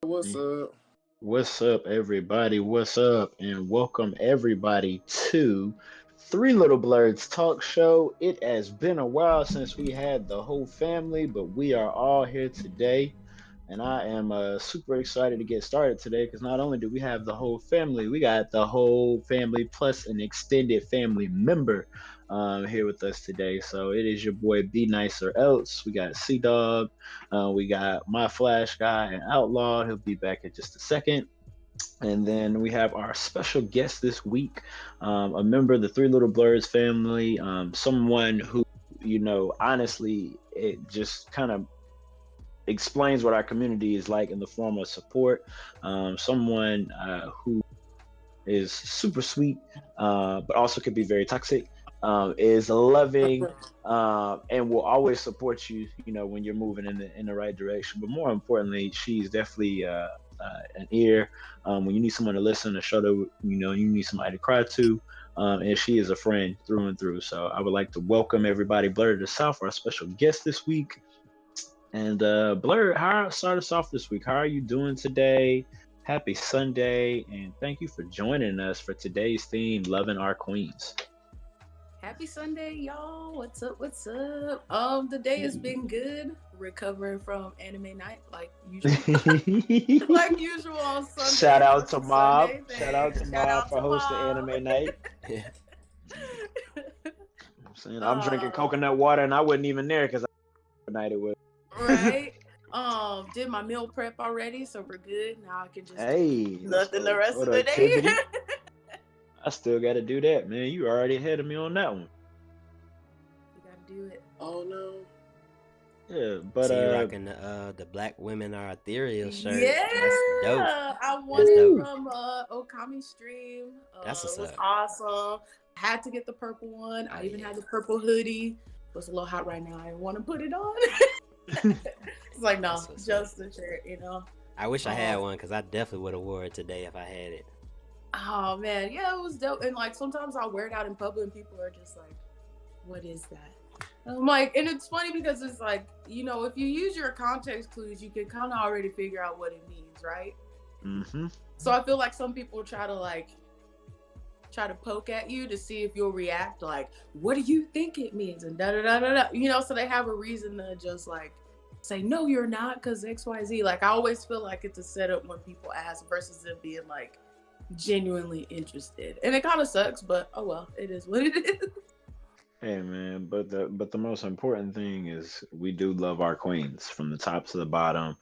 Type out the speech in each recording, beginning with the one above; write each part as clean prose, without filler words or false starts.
What's up? What's up, everybody? What's up? And welcome everybody to Three Little Blurs Talk Show. It has been a while since we had the whole family, but we are all here today. And I am super excited to get started today because not only do we have the whole family, we got the whole family plus an extended family member here with us today. So it is your boy Be Nice or Else. We got ceexdawg. We got my Flash guy and Outlaw. He'll be back in just a second. And then we have our special guest this week, a member of the Three Little Blurs family, someone who, honestly, it just kind of explains what our community is like in the form of support. Someone who is super sweet, but also could be very toxic. Is loving and will always support you, when you're moving in the right direction. But more importantly, she's definitely an ear when you need someone to listen, a shoulder, you need somebody to cry to. And she is a friend through and through. So I would like to welcome everybody, Blerd to the South, our special guest this week. And Blerd, start us off this week. How are you doing today? Happy Sunday, and thank you for joining us for today's theme, Loving Our Queens. Happy Sunday, y'all. What's up? What's up? The day has been good. Recovering from anime night, like usual. Like usual on Sunday. Shout out to Mob. Shout out to for hosting Mob. anime night. I'm drinking coconut water, and I wasn't even there because night it was. Right. Did my meal prep already, so we're good. Now I can just do nothing the rest of the day. I still got to do that, man. You already ahead of me on that one. You got to do it. Oh no. Yeah, but so you're rocking the Black Women Are Ethereal shirt. Yeah, that's dope. I won it from Okami Stream. That's what's it was up. awesome. I had to get the purple one. I even had the purple hoodie. It's a little hot right now. I didn't want to put it on. It's like, no, just the shirt, I wish I had one because I definitely would have wore it today if I had it. Oh man, yeah, it was dope. And like sometimes I'll wear it out in public and people are just like, what is that? And I'm like, and it's funny because it's like, if you use your context clues, you can kind of already figure out what it means, right? Mm-hmm. So I feel like some people try to poke at you to see if you'll react, like, what do you think it means? And da-da-da-da-da. So they have a reason to just like say, no, you're not, because XYZ. Like, I always feel like it's a setup when people ask versus them being like genuinely interested. And it kind of sucks, but oh well, it is what it is. Hey man, but the most important thing is we do love our queens from the top to the bottom.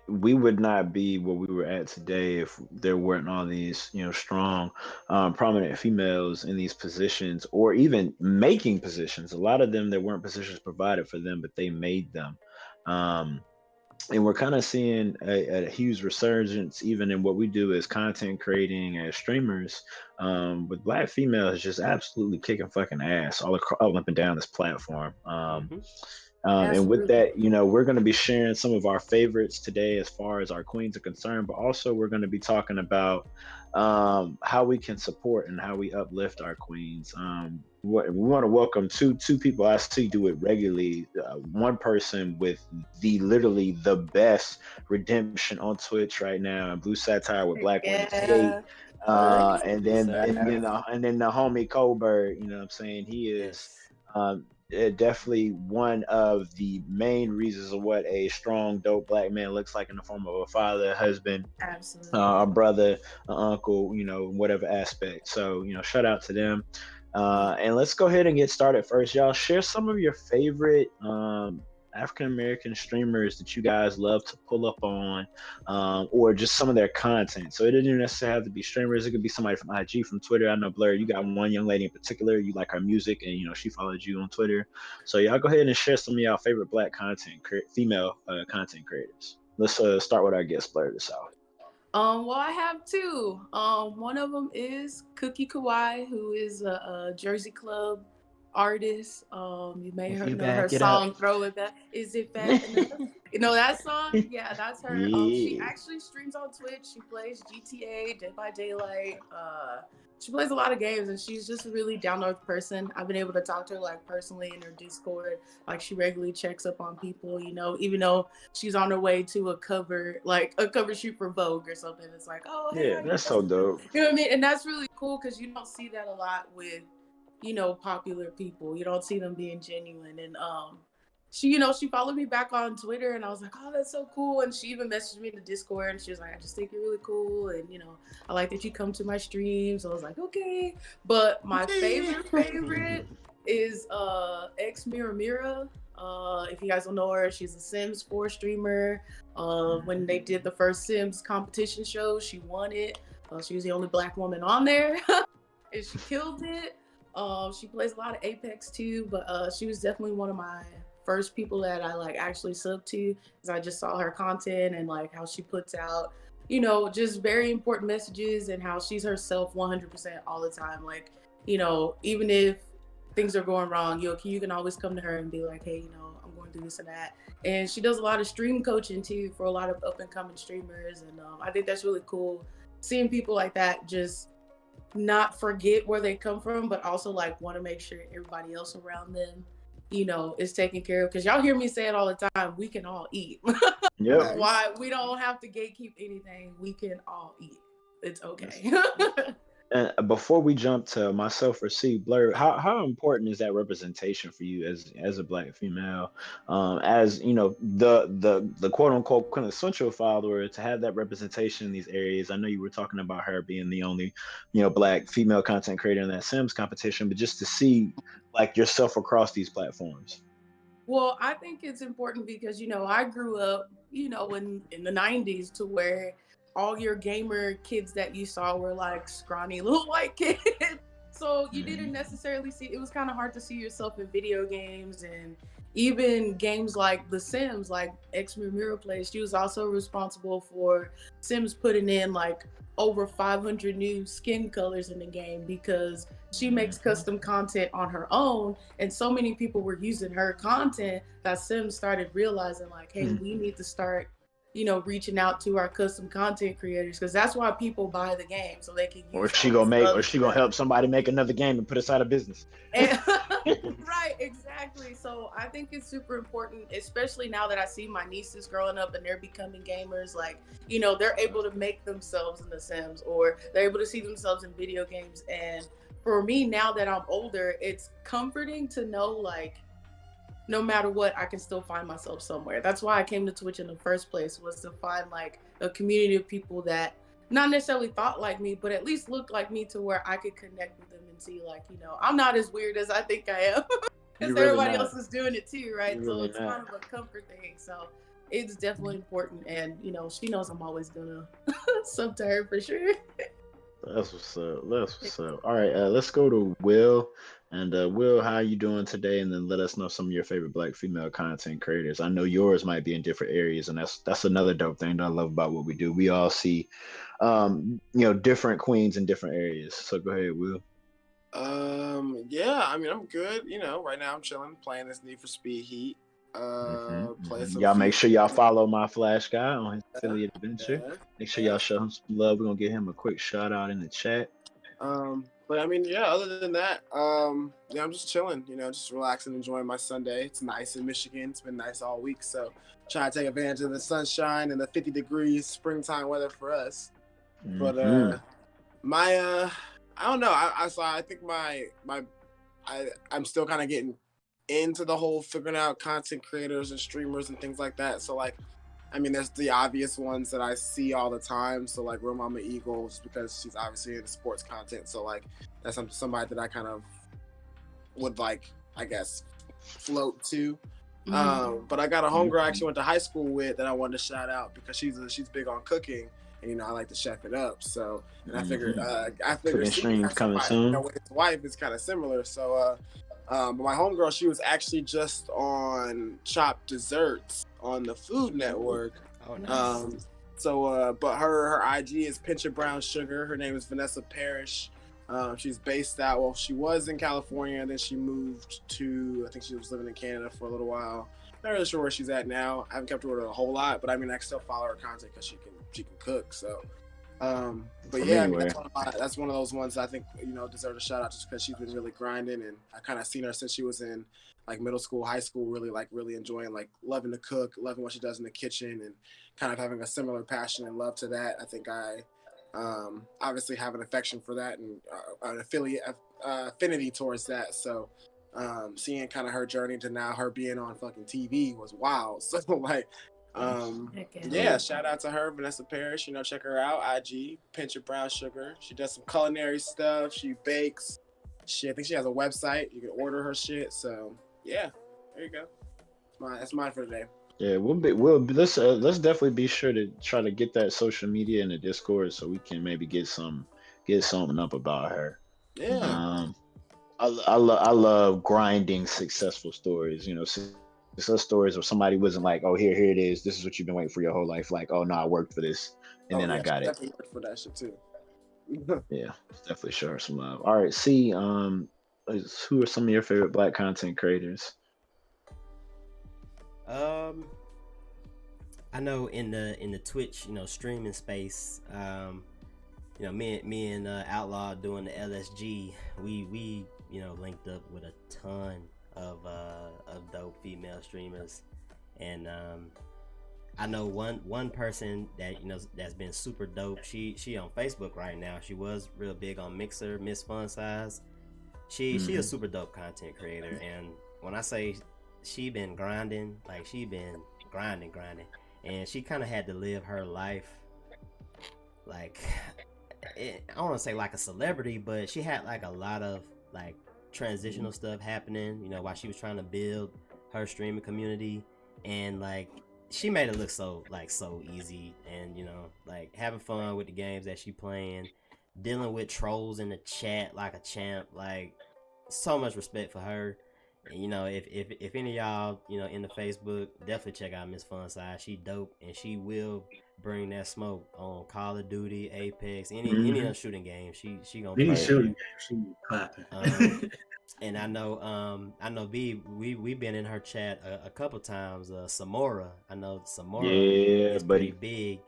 We would not be where we were at today if there weren't all these, strong, prominent females in these positions, or even making positions. A lot of them, there weren't positions provided for them, but they made them. And we're kind of seeing a huge resurgence even in what we do as content creating as streamers, with Black females just absolutely kicking fucking ass all up and down this platform. And with that, we're going to be sharing some of our favorites today as far as our queens are concerned, but also we're going to be talking about how we can support and how we uplift our queens. We want to welcome two people I see do it regularly. One person with literally the best redemption on Twitch right now, and Blue Satire with Black Women's Hate. And then the homie Colbert, you know what I'm saying? He is definitely one of the main reasons of what a strong, dope Black man looks like in the form of a father, a husband, a brother, an uncle, whatever aspect. So, shout out to them. And let's go ahead and get started first. Y'all share some of your favorite African-American streamers that you guys love to pull up on, or just some of their content. So it doesn't necessarily have to be streamers. It could be somebody from IG, from Twitter. I know, Blair, you got one young lady in particular. You like her music, and she followed you on Twitter. So y'all go ahead and share some of y'all favorite Black female content creators. Let's start with our guest, Blair, this out. Well, I have two. One of them is Cookie Kawaii, who is a Jersey Club artist. You may know her song "Throw It Back." Is it fat enough? That song? Yeah, that's her. Yeah. She actually streams on Twitch. She plays GTA, Dead by Daylight. she plays a lot of games, and she's just a really down to earth person. I've been able to talk to her like personally in her Discord. Like she regularly checks up on people, you know, even though she's on her way to a cover shoot for Vogue or something. It's like, oh hey, Yeah, how you that's so doing? dope. You know what I mean? And that's really cool because you don't see that a lot with, you know, popular people. You don't see them being genuine. And she, you know, she followed me back on Twitter, and I was like, oh, that's so cool. And she even messaged me in the Discord, and she was like, I just think you're really cool, and you know, I like that you come to my streams. So I was like, okay. But my favorite is X Mira Mira. If you guys don't know her, she's a Sims 4 streamer. When they did the first Sims competition show, she won it. She was the only Black woman on there, and she killed it. She plays a lot of Apex too, but she was definitely one of my first people that I like actually sub to, because I just saw her content and like how she puts out, you know, just very important messages, and how she's herself 100% all the time. Like, you know, even if things are going wrong, you can always come to her and be like, hey, you know, I'm going through this and that. And she does a lot of stream coaching too for a lot of up and coming streamers, and I think that's really cool seeing people like that just not forget where they come from, but also like want to make sure everybody else around them, you know, is taken care of. Because y'all hear me say it all the time, we can all eat. Yep. Why we don't have to gatekeep anything, we can all eat. It's okay. And before we jump to myself or blerd, how important is that representation for you as a Black female, as you know, the quote unquote quintessential follower, to have that representation in these areas? I know you were talking about her being the only, you know, Black female content creator in that Sims competition, but just to see like yourself across these platforms. Well, I think it's important because, you know, I grew up, you know, in the 90s, to where all your gamer kids that you saw were like scrawny little white kids. So you didn't necessarily see, it was kind of hard to see yourself in video games, and even games like The Sims, like X Mira plays. She was also responsible for Sims putting in like over 500 new skin colors in the game, because she makes custom content on her own, and so many people were using her content that Sims started realizing like, hey, we need to start, you know, reaching out to our custom content creators, because that's why people buy the game, so they can use Or she gonna help somebody make another game and put us out of business. And, right, exactly. So I think it's super important, especially now that I see my nieces growing up and they're becoming gamers. Like, you know, they're able to make themselves in The Sims, or they're able to see themselves in video games. And for me, now that I'm older, it's comforting to know, like, no matter what, I can still find myself somewhere. That's why I came to Twitch in the first place, was to find like a community of people that not necessarily thought like me, but at least looked like me, to where I could connect with them and see like, you know, I'm not as weird as I think I am. Because Really everybody not. else is doing it too, right? You're So really it's not. kind of a comfort thing. So it's definitely important. And, you know, she knows I'm always gonna sub to her for sure. That's what's up. That's what's up. All right, let's go to Will. And Will, how you doing today? And then let us know some of your favorite Black female content creators. I know yours might be in different areas, and that's another dope thing that I love about what we do. We all see, you know, different queens in different areas. So go ahead, Will. Yeah, I mean, I'm good. You know, right now I'm chilling, playing this Need for Speed Heat. Playing some Y'all make sure y'all FIFA. follow my Flash guy on his affiliate adventure. Yeah, Make sure y'all show him some love. We're gonna give him a quick shout out in the chat. But I mean, yeah, other than that, yeah, I'm just chilling, you know, just relaxing, enjoying my Sunday. It's nice in Michigan. It's been nice all week, so trying to take advantage of the sunshine and the 50 degrees springtime weather for us. But I don't know. I think I'm still kind of getting into the whole figuring out content creators and streamers and things like that. So like, I mean, there's the obvious ones that I see all the time. So like Real Mama Eagle, just because she's obviously into sports content. So like, that's somebody that I kind of would like, I guess, float to. But I got a homegirl I actually went to high school with that I wanted to shout out, because she's big on cooking. And, you know, I like to chef it up. So, and I figured cooking streams coming soon. You know, with his wife is kind of similar. So, but my homegirl, she was actually just on Chopped Desserts on the Food Network. Oh, nice. But her IG is Pinch of Brown Sugar. Her name is Vanessa Parrish. She's based out, well, she was in California, and then she moved to, I think she was living in Canada for a little while. Not really sure where she's at now. I haven't kept her with a whole lot, but I mean, I can still follow her content because she can cook. So, But From yeah, I mean, anywhere. that's one of those ones I think, deserve a shout out just because she's been really grinding, and I kind of seen her since she was in like middle school, high school, really enjoying, like, loving to cook, loving what she does in the kitchen, and kind of having a similar passion and love to that. I think I obviously have an affection for that and an affinity towards that. So seeing kind of her journey to now her being on fucking TV was wild. So like, yeah, shout out to her, Vanessa Parrish. Check her out. IG, Pinch of Brown Sugar. She does some culinary stuff. She bakes. I think she has a website. You can order her shit. So yeah, there you go. That's mine for today. Yeah, let's definitely be sure to try to get that social media in the Discord so we can maybe get something up about her. Yeah. I love grinding successful stories. Success stories where somebody wasn't like, oh, here it is. This is what you've been waiting for your whole life. Like, oh no, I worked for this and then I got it. Definitely worked for that shit too. Yeah, definitely show her some love. All right, see, who are some of your favorite Black content creators? I know in the Twitch, streaming space, me and Outlaw doing the LSG, we linked up with a ton of dope female streamers, and I know one person that that's been super dope. She on Facebook right now. She was real big on Mixer, Miss Fun Size. She a super dope content creator, and when I say she been grinding, like she been grinding, and she kind of had to live her life like I don't want to say like a celebrity, but she had like a lot of like transitional stuff happening, while she was trying to build her streaming community, and like she made it look so easy, and like having fun with the games that she playing, dealing with trolls in the chat like a champ. Like, so much respect for her. And, if any of y'all in the Facebook, definitely check out Miss Fun Size. She dope, and she will bring that smoke on Call of Duty, Apex, any of the shooting games. She gonna any be shooting game, she be clapping. And I know B, we've been in her chat a couple times. Samora, I know Samora is buddy. pretty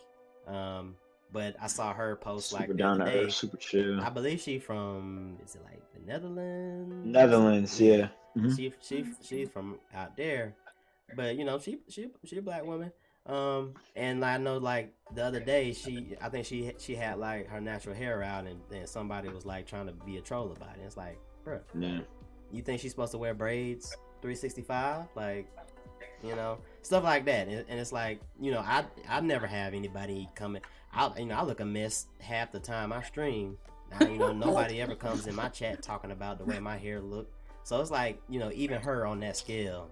big. But I saw her post Super like the down other to day. earth, super chill. I believe she from, is it like the Netherlands? Netherlands, yeah. Mm-hmm. She's from out there, but she a black woman. And I know like the other day I think she had like her natural hair out, and then somebody was like trying to be a troll about it. It's like, bro, yeah. You think she's supposed to wear braids 365? Like, stuff like that. And it's like, I never have anybody coming. I look a mess half the time I stream. Now, nobody ever comes in my chat talking about the way my hair look. So it's like, even her on that scale,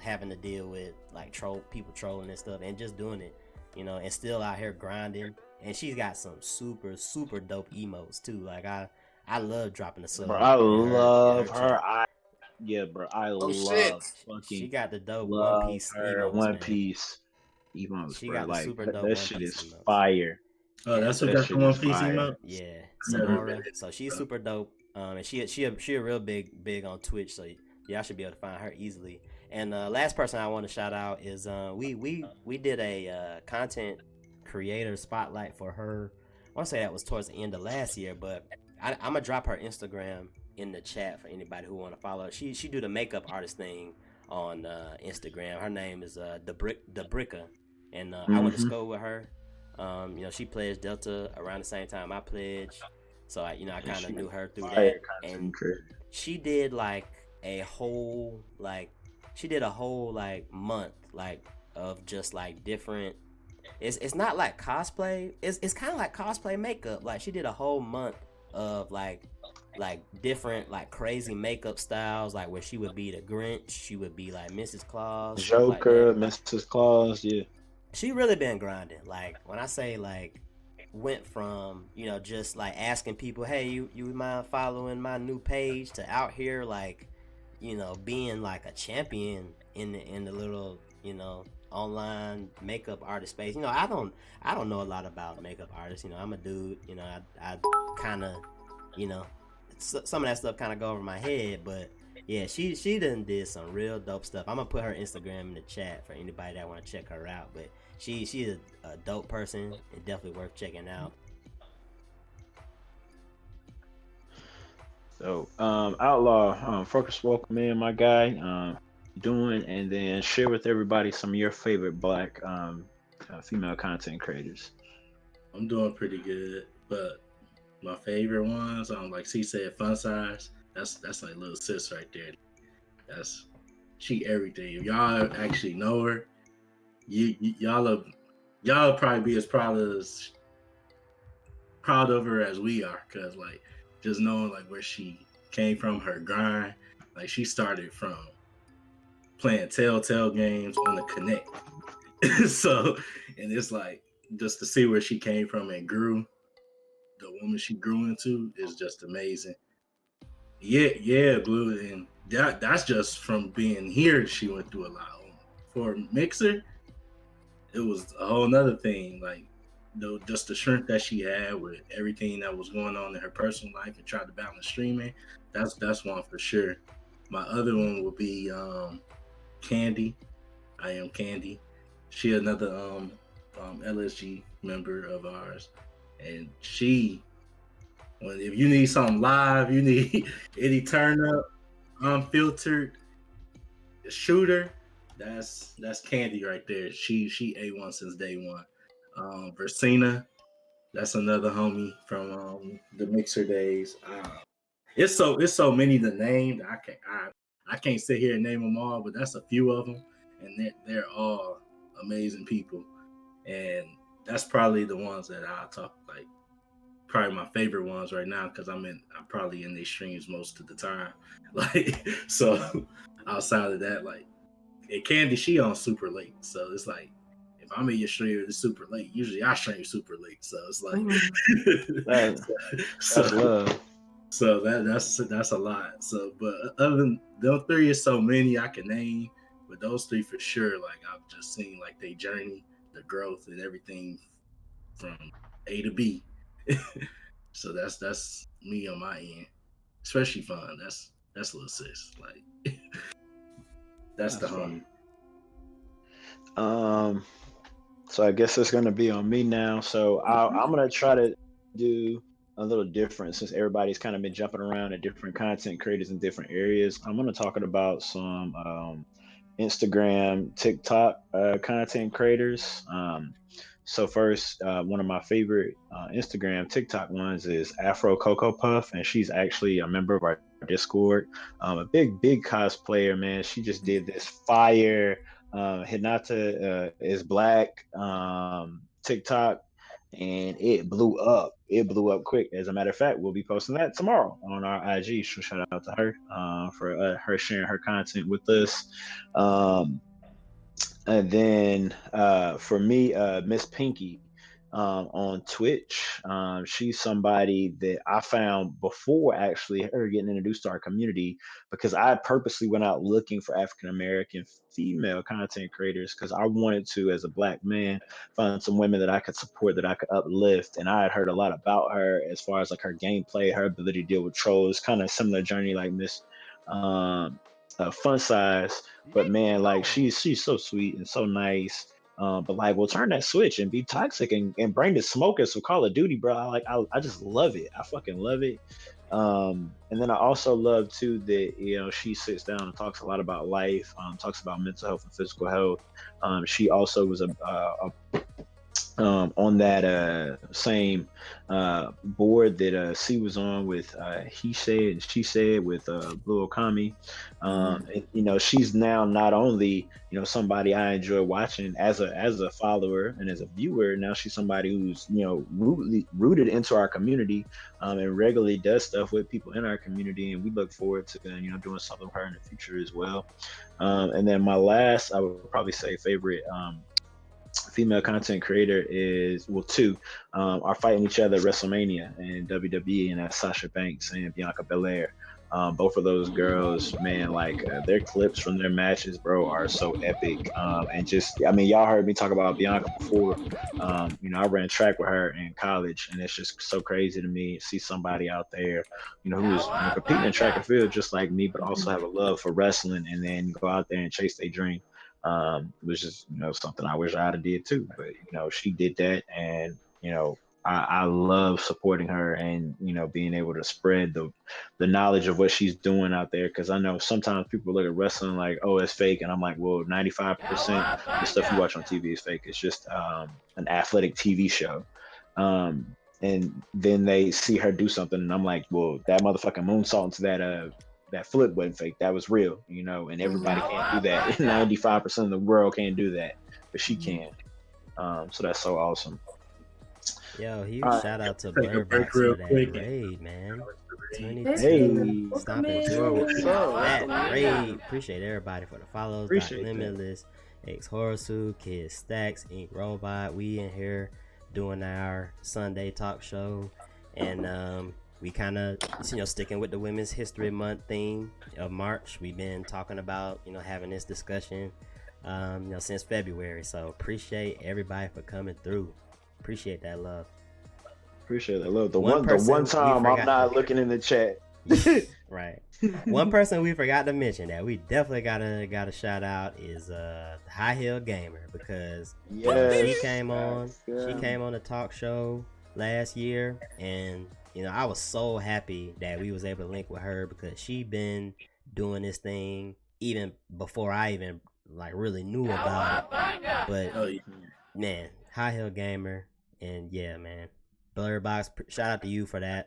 having to deal with like people trolling and stuff, and just doing it, and still out here grinding. And she's got some super, super dope emotes too. Like I love dropping the sub. Bro, I love her. I love fucking. She got the dope One Piece emotes, One Piece emotes. She bro. got the like super dope that One shit Piece is emotes. fire. Oh, that's what got the One Piece fire. emote. Yeah, Samora. So she's super dope. And she a real big on Twitch. So y'all should be able to find her easily. And last person I want to shout out is we did a content creator spotlight for her. I want to say that was towards the end of last year, but I'm gonna drop her Instagram in the chat for anybody who want to follow her. She do the makeup artist thing on Instagram. Her name is the Bricka, and I went to school with her. She pledged Delta around the same time I pledged, so I kind of knew her through that. And she did like a whole month of just like different. It's not like cosplay. It's kind of like cosplay makeup. Like she did a whole month of like different like crazy makeup styles, like where she would be the Grinch, she would be like Mrs. Claus, Joker, like Mrs. Claus. Yeah, she really been grinding. Like when I say like went from just like asking people, hey, you mind following my new page, to out here like being like a champion in the little online makeup artist space. I don't know a lot about makeup artists. I'm a dude. I kind of some of that stuff kind of go over my head, but Yeah, she done did some real dope stuff. I'm gonna put her Instagram in the chat for anybody that want to check her out. But she's a dope person and definitely worth checking out. So, Outlaw, Focus, welcome in, my guy. Doing, and then share with everybody some of your favorite Black female content creators. I'm doing pretty good, but my favorite ones, like C said, Fun Size. That's like little sis right there. She everything. If y'all actually know her, y'all probably be as proud of her as we are, cause like just knowing like where she came from, her grind. Like she started from playing Telltale games on the Connect. So, and it's like just to see where she came from and grew, the woman she grew into is just amazing. Yeah, Blue, and that's just from being here. She went through a lot. For Mixer, it was a whole nother thing. Like, just the strength that she had with everything that was going on in her personal life and tried to balance streaming. That's one for sure. My other one would be Candy. I am Candy. She another LSG member of ours, and if you need something live, you need any turn up, unfiltered shooter. That's Candy right there. She A1 since day one. Versina, that's another homie from the Mixer days. It's so many to name that I can't sit here and name them all, but that's a few of them, and they're all amazing people, and that's probably the ones that I talk like. Probably my favorite ones right now because I'm probably in these streams most of the time. Like, so outside of that, like, and Candy, she on super late, so it's like if I'm in your stream, it's super late. Usually I stream super late, so it's like that's love. So that's a lot. So, but other than those three, is so many I can name, but those three for sure. Like I've just seen like their journey, the growth, and everything from A to B. So that's me on my end. Especially Fun. That's little sis. Like that's the homie. So I guess it's gonna be on me now. So I'm gonna try to do a little different since everybody's kind of been jumping around at different content creators in different areas. I'm gonna talk about some Instagram, TikTok content creators. So first, one of my favorite Instagram, TikTok ones is Afro Cocoa Puff, and she's actually a member of our Discord. A big cosplayer, man. She just did this fire Hinata is Black TikTok, and it blew up. It blew up quick. As a matter of fact, we'll be posting that tomorrow on our IG. So shout out to her for her sharing her content with us. And then for me, Miss Pinky on Twitch, she's somebody that I found before actually her getting introduced to our community because I purposely went out looking for African American female content creators because I wanted to, as a Black man, find some women that I could support, that I could uplift. And I had heard a lot about her as far as like her gameplay, her ability to deal with trolls, kind of similar journey like Miss Fun Size. But man, like she's so sweet and so nice. But like, we'll turn that switch and be toxic and bring the smokers of Call of Duty, bro. I just love it. I fucking love it. And then I also love too that she sits down and talks a lot about life, talks about mental health and physical health. She also was on that same board that C was on with He Said and She Said with Blue Okami. And, she's now not only somebody I enjoy watching as a follower and as a viewer. Now she's somebody who's rooted into our community and regularly does stuff with people in our community, and we look forward to doing something with her in the future as well. And then my last, I would probably say favorite female content creator is two are fighting each other at WrestleMania and WWE, and that's Sasha Banks and Bianca Belair. Both of those girls, man, like their clips from their matches, bro, are so epic. And just, I mean, y'all heard me talk about Bianca before. I ran track with her in college, and it's just so crazy to me to see somebody out there, who's competing in track and field just like me, but also have a love for wrestling, and then go out there and chase their dream. Which is something I wish I'd have did too. But she did that, and I love supporting her and being able to spread the knowledge of what she's doing out there, because I know sometimes people look at wrestling like, oh, it's fake, and I'm like, well, 95% of the stuff you watch on TV is fake. It's just an athletic TV show. And then they see her do something, and I'm like, well, that motherfucking moonsault into that flip wasn't fake. That was real, and everybody can't do that. 95% of the world can't do that, but she can. So that's so awesome. Yo, huge shout out to Blerd for that raid, man. 22. Hey, stomping through with that raid. Appreciate everybody for the follows. Appreciate Limitless, X Horsu, Kid Stacks, Ink Robot. We in here doing our Sunday talk show, and we kind of sticking with the Women's History Month theme of March. We've been talking about having this discussion since February. So appreciate everybody for coming through. Appreciate that love. Appreciate that love. The one time I'm not looking in the chat. Right. One person we forgot to mention that we definitely gotta shout out is High Heel Gamer, because she came on the talk show last year, and I was so happy that we was able to link with her, because she been doing this thing even before I even really knew about it. But man, High Heel Gamer, and yeah, man, Blerd Box, shout out to you for that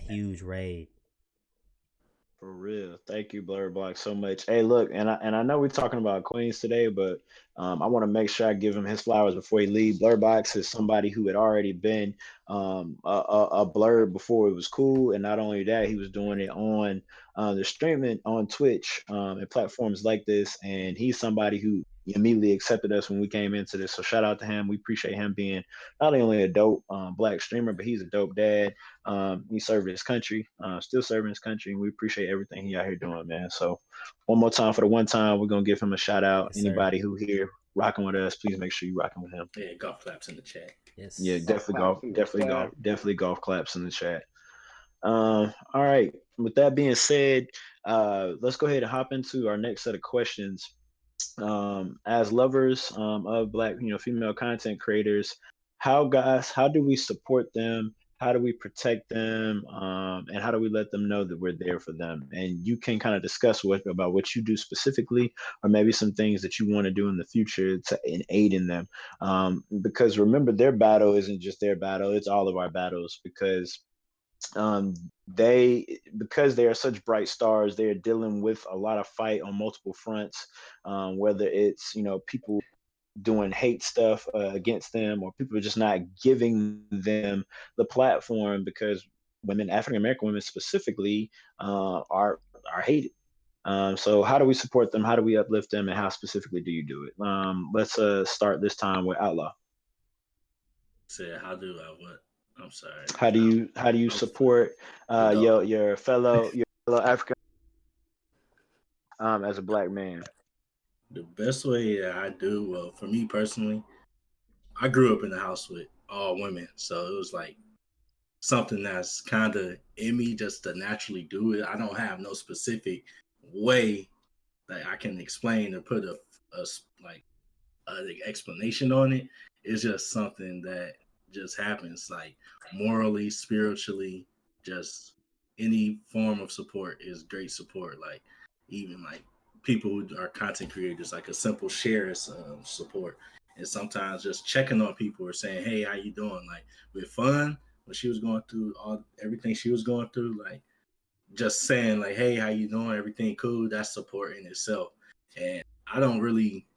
huge raid. For real. Thank you, Blerd Box, so much. Hey, look, and I know we're talking about Queens today, but I want to make sure I give him his flowers before he leaves. Blerd Box is somebody who had already been a Blerd before it was cool, and not only that, he was doing it on the streaming on Twitch and platforms like this, and he's somebody who immediately accepted us when we came into this. So shout out to him. We appreciate him being not only a dope black streamer, but he's a dope dad. He served his country, still serving his country, and we appreciate everything he out here doing, man. So one more time for the one time, we're gonna give him a shout out. Yes, anybody who here rocking with us, please make sure you rocking with him. Yeah, golf claps in the chat. Yes. Yeah, definitely golf claps in the chat. All right. With that being said, let's go ahead and hop into our next set of questions. As lovers of black, female content creators, how do we support them? How do we protect them? And how do we let them know that we're there for them? And you can kind of discuss about what you do specifically, or maybe some things that you want to do in the future to aid in them. Because remember, their battle isn't just their battle; it's all of our battles. Because because they are such bright stars, they're dealing with a lot of fight on multiple fronts, whether it's people doing hate stuff against them, or people just not giving them the platform, because African American women specifically, are hated. So how do we support them? How do we uplift them? And how specifically do you do it? Let's start this time with Outlaw. Say, how do I what? I'm sorry. How do you support your fellow African as a black man? The best way that I do, well, for me personally, I grew up in a house with all women, so it was like something that's kind of in me just to naturally do it. I don't have no specific way that I can explain or put a explanation on it. It's just something that just happens, like morally, spiritually, just any form of support is great support. Like even like people who are content creators, like a simple share is support. And sometimes just checking on people or saying, hey, how you doing? Like with fun, when she was going through everything she was going through, like just saying like, hey, how you doing? Everything cool? That's support in itself. And I don't really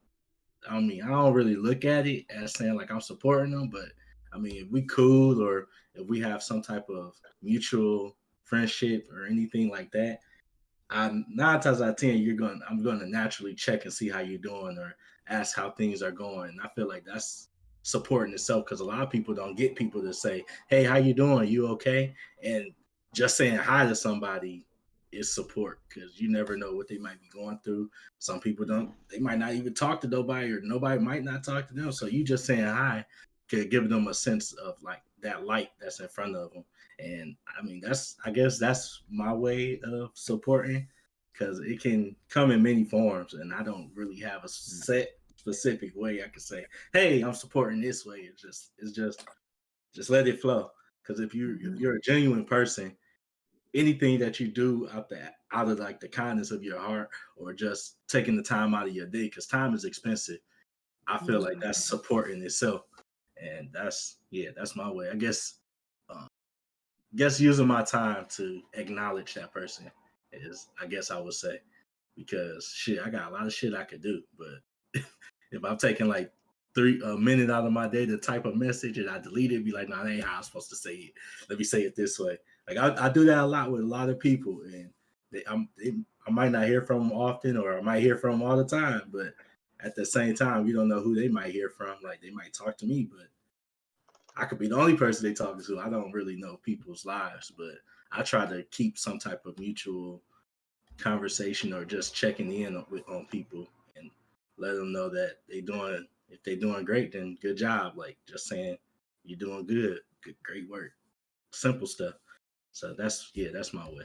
look at it as saying like I'm supporting them, but I mean, if we cool or if we have some type of mutual friendship or anything like that, 9 times out of 10, I'm going to naturally check and see how you're doing or ask how things are going. I feel like that's supporting itself, because a lot of people don't get people to say, hey, how you doing, you okay? And just saying hi to somebody is support, because you never know what they might be going through. Some people don't, they might not even talk to nobody, or nobody might not talk to them. So you just saying hi could give them a sense of like that light that's in front of them. And I mean, I guess that's my way of supporting, because it can come in many forms, and I don't really have a set specific way I can say, hey, I'm supporting this way. It's just let it flow. Because if you're a genuine person, anything that you do out of like the kindness of your heart, or just taking the time out of your day, because time is expensive, I feel like that's supporting itself. And that's my way. I guess using my time to acknowledge that person is, I guess I would say, because shit, I got a lot of shit I could do, but if I'm taking like a minute out of my day to type a message and I delete it, be like, nah, that ain't how I'm supposed to say it. Let me say it this way. Like I do that a lot with a lot of people, and I might not hear from them often, or I might hear from them all the time, but at the same time, you don't know who they might hear from. Like they might talk to me, but I could be the only person they talking to. I don't really know people's lives, but I try to keep some type of mutual conversation, or just checking in on people, and let them know that if they're doing great, then good job. Like just saying you're doing good, great work, simple stuff. So that's my way.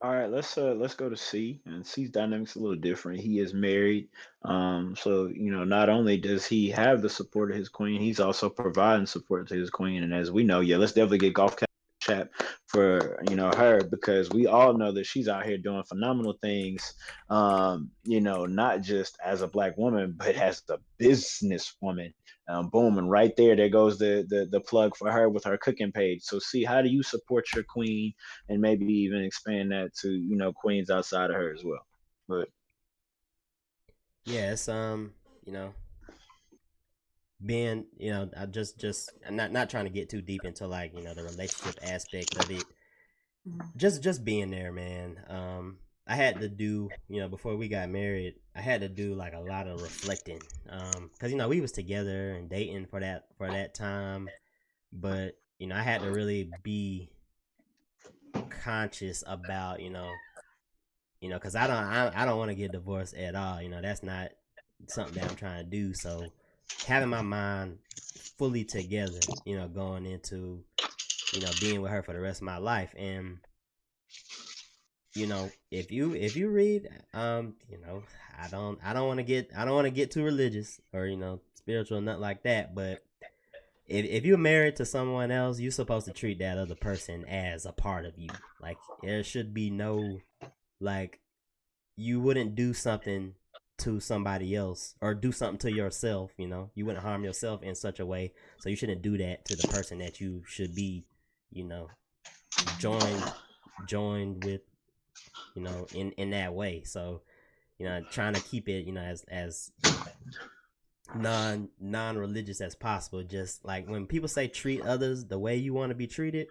All right, let's go to C. And C's dynamics a little different. He is married. So not only does he have the support of his queen, he's also providing support to his queen. And as we know, yeah, let's definitely get golf chat for her, because we all know that she's out here doing phenomenal things. Not just as a Black woman, but as a businesswoman. Boom, and right there goes the plug for her with her cooking page. So see, how do you support your queen, and maybe even expand that to queens outside of her as well? But yeah, it's being I just not trying to get too deep into like the relationship aspect of it. Just being there, man. I had to do, before we got married, I had to do like a lot of reflecting, because we was together and dating for that time, but I had to really be conscious about because I don't want to get divorced at all. That's not something that I'm trying to do. So having my mind fully together, going into being with her for the rest of my life. And if you read, I don't want to get too religious or spiritual or nothing like that, but if you're married to someone else, you're supposed to treat that other person as a part of you. Like there should be no, like, you wouldn't do something to somebody else or do something to yourself. You wouldn't harm yourself in such a way, so you shouldn't do that to the person that you should be you know joined with, in that way. So trying to keep it as non-religious as possible. Just like when people say treat others the way you want to be treated,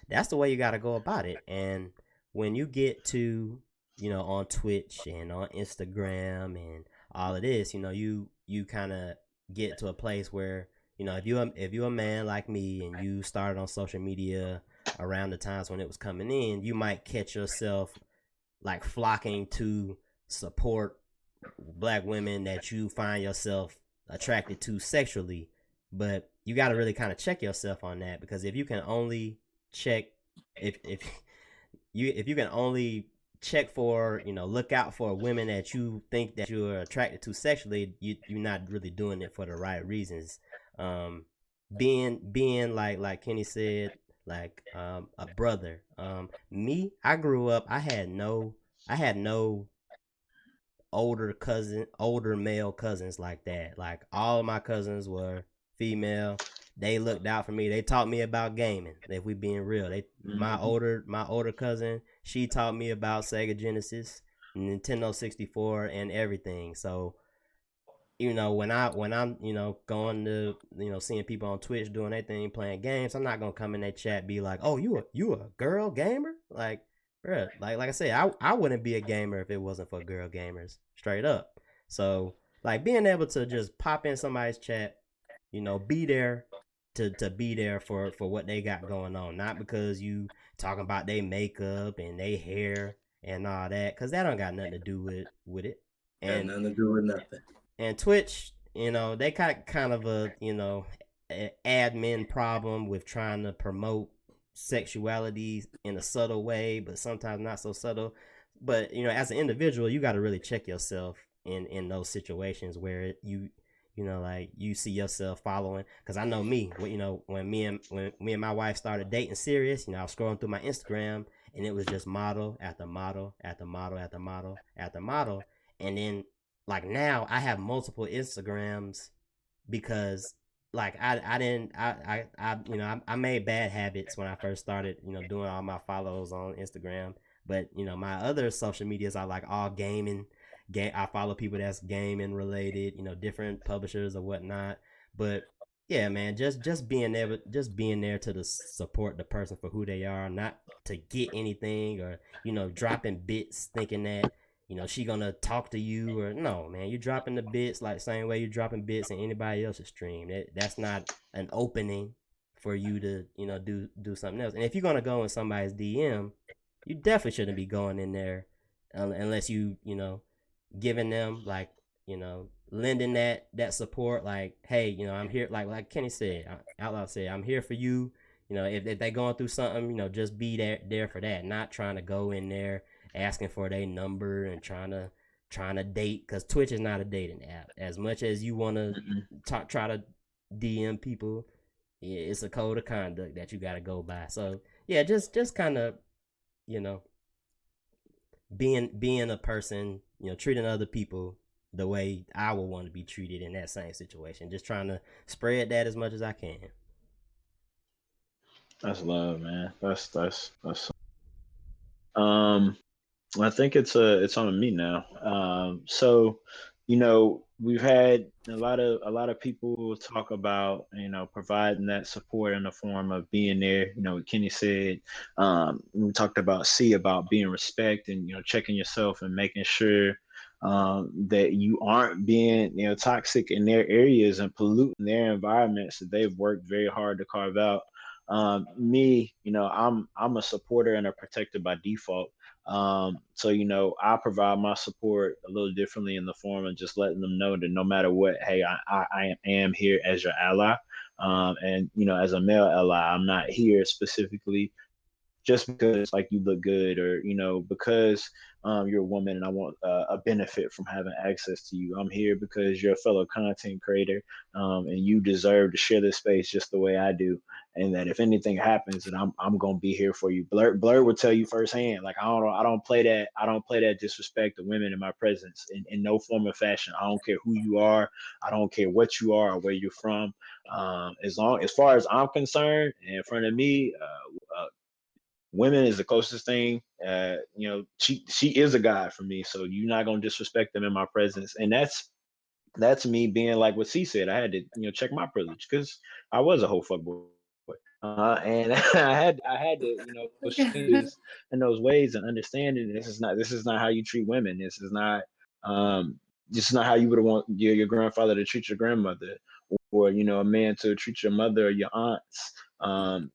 that's the way you got to go about it. And when you get to on Twitch and on Instagram and all of this, you kind of get to a place where if you're a man like me and you started on social media around the times when it was coming in, you might catch yourself like flocking to support Black women that you find yourself attracted to sexually. But you got to really kind of check yourself on that, because if you can only check if you can only check for look out for women that you think that you're attracted to sexually, you're not really doing it for the right reasons. Being like Kenny said, like a brother. Me, I grew up, I had no older male cousins like that. Like all of my cousins were female. They looked out for me. They taught me about gaming. If we being real, my older cousin, she taught me about Sega Genesis, Nintendo 64, and everything. So when I'm going to seeing people on Twitch doing their thing, playing games, I'm not gonna come in that chat be like, oh, you a girl gamer? Like, bruh, like I said, I wouldn't be a gamer if it wasn't for girl gamers, straight up. So like being able to just pop in somebody's chat be there to be there for what they got going on, not because you talking about their makeup and their hair and all that, because that don't got nothing to do with it. Got And nothing to do with nothing. and Twitch, they got kind of a admin problem with trying to promote sexuality in a subtle way, but sometimes not so subtle. But as an individual, you got to really check yourself in those situations where like you see yourself following. Because I know me, when me and my wife started dating serious, I was scrolling through my Instagram and it was just model after model after model after model after model, and then like now I have multiple Instagrams because like I made bad habits when I first started doing all my follows on Instagram, but my other social medias are like all gaming. I follow people that's gaming related, different publishers or whatnot. But yeah, man, just being there to support the person for who they are, not to get anything or dropping bits thinking that she gonna talk to you. Or no, man, you dropping the bits like same way you dropping bits in anybody else's stream. That's not an opening for you to do something else. And if you're gonna go in somebody's DM, you definitely shouldn't be going in there unless giving them like lending that support, like, hey, I'm here, like Kenny said, Outlaw said, I'm here for you. If they going through something, just be there for that, not trying to go in there asking for their number and trying to date, because Twitch is not a dating app. As much as you want to try to DM people, it's a code of conduct that you got to go by. So yeah, just kind of being a person, treating other people the way I would want to be treated in that same situation. Just trying to spread that as much as I can. That's love, man. That's I think it's on me now. So we've had a lot of people talk about providing that support in the form of being there. Kenny said, we talked about about being respect and checking yourself and making sure that you aren't being toxic in their areas and polluting their environments that they've worked very hard to carve out. Me, I'm a supporter and a protector by default. So I provide my support a little differently in the form of just letting them know that no matter what, hey, I am here as your ally. And as a male ally, I'm not here specifically just because like you look good, or because you're a woman and I want a benefit from having access to you. I'm here because you're a fellow content creator, and you deserve to share this space just the way I do. And that if anything happens, then I'm gonna be here for you. Blerd will tell you firsthand. Like I don't play that disrespect to women in my presence in no form or fashion. I don't care who you are. I don't care what you are or where you're from. As far as I'm concerned, in front of me, women is the closest thing. She is a guy for me, so you're not gonna disrespect them in my presence, and that's me being like what C said. I had to check my privilege because I was a whole fuckboy, and I had to see this in those ways and understanding this is not how you treat women. Um this is not how you would want your grandfather to treat your grandmother, or a man to treat your mother or your aunts.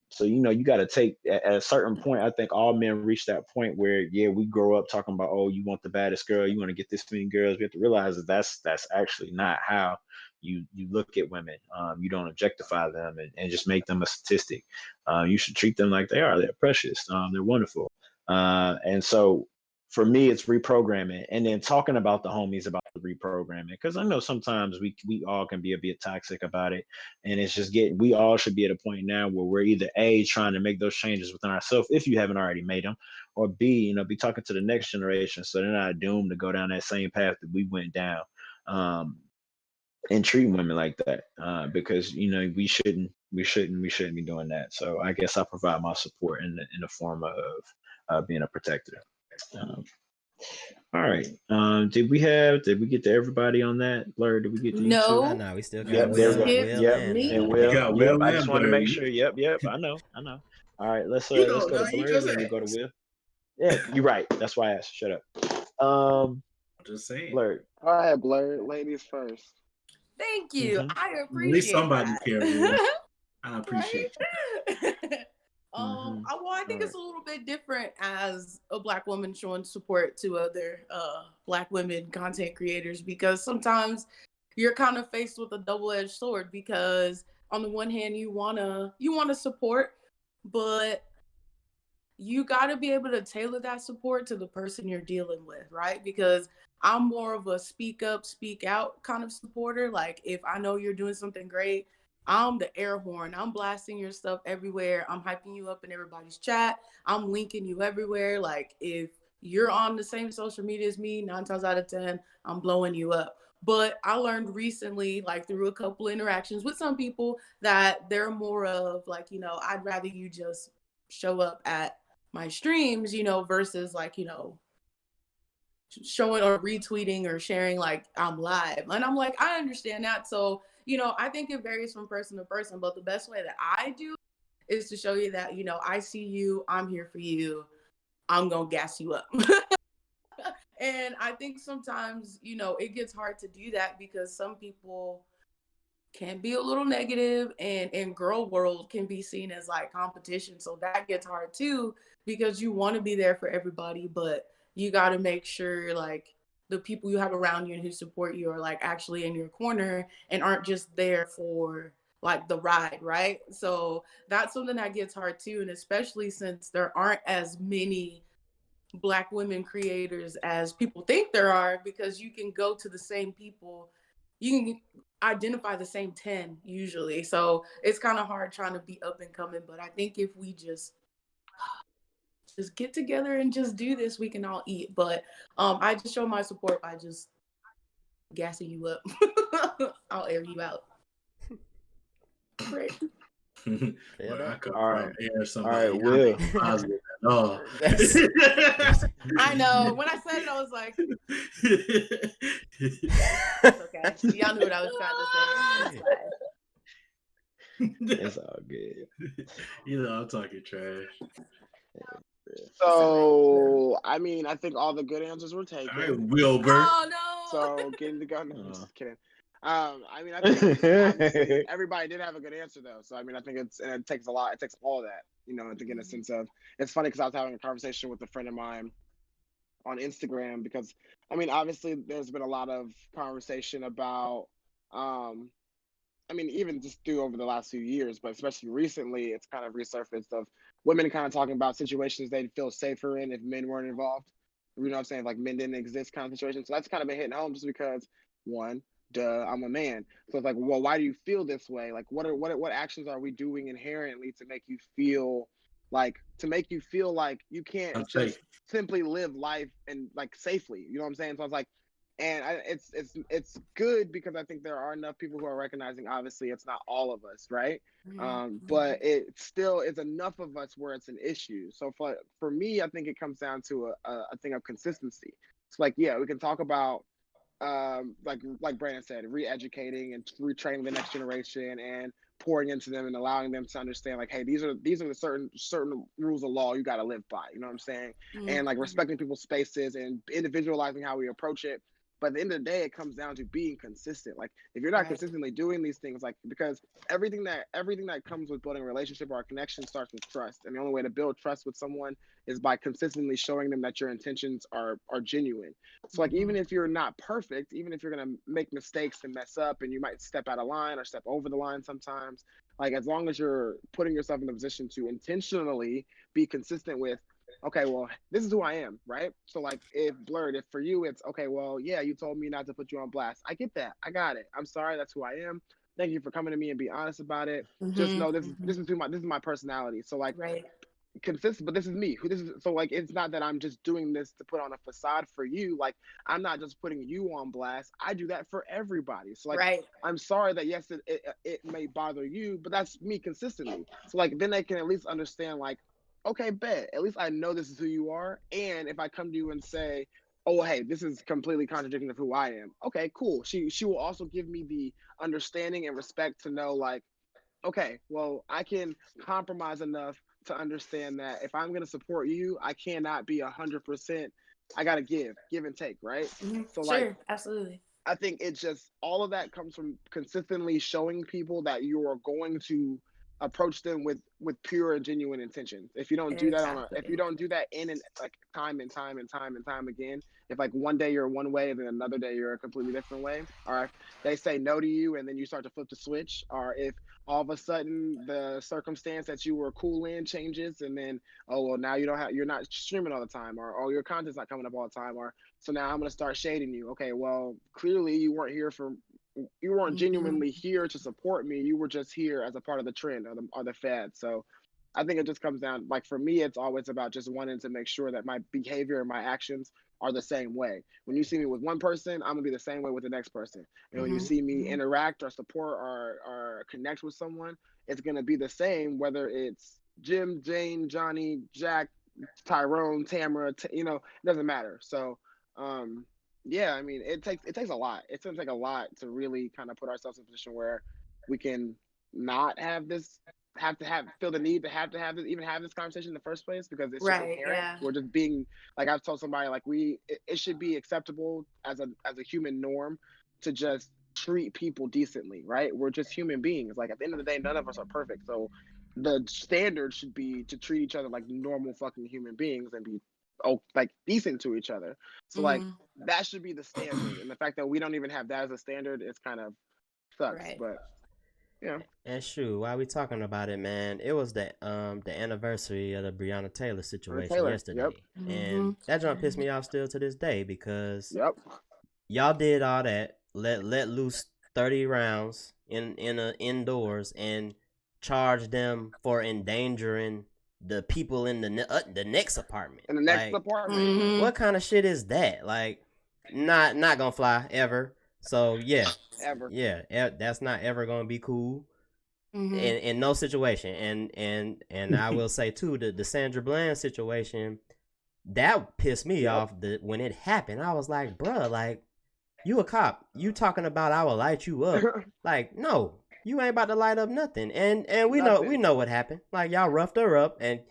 So you got to take at a certain point. I think all men reach that point where we grow up talking about, oh, you want the baddest girl, you want to get this many girls. We have to realize that that's actually not how you look at women. You don't objectify them and just make them a statistic. You should treat them like they are. They're precious. They're wonderful. And so for me, it's reprogramming, and then talking about the homies about the reprogramming, because I know sometimes we all can be a bit toxic about it, and it's just we all should be at a point now where we're either A, trying to make those changes within ourselves if you haven't already made them, or B, be talking to the next generation so they're not doomed to go down that same path that we went down, and treat women like that, because we shouldn't be doing that. So I guess I provide my support in the form of being a protector. All right. Did we get to everybody on that? Blerd, did we get to you too? No. No, we still got Yep, there we go. Skip Yep, me. and You Will. got Yep, Will I and just want to make Blerd. sure. Yep. I know. All right, let's You go to eat Blerd your and we go to ass. Will. Yeah, you're right. That's why I asked. Shut up. Just saying. Blerd. All right, Blerd. Ladies first. Thank you. Mhm. I At least appreciate somebody care, Rue. that. I appreciate Right? Mhm. Well, I think Alright. it's a little bit different as a Black woman showing support to other Black women content creators, because sometimes you're kind of faced with a double-edged sword, because on the one hand you wanna support, but you got to be able to tailor that support to the person you're dealing with, right? Because I'm more of a speak up, speak out kind of supporter. Like, if I know you're doing something great, I'm the air horn. I'm blasting your stuff everywhere. I'm hyping you up in everybody's chat. I'm linking you everywhere. Like, if you're on the same social media as me, 9 times out of 10, I'm blowing you up. But I learned recently, like through a couple interactions with some people, that they're more of like, I'd rather you just show up at my streams, versus like, showing or retweeting or sharing like I'm live. And I'm like, I understand that. So, I think it varies from person to person, but the best way that I do is to show you that, I see you, I'm here for you, I'm gonna gas you up. And I think sometimes, it gets hard to do that because some people can be a little negative, and in girl world can be seen as like competition, so that gets hard too, because you want to be there for everybody, but you got to make sure like the people you have around you and who support you are like actually in your corner and aren't just there for like the ride, right? So that's something that gets hard too, and especially since there aren't as many Black women creators as people think there are, because you can go to the same people, you can identify the same 10 usually, so it's kind of hard trying to be up and coming. But I think if we just get together and just do this, we can all eat. But I just show my support by just gassing you up. I'll air you out. Great. you. Fair But I enough. come All from right. air All somebody. right, I'm Will. not positive at all. That's- I know, when I said it I was like, it's okay, y'all knew what I was trying to say. It's fine. It's all good. I'm talking trash. So, I mean, I think all the good answers were All right, taken. Wilbur. Oh no. So, getting to go. No, I'm Oh. just kidding. I mean, I think obviously everybody did have a good answer though. So, I mean, I think it takes a lot. It takes all of that, to get a sense of. It's funny because I was having a conversation with a friend of mine on Instagram because, I mean, obviously there's been a lot of conversation about, I mean, even just through over the last few years, but especially recently, it's kind of resurfaced of women kind of talking about situations they'd feel safer in if men weren't involved. You know what I'm saying? Like men didn't exist kind of situation. So that's kind of been hitting home just because one, duh, I'm a man. So it's like, well, why do you feel this way? Like what actions are we doing inherently to make you feel like you can't I'm just safe. simply live life and like safely. You know what I'm saying? So I was like, and it's good because I think there are enough people who are recognizing. Obviously, it's not all of us, right? But it still is enough of us where it's an issue. So for me, I think it comes down to a thing of consistency. It's like, yeah, we can talk about like Brandon said, re-educating and retraining the next generation and pouring into them and allowing them to understand like, hey, these are the certain rules of law you got to live by. You know what I'm saying? And like respecting people's spaces and individualizing how we approach it. But at the end of the day, it comes down to being consistent. Like if you're not Right. consistently doing these things, like because everything that comes with building a relationship or a connection starts with trust. And the only way to build trust with someone is by consistently showing them that your intentions are genuine. So like even if you're not perfect, even if you're gonna make mistakes and mess up and you might step out of line or step over the line sometimes, like as long as you're putting yourself in a position to intentionally be consistent with, okay, well, this is who I am, right? So like if blerd, if for you it's okay, well, yeah, you told me not to put you on blast. I get that. I got it. I'm sorry, that's who I am. Thank you for coming to me and be honest about it. Just know this is my personality. So like Right. consistent, but this is me. So like it's not that I'm just doing this to put on a facade for you. Like I'm not just putting you on blast. I do that for everybody. So like Right. I'm sorry that yes, it may bother you, but that's me consistently. So like then they can at least understand like, okay, bet at least I know this is who you are. And if I come to you and say, oh hey, this is completely contradicting of who I am, okay, cool. She will also give me the understanding and respect to know like, okay, well, I can compromise enough to understand that if I'm going to support you, I cannot be 100%. I got to give and take, right? So like, Sure, absolutely. I think it's just all of that comes from consistently showing people that you are going to approach them with pure and genuine intentions. If you don't do that if you Exactly. don't do that in and like time and time and time and time again, if like one day you're one way and then another day you're a completely different way, or if they say no to you and then you start to flip the switch, or if all of a sudden the circumstance that you were cool in changes and then oh well now you're not streaming all the time, or oh your content's not coming up all the time, or so now I'm gonna start shading you. Okay, well clearly you weren't Mhm. genuinely here to support me. You were just here as a part of the trend or the fad. So I think it just comes down, like for me, it's always about just wanting to make sure that my behavior and my actions are the same way. When you see me with one person, I'm gonna be the same way with the next person. And when you Mhm. see me Mhm. interact or support or connect with someone, it's gonna be the same whether it's Jim, Jane, Johnny, Jack, Tyrone, Tamara, it doesn't matter. So um yeah, I mean, it takes a lot. It's gonna take a lot to really kind of put ourselves in a position where we can not have feel the need to have this even have this conversation in the first place because it's just Right. inherent. Yeah. We're just being like I've told somebody like it should be acceptable as a human norm to just treat people decently, right? We're just human beings. Like at the end of the day, none of us are perfect. So the standard should be to treat each other like normal fucking human beings and be like decent to each other. So like Mhm. that should be the standard. And the fact that we don't even have that as a standard is kind of sucks. Right. But yeah. And shoot, while we talking about it, man, it was the anniversary of the Breonna Taylor situation Taylor. Yep. yesterday, and Mhm. that jump pissed Mhm. me off still to this day because Yep. y'all did all that, let loose 30 rounds in a indoors and charged them for endangering the people in the next apartment. In the next Like, apartment. Mhm. what kind of shit is that? Like, not gonna fly ever. So yeah, Ever. that's not ever gonna be cool Mhm. in no situation. And I will say too, the Sandra Bland situation that pissed me Yep. off. When it happened, I was like, bruh, like you a cop, you talking about I will light you up? Like, no, you ain't about to light up nothing. And we Nothing. know what happened. Like y'all roughed her up and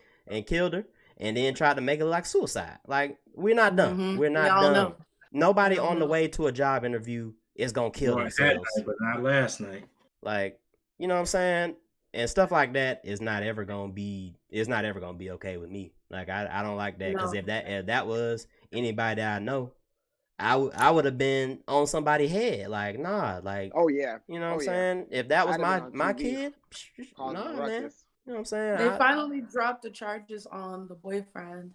killed her, and then tried to make it like suicide. Like we're not dumb. Mhm. We're We not all dumb. know. We Nobody all on the know. way to a job interview is gonna kill Boy, that themselves. night, but not last night. Like, you know what I'm saying? And stuff like that is not ever gonna be. It's not ever gonna be okay with me. Like I don't like that because No. if that was anybody that I know, I would have been on somebody's head. Like, nah, like, Oh yeah. you know what I'm Oh yeah. saying? If that was I'd have been my on my TV kid, causing a nah, man. ruckus. You know what I'm saying? They finally dropped the charges on the boyfriend.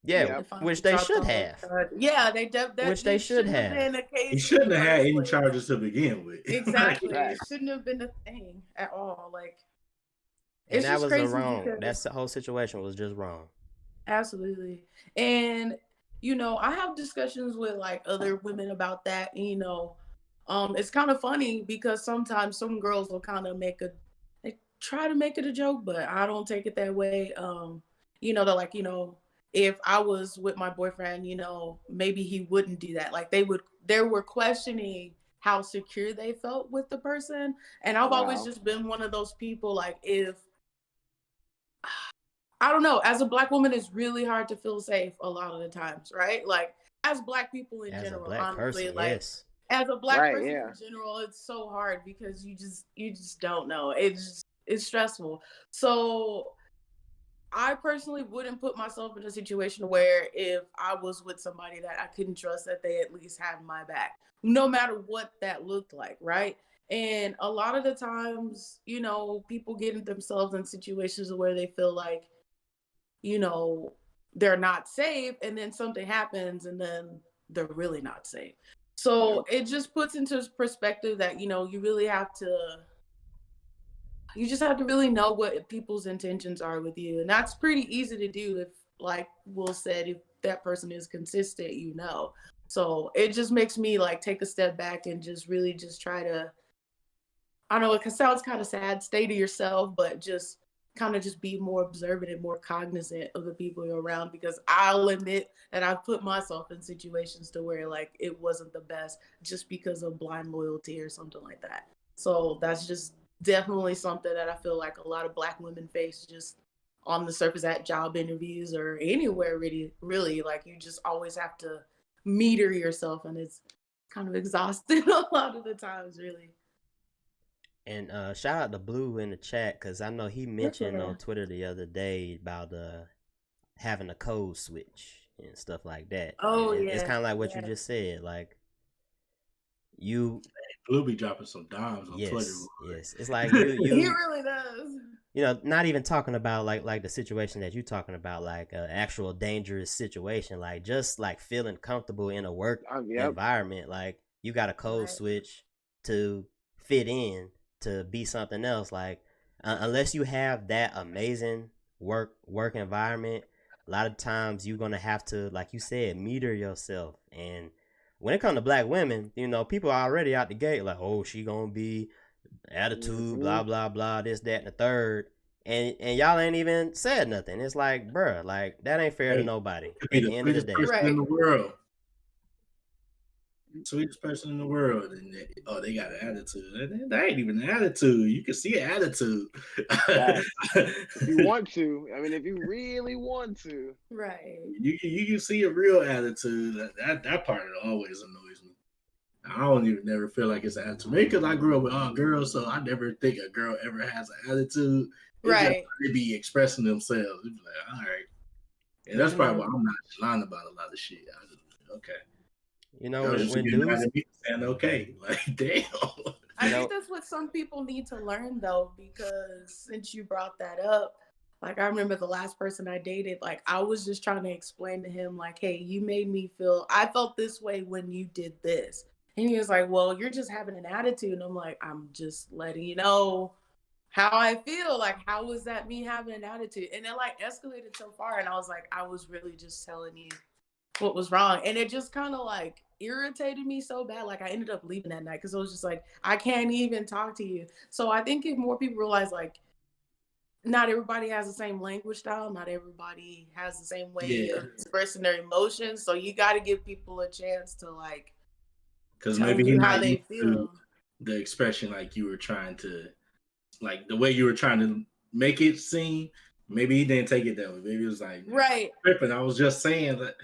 Yeah, They Yep. finally which they dropped should the whole have. charge. Yeah, Which that they it should shouldn't have have. been a He case in shouldn't the have had first any place. charges to begin with. Like, Exactly. It Facts. shouldn't have been a thing at all. Like And it's that just was a crazy wrong. That because whole situation was just wrong. absolutely. And I have discussions with like other women about that. And, it's kind of funny because sometimes some girls will kind of they try to make it a joke, but I don't take it that way. They're like, if I was with my boyfriend, maybe he wouldn't do that. Like they were questioning how secure they felt with the person. And I've always Wow. just been one of those people, like if I don't know. As a black woman, it's really hard to feel safe a lot of the times, right? Like as black people in As a general, black honestly, person, like yes. as a black Right, person yeah. in general, it's so hard because you just don't know. It's stressful. So I personally wouldn't put myself in a situation where if I was with somebody that I couldn't trust, that they at least had my back, no matter what that looked like, right? And a lot of the times, people get themselves in situations where they feel like you know, they're not safe and then something happens and then they're really not safe. Yep. So it just puts into perspective that, you just have to really know what people's intentions are with you. And that's pretty easy to do if, like Will said, if that person is consistent, So it just makes me like take a step back and just really just try to I know it sounds kind of sad, stay to yourself, but just kind of just be more observant and more cognizant of the people you're around because I'll admit that I've put myself in situations to where like it wasn't the best just because of blind loyalty or something like that. So that's just definitely something that I feel like a lot of black women face just on the surface at job interviews or anywhere really like you just always have to meter yourself and kind of exhausted a lot of the times, really. And shout out to Blue in the chat, because I know he mentioned on Twitter the other day about having a code switch and stuff like that. Oh, and yeah. It's kind of like what you just said. Like, Blue be dropping some dimes on Twitter. Yes. It's like you He really does. You know, not even talking about like the situation that you're talking about, like an actual dangerous situation, like just like feeling comfortable in a work environment. Like, you got a code switch to fit in, to be something else. Like, unless you have that amazing work environment, a lot of times you're gonna have to, like you said, meter yourself. And when it comes to black women, you know, people are already out the gate like, oh, she gonna be attitude, blah blah blah, this, that, and the third, and y'all ain't even said nothing. It's like, bruh, like, that ain't fair to nobody. At the end of the day, person in the world, sweetest person in the world, and they got an attitude. That ain't even an attitude. You can see an attitude. If you want to, I mean, if you really want to, right? You can see a real attitude. That part always annoys me. I don't even never feel like it's an attitude. Maybe because I grew up with all girls, so I never think a girl ever has an attitude. Right. They be expressing themselves. It's like, all right. And that's probably why I'm not lying about a lot of shit. Okay. You know, when dudes saying okay, like, damn. I think that's what some people need to learn, though, because since you brought that up, like, I remember the last person I dated, like, I was just trying to explain to him, like, hey, you made me I felt this way when you did this. And he was like, well, you're just having an attitude. And I'm like, I'm just letting you know how I feel. Like, how was that me having an attitude? And it, like, escalated so far. And I was like, I was really just telling you what was wrong. And it just kind of, like, irritated me so bad. Like, I ended up leaving that night because it was just like, I can't even talk to you. So I think if more people realize, like, not everybody has the same language style. Not everybody has the same way of expressing their emotions. So you got to give people a chance to, like, because maybe he how they feel. The expression, like, you were trying to, like, the way you were trying to make it seem, maybe he didn't take it that way. Maybe it was like, right, tripping. I was just saying that.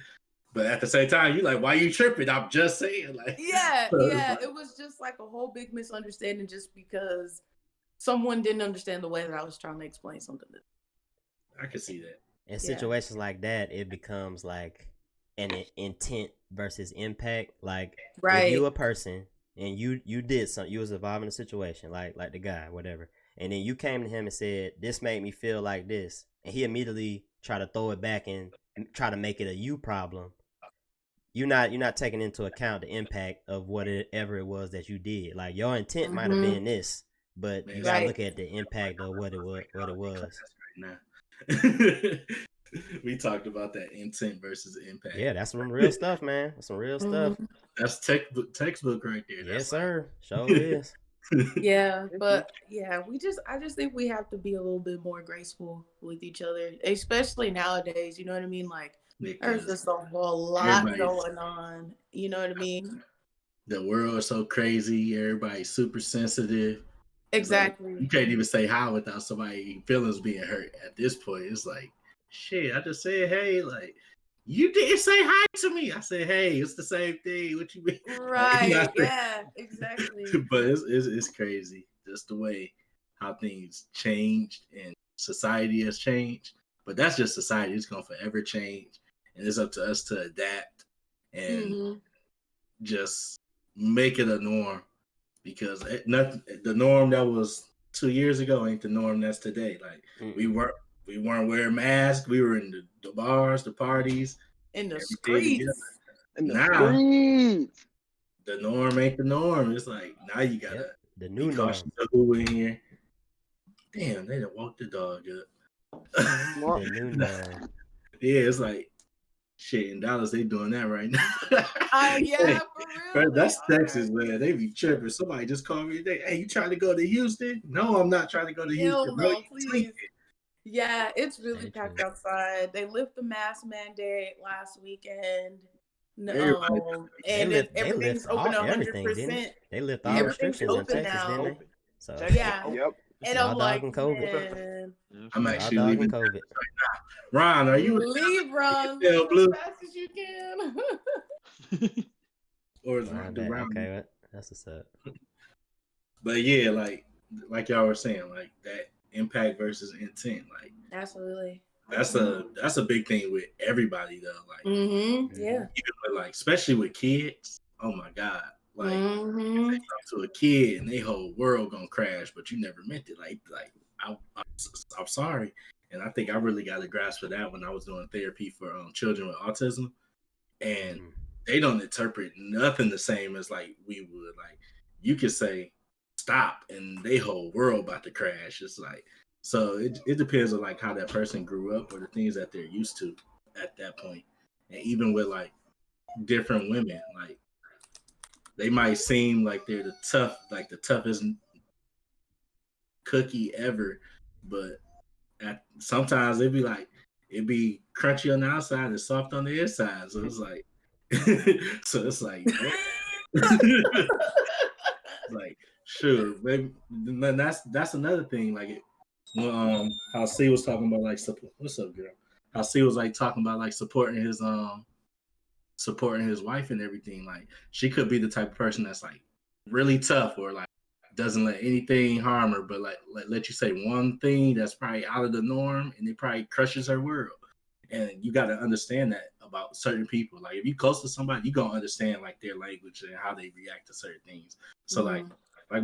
But at the same time, you like, why you tripping? I'm just saying, like, yeah. It was just like a whole big misunderstanding, just because someone didn't understand the way that I was trying to explain something. I can see that. In situations like that, it becomes like an intent versus impact. Like, if you a person and you did something, you was involved in a situation, like the guy, whatever, and then you came to him and said, this made me feel like this, and he immediately tried to throw it back and try to make it a you problem. You're not taking into account the impact of whatever it was that you did. Like, your intent might have been this, but you gotta look at the impact of what it was. We talked about that intent versus impact. Yeah, that's some real stuff, man. That's some real stuff. That's textbook right there. Yes, sir. Sure is. Yeah, but yeah, I just think we have to be a little bit more graceful with each other, especially nowadays. You know what I mean? Like, there's just a whole lot going on. You know what I mean? The world is so crazy. Everybody's super sensitive. Exactly. Like, you can't even say hi without somebody's feelings being hurt. At this point, it's like, shit, I just said, hey, like, you didn't say hi to me. I said, hey, it's the same thing. What you mean? Right. Yeah, exactly. But it's crazy. Just the way how things changed and society has changed. But that's just society. It's going to forever change. And it's up to us to adapt and just make it a norm. Because the norm that was 2 years ago ain't the norm that's today. Like, we weren't wearing masks. We were in the bars, the parties, in the streets. Now, the norm ain't the norm. It's like, now you gotta the new norm. Who in here? Damn, they done walked the dog up. The new norm. Yeah, it's like, shit, in Dallas, they doing that right now. Yeah, for real. That's Texas, man. They be tripping. Somebody just called me today. Hey, you trying to go to Houston? No, I'm not trying to go to Houston. No, please. Yeah, it's really packed outside. They lift the mask mandate last weekend. No, and everything's open 100%. They lift all restrictions in Texas, didn't they? So yeah. Yep. And I'm like, COVID. I'm actually leaving COVID. Right now. Ron, are you leave, Ron? Blue? As fast as you can. or Around the that. round. Okay, that's what's up. But yeah, like y'all were saying, like that impact versus intent, like Absolutely. that's a big thing with everybody though. Like Yeah. even with like especially with kids. Oh my god, like Mm-hmm. say something to a kid and they whole world gonna crash, but you never meant it. I'm sorry, and I think I really got a grasp of that when I was doing therapy for children with autism, and they don't interpret nothing the same as like we would. Like you could say stop, and they whole world about to crash. It's like so it depends on like how that person grew up or the things that they're used to at that point, and even with like different women, like they might seem like they're the toughest cookie ever, but sometimes it'd be crunchy on the outside and soft on the inside. So it's like, like sure, maybe that's another thing. Like when how C was talking about like what's up, girl? How C was like talking about like supporting his wife and everything. Like she could be the type of person that's like really tough or like doesn't let anything harm her, but like let you say one thing that's probably out of the norm and it probably crushes her world. And you got to understand that about certain people. Like if you close to somebody, you gonna understand like their language and how they react to certain things. So like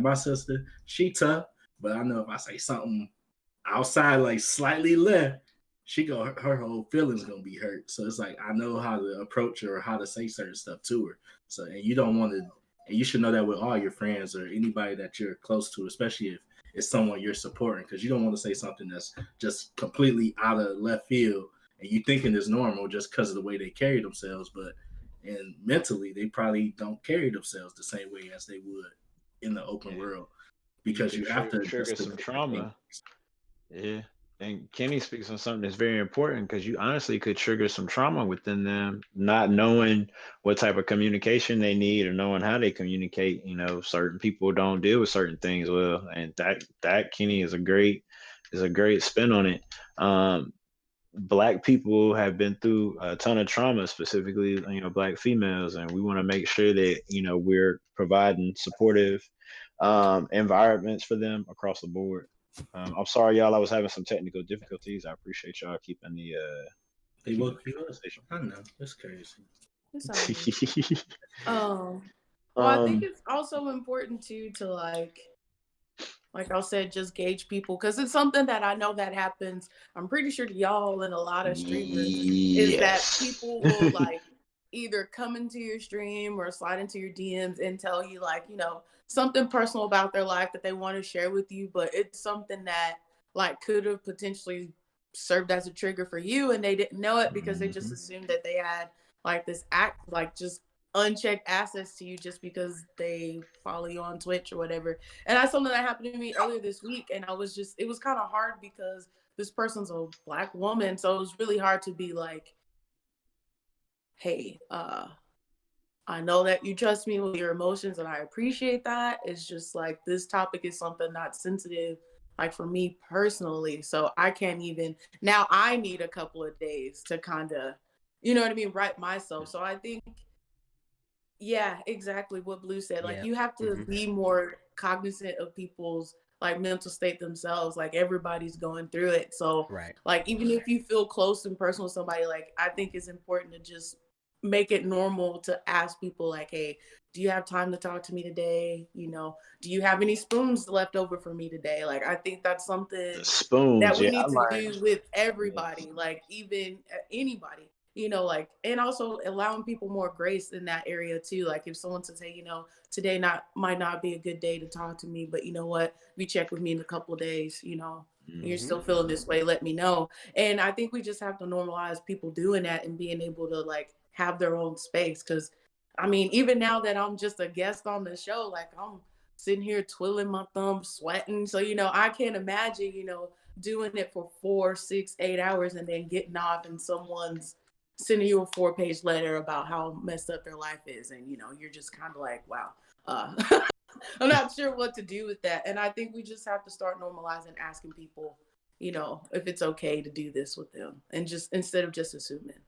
my sister, she tough, but I know if I say something outside like slightly left, her whole feelings gonna be hurt. So it's like I know how to approach her or how to say certain stuff to her. So and you don't want to, and you should know that with all your friends or anybody that you're close to, especially if it's someone you're supporting, because you don't want to say something that's just completely out of left field and you thinking is normal just because of the way they carry themselves, but and mentally they probably don't carry themselves the same way as they would in the open world because you have to trigger some trauma. Yeah. And Kenny speaks on something that's very important because you honestly could trigger some trauma within them, not knowing what type of communication they need or knowing how they communicate. You know, certain people don't deal with certain things well, and that Kenny is a great spin on it. Black people have been through a ton of trauma, specifically, Black females, and we want to make sure that we're providing supportive environments for them across the board. I'm sorry, y'all. I was having some technical difficulties. I appreciate y'all keeping the They woke you up. I know it's crazy. It's all right. Well, I think it's also important too to like I said, just gauge people because it's something that I know that happens. I'm pretty sure to y'all and a lot of streamers is that people will like either come into your stream or slide into your DMs and tell you like, something personal about their life that they want to share with you, but it's something that like could have potentially served as a trigger for you and they didn't know it because they just assumed that they had like this act like just unchecked access to you just because they follow you on Twitch or whatever. And that's something that happened to me earlier this week. And it was kind of hard because this person's a Black woman. So it was really hard to be like, hey, I know that you trust me with your emotions and I appreciate that. It's just like, this topic is something not sensitive, like for me personally. So I can't even, now I need a couple of days to kind of, right myself. So I think, yeah, exactly what Blue said. Like you have to be more cognizant of people's like mental state themselves. Like everybody's going through it. So like even if you feel close and personal with somebody, like I think it's important to just make it normal to ask people like, hey, do you have time to talk to me today? Do you have any spoons left over for me today? Like I think that's something that we need to do with everybody, like even anybody. And also allowing people more grace in that area too. Like if someone says, hey, today might not be a good day to talk to me, but you know what? If you check with me in a couple of days, you're still feeling this way, let me know. And I think we just have to normalize people doing that and being able to like have their own space. Cause I mean, even now that I'm just a guest on the show, like I'm sitting here twiddling my thumbs, sweating. So, I can't imagine, doing it for 4, 6, 8 hours and then getting off and someone's sending you a 4-page letter about how messed up their life is. And, you're just kind of like, wow, I'm not sure what to do with that. And I think we just have to start normalizing asking people, if it's okay to do this with them and just instead of just assuming.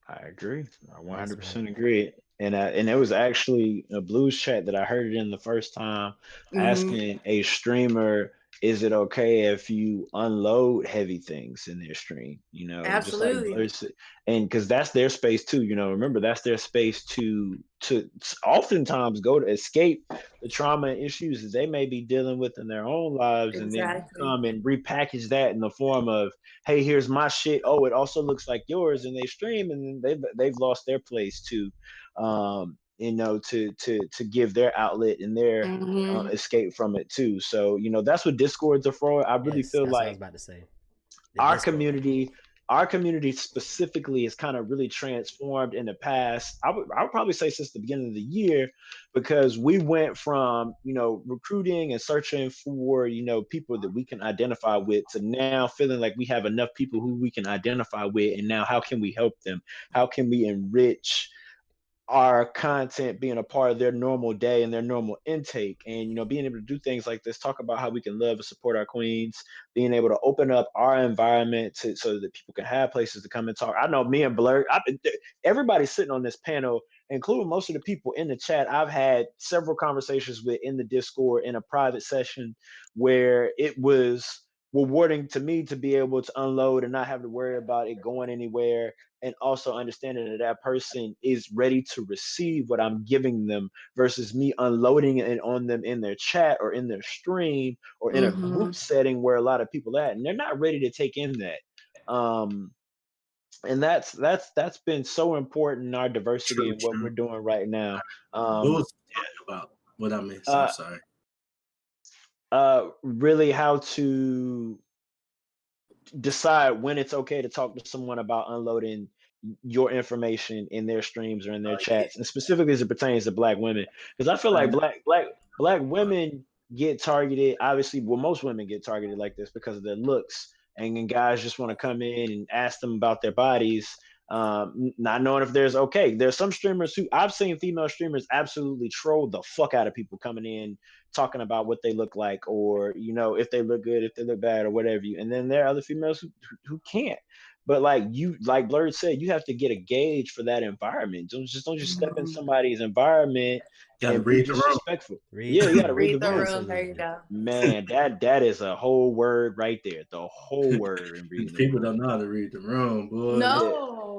I agree. I 100% agree. And it was actually a blues chat that I heard it in the first time, Mm-hmm. asking a streamer, is it okay if you unload heavy things in their stream? Just like Absolutely. Blerd said, and because that's their space too. Remember that's their space to oftentimes go to escape the trauma and issues that they may be dealing with in their own lives, and then you Exactly. come and repackage that in the form of, hey, here's my shit. Oh, it also looks like yours, and they stream, and they've lost their place to, to give their outlet and their Mm-hmm. escape from it too. So that's what Discords are for. I really Yes, feel that's what I was like about to say. The our Discord. community our community specifically is kind of really transformed in the past. I would probably say since the beginning of the year, because we went from recruiting and searching for people that we can identify with, to now feeling like we have enough people who we can identify with, and now how can we help them, how can we enrich our content being a part of their normal day and their normal intake, and being able to do things like this, talk about how we can love and support our queens, being able to open up our environment so that people can have places to come and talk. I know me and Blerd, everybody sitting on this panel, including most of the people in the chat, I've had several conversations with in the Discord in a private session, where it was rewarding to me to be able to unload and not have to worry about it going anywhere, and also understanding that that person is ready to receive what I'm giving them, versus me unloading it on them in their chat or in their stream or in a Mm-hmm. group setting where a lot of people at, and they're not ready to take in that. And that's been so important in our diversity True, and what we're true. doing right now. What was talking about? What I missed? I'm Uh, sorry. Really how to decide when it's okay to talk to someone about unloading your information in their streams or in their Oh yeah. chats, and specifically as it pertains to Black women, because I feel like black women get targeted. Obviously, well, most women get targeted like this because of their looks, and then guys just want to come in and ask them about their bodies, not knowing if there's some streamers who I've seen, female streamers absolutely troll the fuck out of people coming in talking about what they look like, or if they look good, if they look bad, or whatever. And then there are other females who can't. But like Blerd said, you have to get a gauge for that environment. Don't just step in Mm-hmm. somebody's environment Gotta and be read the room. disrespectful. Read, Yeah, you got to read Read the the room. room. There you absolutely. go. Man, that is a whole word right there. The whole word in reading the People room. don't know how to read the room, boy. Yeah.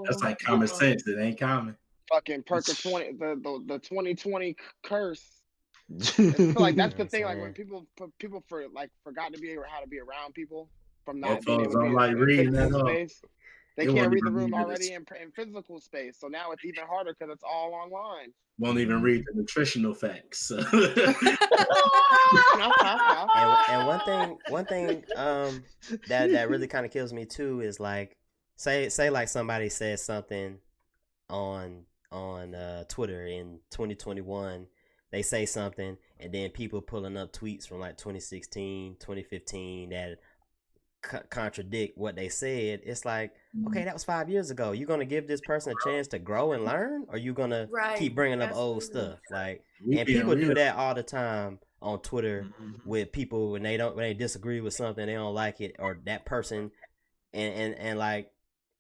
That's No. like common sense. It ain't common. Fucking Perker 20, the 2020 curse. I feel like Yeah. that's You know the what I'm thing. Like when saying? people forgot to be how to be around people from not being able Motherfuckers to be don't like in reading physical that up. space. They They can't won't read the even room read already this. in physical space. So now it's even harder because it's all online. Won't even read the nutritional facts. And one thing that really kind of kills me too is like, say like somebody says something on Twitter in 2021, they say something, and then people pulling up tweets from like 2016, 2015 that contradict what they said. It's like, okay, that was 5 years ago. You gonna give this person a chance to grow and learn, or you gonna Right. keep bringing up Absolutely. old stuff? Like, We and being people do real. that all the time on Twitter Mhm. with people when they disagree with something, they don't like it, or that person, and like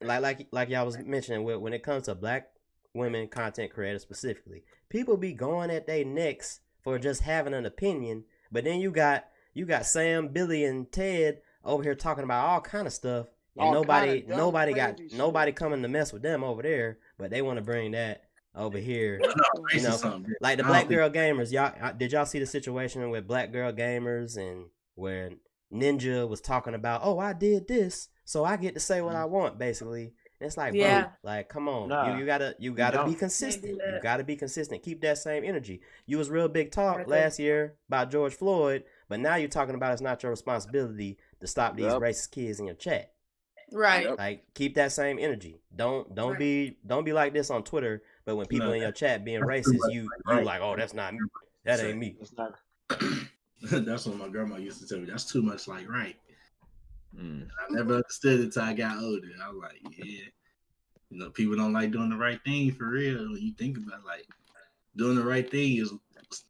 y'all was mentioning, when it comes to Black women content creators specifically, people be going at their necks for just having an opinion, but then you got Sam, Billy, and Ted over here talking about all kind of stuff, and All kind of dumb, nobody crazy nobody shit. coming to mess with them over there, but they want to bring that over here. No, You know, something. like the I don't Black think Girl Gamers. Did y'all see the situation with Black Girl Gamers, and where Ninja was talking about, oh, I did this, so I get to say what I want, basically. And it's like, Yeah. bro, like, come on, Nah, you gotta you be don't. consistent. Can't do You that. gotta be consistent. Keep that same energy. You was real big talk Right there. last year about George Floyd, but now you're talking about it's not your responsibility to stop these Yep. racist kids in your chat. Right. Yep. Like, keep that same energy. Don't Right. be like this on Twitter, but when people No, in your chat being that's too racist, much. you Right. like, oh, that's not me. That ain't me. It's not. That's what my grandma used to tell me. That's too much like right. Mm. I never understood it until I got older. I was like, yeah, people don't like doing the right thing for real. When you think about it, like doing the right thing is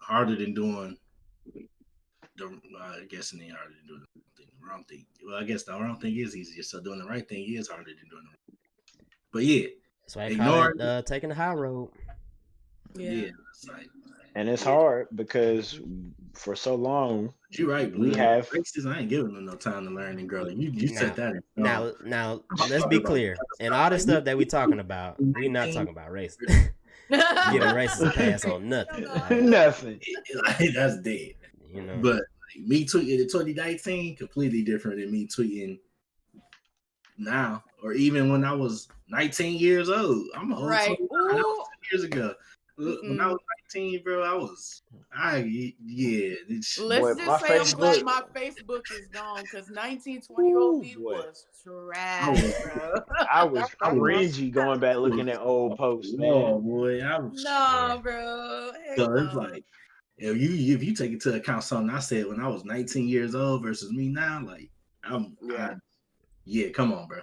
harder than doing I guess it ain't harder than doing the wrong thing. Well, I guess the wrong thing is easier. So doing the right thing is harder than doing the wrong thing. But yeah, That's why I call ignoring it taking the high road. yeah, it's like And it's hard because for so long you right. we have Racist, I ain't giving them no time to learn and grow. You said that. Now, let's be clear. And all the stuff that we talking about, we not talking about race. Giving racists a pass on nothing. nothing. Like, that's dead. You know. But like, me tweeting in 2019 completely different than me tweeting now, or even when I was 19 years old. I'm old. Right. That was 2 years ago. When I was 19, bro, Let's Boy, just my say I'm glad Facebook- my Facebook is gone because 19, 20-year-old me boy. was trash, bro. I was I was- cringy going back looking at old posts, no, man. boy, I was. No, bro. Heck So it's no. like if you take into account something I said when I was 19 years old versus me now, like come on, bro.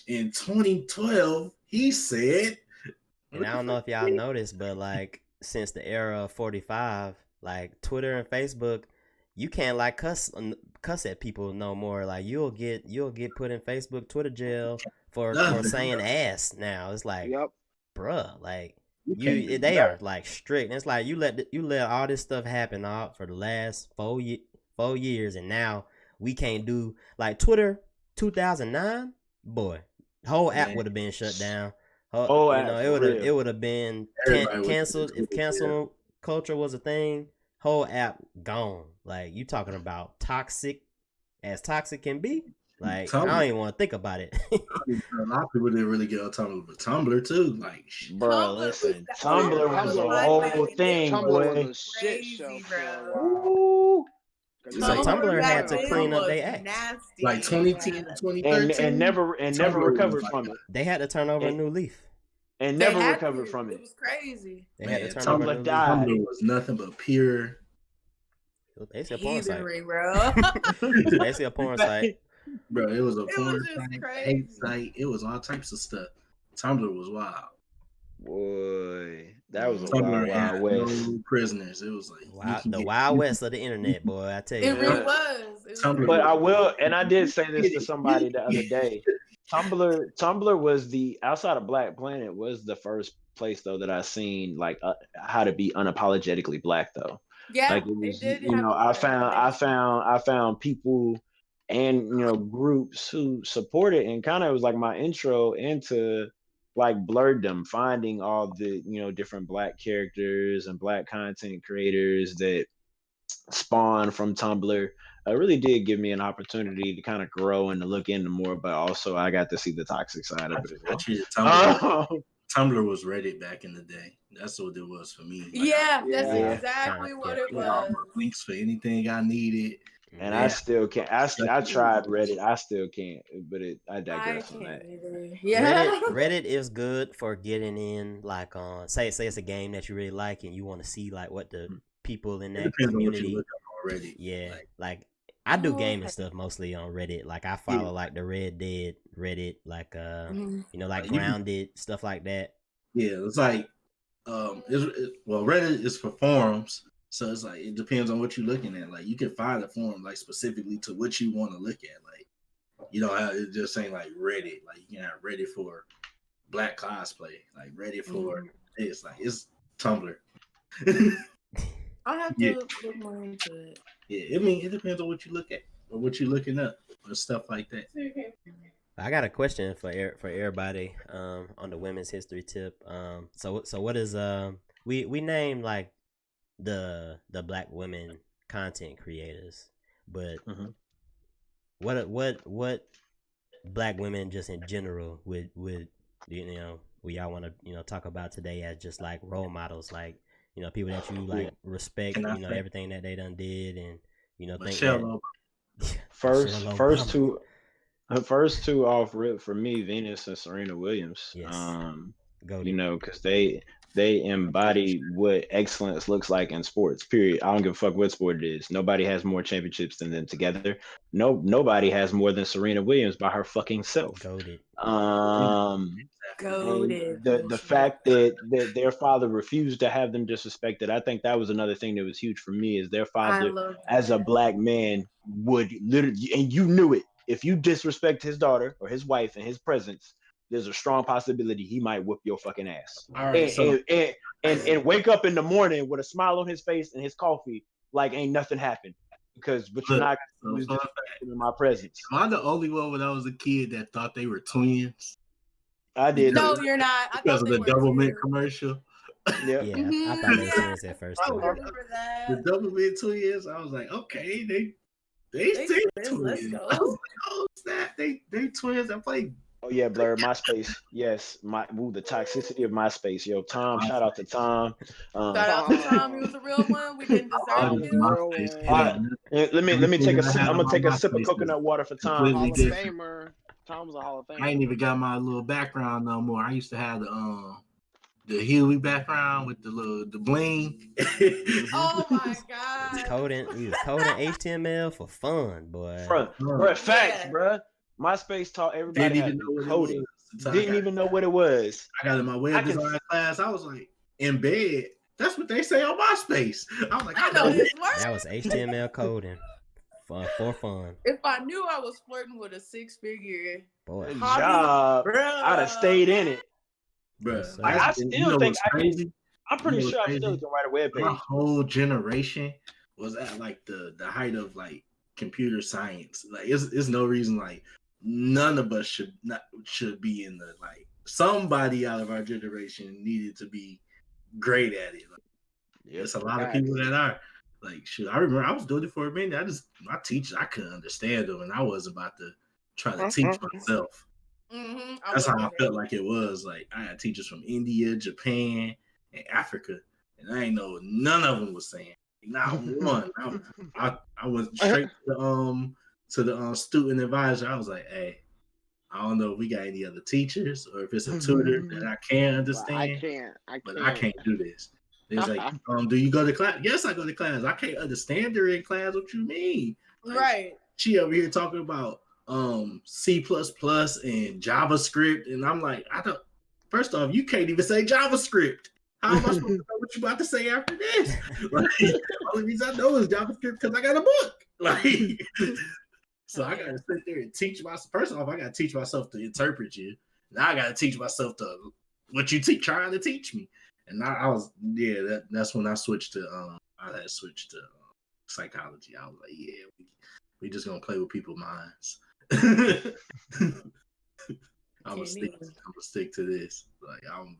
In 2012 he said, And I don't know if y'all noticed, but like since the era of 45, like Twitter and Facebook, you can't like cuss at people no more. Like you'll get put in Facebook, Twitter jail for saying ass now. It's like, Yep. bruh, like they are like strict. And it's like you let all this stuff happen for the last 4 years, and now we can't do like Twitter 2009, boy, whole app would have been shut down. It would have been canceled if cancel culture was a thing. Whole app gone. Like you talking about toxic can be. Like I don't even want to think about it. A lot of people didn't really get on Tumblr, but Tumblr too. Like, bro, listen, Tumblr was a whole thing, Tumblr boy. was a shit show for a bro. while. Ooh. So Tumblr had to clean up their act. Nasty. like 2010, 2013, And never Tumblr recovered was from it. They had to turn over a new leaf. And They never had recovered to. from It it. was crazy. They had to Man, turn Tumblr over a new died. Tumblr was nothing but pure. leaf. It's a porn site. Heathenry, bro. It's basically a porn site. Bro, it was a It was porn just site, crazy. hate site. It was all types of stuff. Tumblr was wild. Boy, that was a Tumblr wild, had wild west. no prisoners. It was like The Wild West of the internet, boy. I tell you. It really Yeah. was. It was Tumblr. But I will, and I did say this to somebody the other day. Tumblr was outside of Black Planet was the first place though that I seen like how to be unapologetically black though. Yeah, Like it was, did you have know, a lot of I found people and groups who supported, and kind of was like my intro into like blerdom, finding all the different black characters and black content creators that spawn from Tumblr. It really did give me an opportunity to kind of grow and to look into more, but also I got to see the toxic side of it as I well. treated Tumblr was Reddit back in the day. That's what it was for me. Like, Yeah, that's Yeah. exactly what it I had was. links for anything I needed. And Yeah. I still can't. I tried Reddit. I still can't. But I digress on that. Either. Yeah. Reddit is good for getting in, like on say it's a game that you really like and you want to see like what the people in It that depends on what you community. look up on Reddit. Yeah, like I do Oh, gaming okay. stuff mostly on Reddit. Like I follow like the Red Dead Reddit, like Mhm. like You- Grounded stuff like that. Yeah, it's like Reddit is for forums, so it's like it depends on what you're looking at. Like you can find a forum like specifically to what you want to look at. Like you don't have it just saying like Reddit. Like you can have Reddit for black cosplay, like Reddit for it's like it's Tumblr. I'll have to look more into it. Yeah, I mean it depends on what you look at or what you're looking up or stuff like that. I got a question for everybody on the women's history tip. So what is we named like the black women content creators, but what black women just in general would y'all want to talk about today as just like role models, like people that you like respect, Can I say- everything that they done did, and think Michelle that First Obama. first two off rip for me, Venus and Serena Williams. Yes. Go Because they embody what excellence looks like in sports. Period. I don't give a fuck what sport it is. Nobody has more championships than them together. Nobody has more than Serena Williams by her fucking self. Goated. Goated. The fact that their father refused to have them disrespected, I think that was another thing that was huge for me. Is their father, as a black man, would literally, and you knew it. if you disrespect his daughter or his wife in his presence, there's a strong possibility he might whoop your fucking ass. All right, And wake up in the morning with a smile on his face and his coffee like ain't nothing happened. But you're not gonna use in my presence. Am I the only one when I was a kid that thought they were twins? I did. No, you're not. Because of the double mint commercial. Yeah, I thought they were twins at first. I Too. remember that. The double mint twins. I was like, okay, they twins. Let's go. I was like, oh snap, they twins. I played. Oh yeah, Blerd, MySpace. Yes, the toxicity of MySpace. Yo, Tom, shout out to Tom. Shout out to Tom. He was a real one. We didn't deserve him. All right, let me take a sip. I'm gonna take a sip of coconut water for Tom. Hall of Famer. Tom's a Hall of Famer. I ain't even got my little background no more. I used to have the Huey background with the bling. Oh my god. We was coding HTML for fun, boy. Bro, facts, bro. MySpace taught everybody how to do coding. Didn't even know what it was. I got in my web design class. I was like, in bed. That's what they say on MySpace. I was like, I know his word. That was HTML coding for fun. If I knew I was flirting with a 6-figure job, I'd have stayed in it. Bro, I still think I'm pretty sure I still can write a web page. My whole generation was at like the height of like computer science. Like it's no reason like none of us should be in the like somebody out of our generation needed to be great at it. Like, there's a lot of people that are like shit. I remember I was doing it for a minute. My teachers, I couldn't understand them, and I was about to try to teach myself. Mm-hmm. That's how I felt like it was. Like I had teachers from India, Japan, and Africa, and I ain't know none of them was saying not one. I went straight to the student advisor. I was like, hey, I don't know if we got any other teachers or if it's a tutor that I can't understand. But I can't do this. It's like, do you go to class? Yes, I go to class. I can't understand her in class. What you mean? Like, right. She over here talking about C++ and JavaScript, and I'm like, first off, you can't even say JavaScript. How am I supposed to know what you about to say after this? Like, the only reason I know is JavaScript because I got a book. Like, so I gotta sit there and teach myself. First off, I gotta teach myself to interpret you. Now I gotta teach myself to what you trying to teach me. And that's when I switched to I had switched to psychology. I was like, yeah, we just gonna play with people's minds. I'm gonna stick to this. Like I'm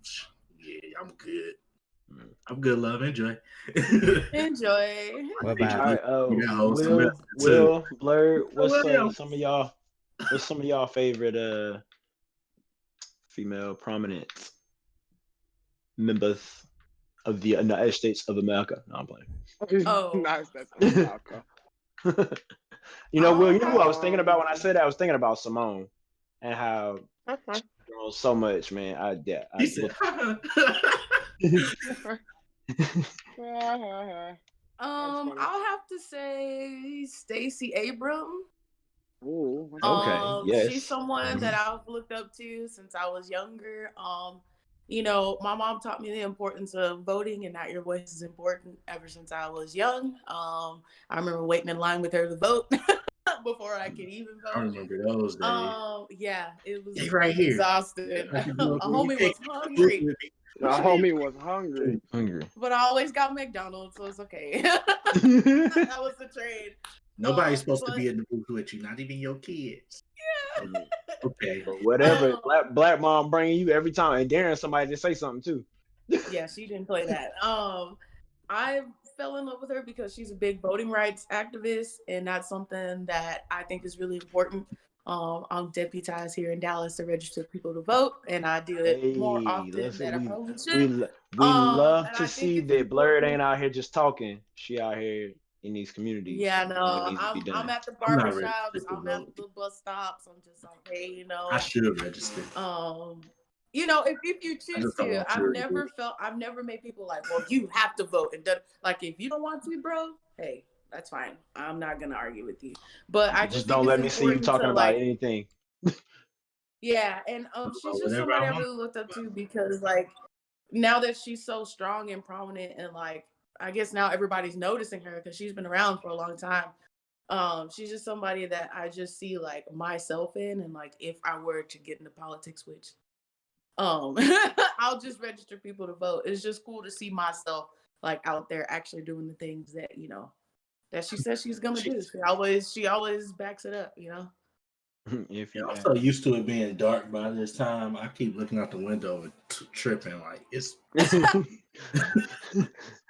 good. I'm good, love. Enjoy. Enjoy. What about Will, Blerd, what's some of y'all favorite female prominent members of the United States of America? No, I'm playing. Oh, nice. That's America. Will, you know what I was thinking about when I said that? I was thinking about Simone and how she's grown so much, man. I'll have to say Stacey Abrams. Ooh, okay. Yes. She's someone that I've looked up to since I was younger. My mom taught me the importance of voting and that your voice is important ever since I was young. I remember waiting in line with her to vote before I could even vote. I remember those days. Yeah, it was right here. Exhausted. A homie was hungry. My homie was hungry. But I always got McDonald's, so it's okay. That was the trade. Nobody's supposed to be in the booth with you, not even your kids. Yeah. Okay. But whatever. Black mom bringing you every time, and daring somebody to say something too. Yeah, she didn't play that. I fell in love with her because she's a big voting rights activist, and that's something that I think is really important. I'm deputized here in Dallas to register people to vote, and I do it more often than I probably should. We love to see that Blerd ain't out here just talking. She out here in these communities. Yeah, no, I'm at the barbershops, I'm at the bus stops. I'm just like, hey, I should have registered. If you choose to, I've never made people like, well, you have to vote. And like, if you don't want to, bro, hey, that's fine. I'm not gonna argue with you. But I just don't let me see you talking about anything. Yeah, and she's just somebody I really looked up to because like now that she's so strong and prominent and like I guess now everybody's noticing her because she's been around for a long time. She's just somebody that I just see like myself in, and like if I were to get into politics, which I'll just register people to vote. It's just cool to see myself like out there actually doing the things that that she says she's gonna do. She always backs it up. If Yeah, you I'm so used to it being dark by this time. I keep looking out the window and tripping like it's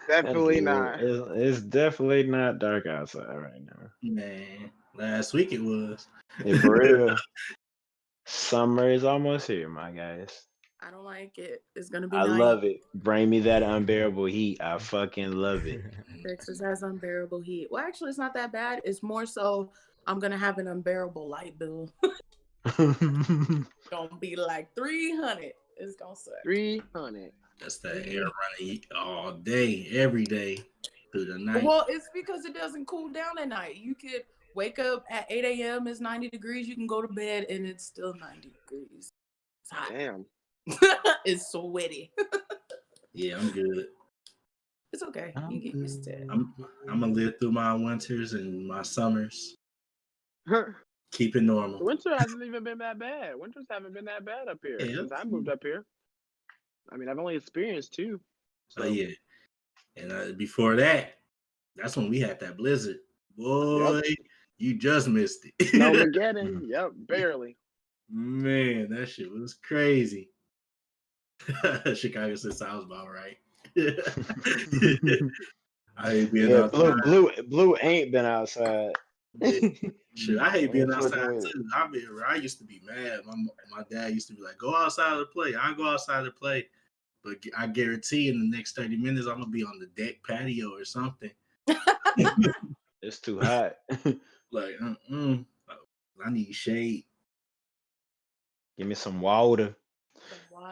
Definitely not. It's definitely not dark outside right now. man. Last week it was. Yeah, for real. Summer is almost here, my guys. I don't like it. It's gonna be I nice. love it. Bring me that unbearable heat. I fucking love it. Texas has unbearable heat. Well, actually, it's not that bad. It's more so I'm gonna have an unbearable light bill. Gonna be like 300. It's gonna suck. 300. That's that air running all day, every day through the night. Well, it's because it doesn't cool down at night. You could wake up at 8 a.m. It's 90 degrees. You can go to bed and it's still 90 degrees. It's hot. Damn. It's sweaty. Yeah, I'm good. It's okay. You get used to it. I'm gonna live through my winters and my summers. Keep it normal. The winter hasn't even been that bad. Winters haven't been that bad up here since I moved up here. I mean, I've only experienced 2. So yeah, and before that, that's when we had that blizzard. Boy, you just missed it. Snowmageddon. Yep, barely. Man, that shit was crazy. Chicago since I was about right. I hate being outside. Blue ain't been outside. Shit, I hate being outside too. I used to be mad. My dad used to be like, "Go outside to play." I go outside to play, but I guarantee in the next 30 minutes I'm gonna be on the deck patio or something. It's too hot. Like, I need shade. Give me some water.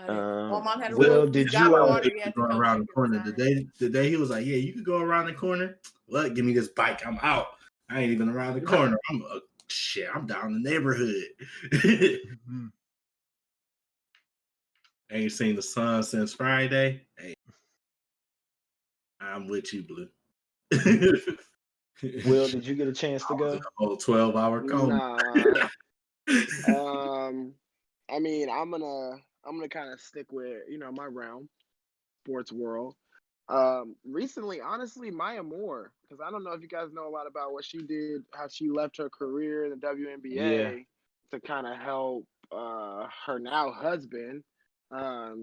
Mom had a Will, rule. did got you water, you had to go come around back the corner? inside. The day he was like, "Yeah, you can go around the corner." Look, give me this bike. I'm out. I ain't even around the corner. I'm down the neighborhood. Ain't seen the sun since Friday. Hey, I'm with you, Blue. Will, did you get a chance to go? Oh, 12-hour coma. Nah. I mean, I'm gonna kind of stick with my realm, sports world. Recently, honestly, Maya Moore, because I don't know if you guys know a lot about what she did, how she left her career in the WNBA to kind of help her now husband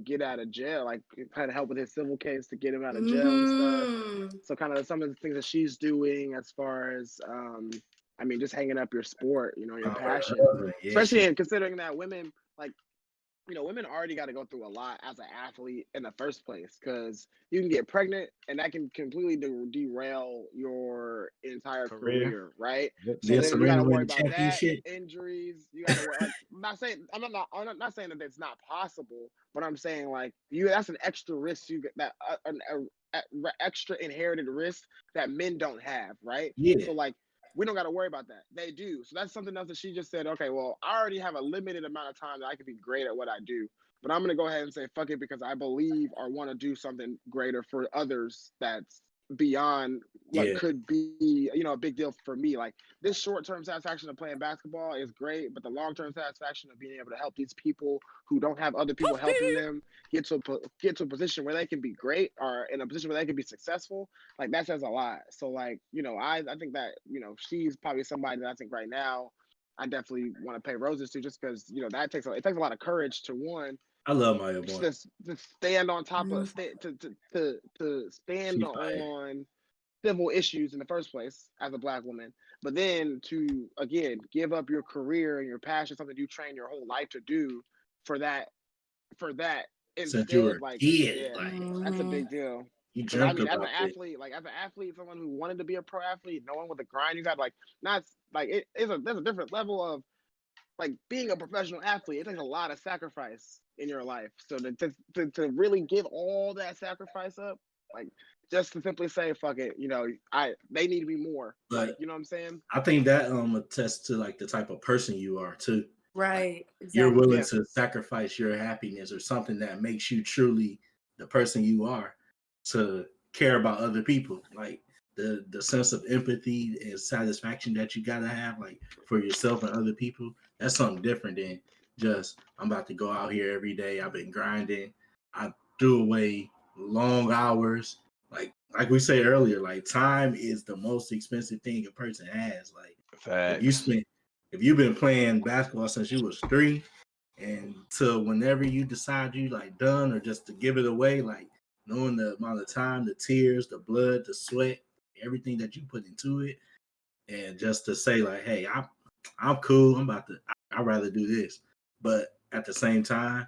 get out of jail, like kind of help with his civil case to get him out of jail and stuff. So kind of some of the things that she's doing as far as I mean, just hanging up your sport, your passion, especially in considering that women women already got to go through a lot as an athlete in the first place, because you can get pregnant and that can completely derail your entire career, right? So then you got to worry about that, injuries. You got to worry. Like, I'm not saying that it's not possible, but I'm saying like that's an extra risk you get, that an extra inherited risk that men don't have, right? Yeah. So like, we don't got to worry about that. They do. So that's something else that she just said, okay, well, I already have a limited amount of time that I can be great at what I do, but I'm going to go ahead and say, fuck it, because I believe or want to do something greater for others that's beyond what could be, a big deal for me. Like, this short-term satisfaction of playing basketball is great, but the long-term satisfaction of being able to help these people who don't have other people helping them get to a position where they can be great, or in a position where they can be successful, like, that says a lot. So like, I think that, she's probably somebody that I think right now I definitely want to pay roses to, just because, that takes a lot of courage to, one, I love Maya Moore. to stand on top of to stand on civil issues in the first place as a Black woman, but then to again give up your career and your passion, something you train your whole life to do, for that instead, like, that's a big deal. I mean, as an athlete, someone who wanted to be a pro athlete, knowing what the grind you got, like, not like there's a different level of like being a professional athlete. It takes a lot of sacrifice in your life. So to really give all that sacrifice up, like, just to simply say, fuck it, they need me more. Like, you know what I'm saying? I think that attests to like the type of person you are too. Right. Exactly. You're willing to sacrifice your happiness or something that makes you truly the person you are to care about other people. Like, the sense of empathy and satisfaction that you gotta have like for yourself and other people, that's something different than just I'm about to go out here every day. I've been grinding. I threw away long hours. Like we said earlier, like time is the most expensive thing a person has. Like Facts. if you've been playing basketball since you was 3 and to whenever you decide you like done or just to give it away, like knowing the amount of time, the tears, the blood, the sweat, everything that you put into it, and just to say like, hey, I'm cool. I'd rather do this. But at the same time,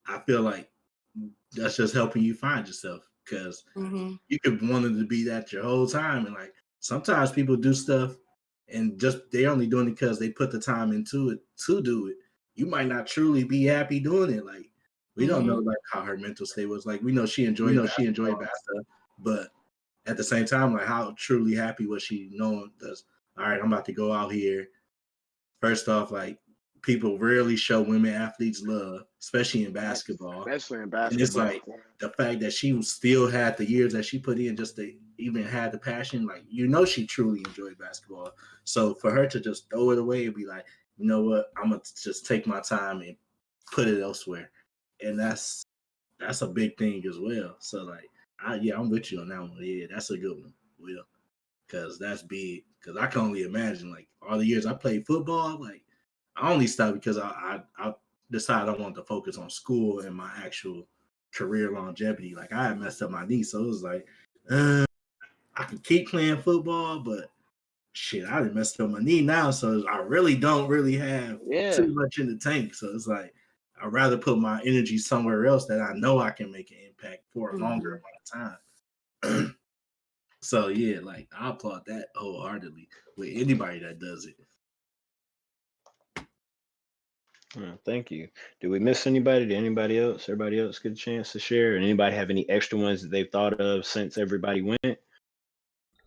I feel like that's just helping you find yourself because you could wanted to be that your whole time. And like sometimes people do stuff and just they only doing it because they put the time into it to do it. You might not truly be happy doing it. Like we don't know like how her mental state was. Like we know she enjoyed basketball and stuff, but at the same time, like how truly happy was she knowing this? All right, I'm about to go out here. First off, like people rarely show women athletes love, especially in basketball. Especially in basketball. And it's like the fact that she still had the years that she put in just to even had the passion, like she truly enjoyed basketball. So for her to just throw it away and be like, you know what, I'm gonna just take my time and put it elsewhere. And that's a big thing as well. So like I'm with you on that one. Yeah, that's a good one, Will. Because that's big. Because I can only imagine, like, all the years I played football, like, I only stopped because I decided I wanted to focus on school and my actual career longevity. Like, I had messed up my knee, so it was like, I can keep playing football, but shit, I done messed up my knee now, so I really don't really have too much in the tank. So it's like, I'd rather put my energy somewhere else that I know I can make an impact for a longer amount of time. So yeah, like I applaud that wholeheartedly with anybody that does it. Thank you. Did we miss anybody? Did anybody else? Everybody else get a chance to share? And anybody have any extra ones that they've thought of since everybody went?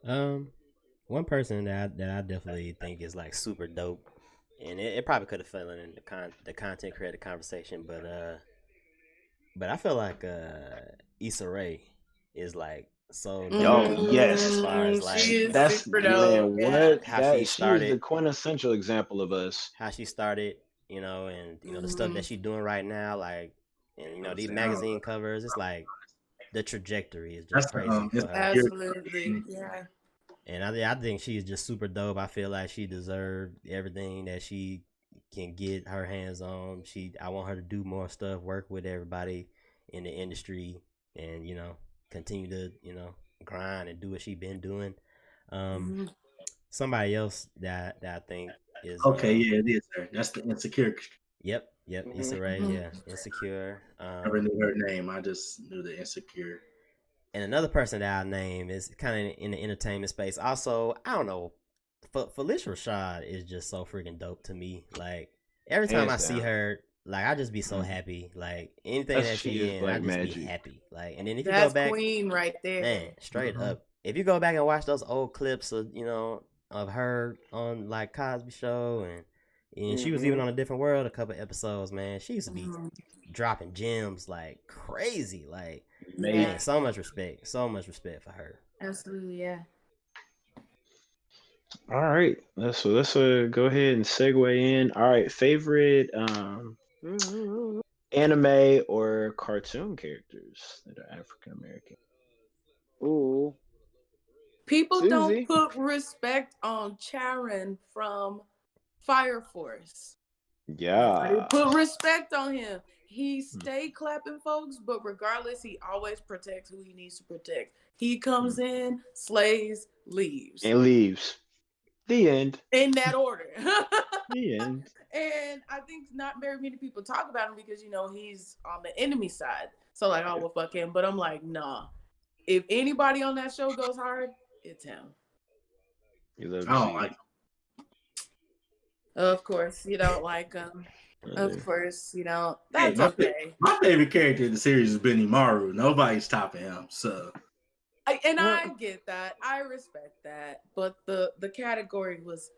One person that I definitely think is like super dope, and it probably could have fell in the content creator conversation, but I feel like Issa Rae is like so dope. Oh yes, As far as like she is that's super man. dope. Yeah. What how that she she is the started, quintessential example of us. how she started, and the stuff that she's doing right now, like, and these magazine covers, it's like the trajectory is just crazy for her. Absolutely, yeah. And I think she's just super dope. I feel like she deserved everything that she can get her hands on. I want her to do more stuff, work with everybody in the industry, and continue to grind and do what she been doing. Somebody else that I think is okay. Yeah, it is her. That's the Insecure. Yep, Issa Rae, yeah, Insecure. Never knew her name. I just knew the Insecure. And another person that I name is kind of in the entertainment space. Also, I don't know, Felicia Rashad is just so freaking dope to me. Like every time I see her, like I just be so happy. Like anything that she in, I just be happy. Like, and then if you go back, Queen right there, man, straight up. If you go back and watch those old clips of of her on like Cosby Show and she was even on A Different World a couple episodes, man. She used to be dropping gems like crazy. Like, man, so much respect for her. Absolutely, yeah. All right, let's go ahead and segue in. All right, favorite anime or cartoon characters that are African American. Ooh. People Susie. don't put respect on Charon from Fire Force. Yeah. Put respect on him. He stay clapping folks, but regardless, he always protects who he needs to protect. He comes in, slays, leaves. And leaves. The end. In that order. The end. And I think not very many people talk about him because, he's on the enemy side. So like, oh, well, fuck him. But I'm like, nah. If anybody on that show goes hard, it's him. You love I don't like him. Of course, you don't like him. Of course, that's okay. My favorite character in the series is Benny Maru. Nobody's topping him. So, I get that. I respect that. But the category was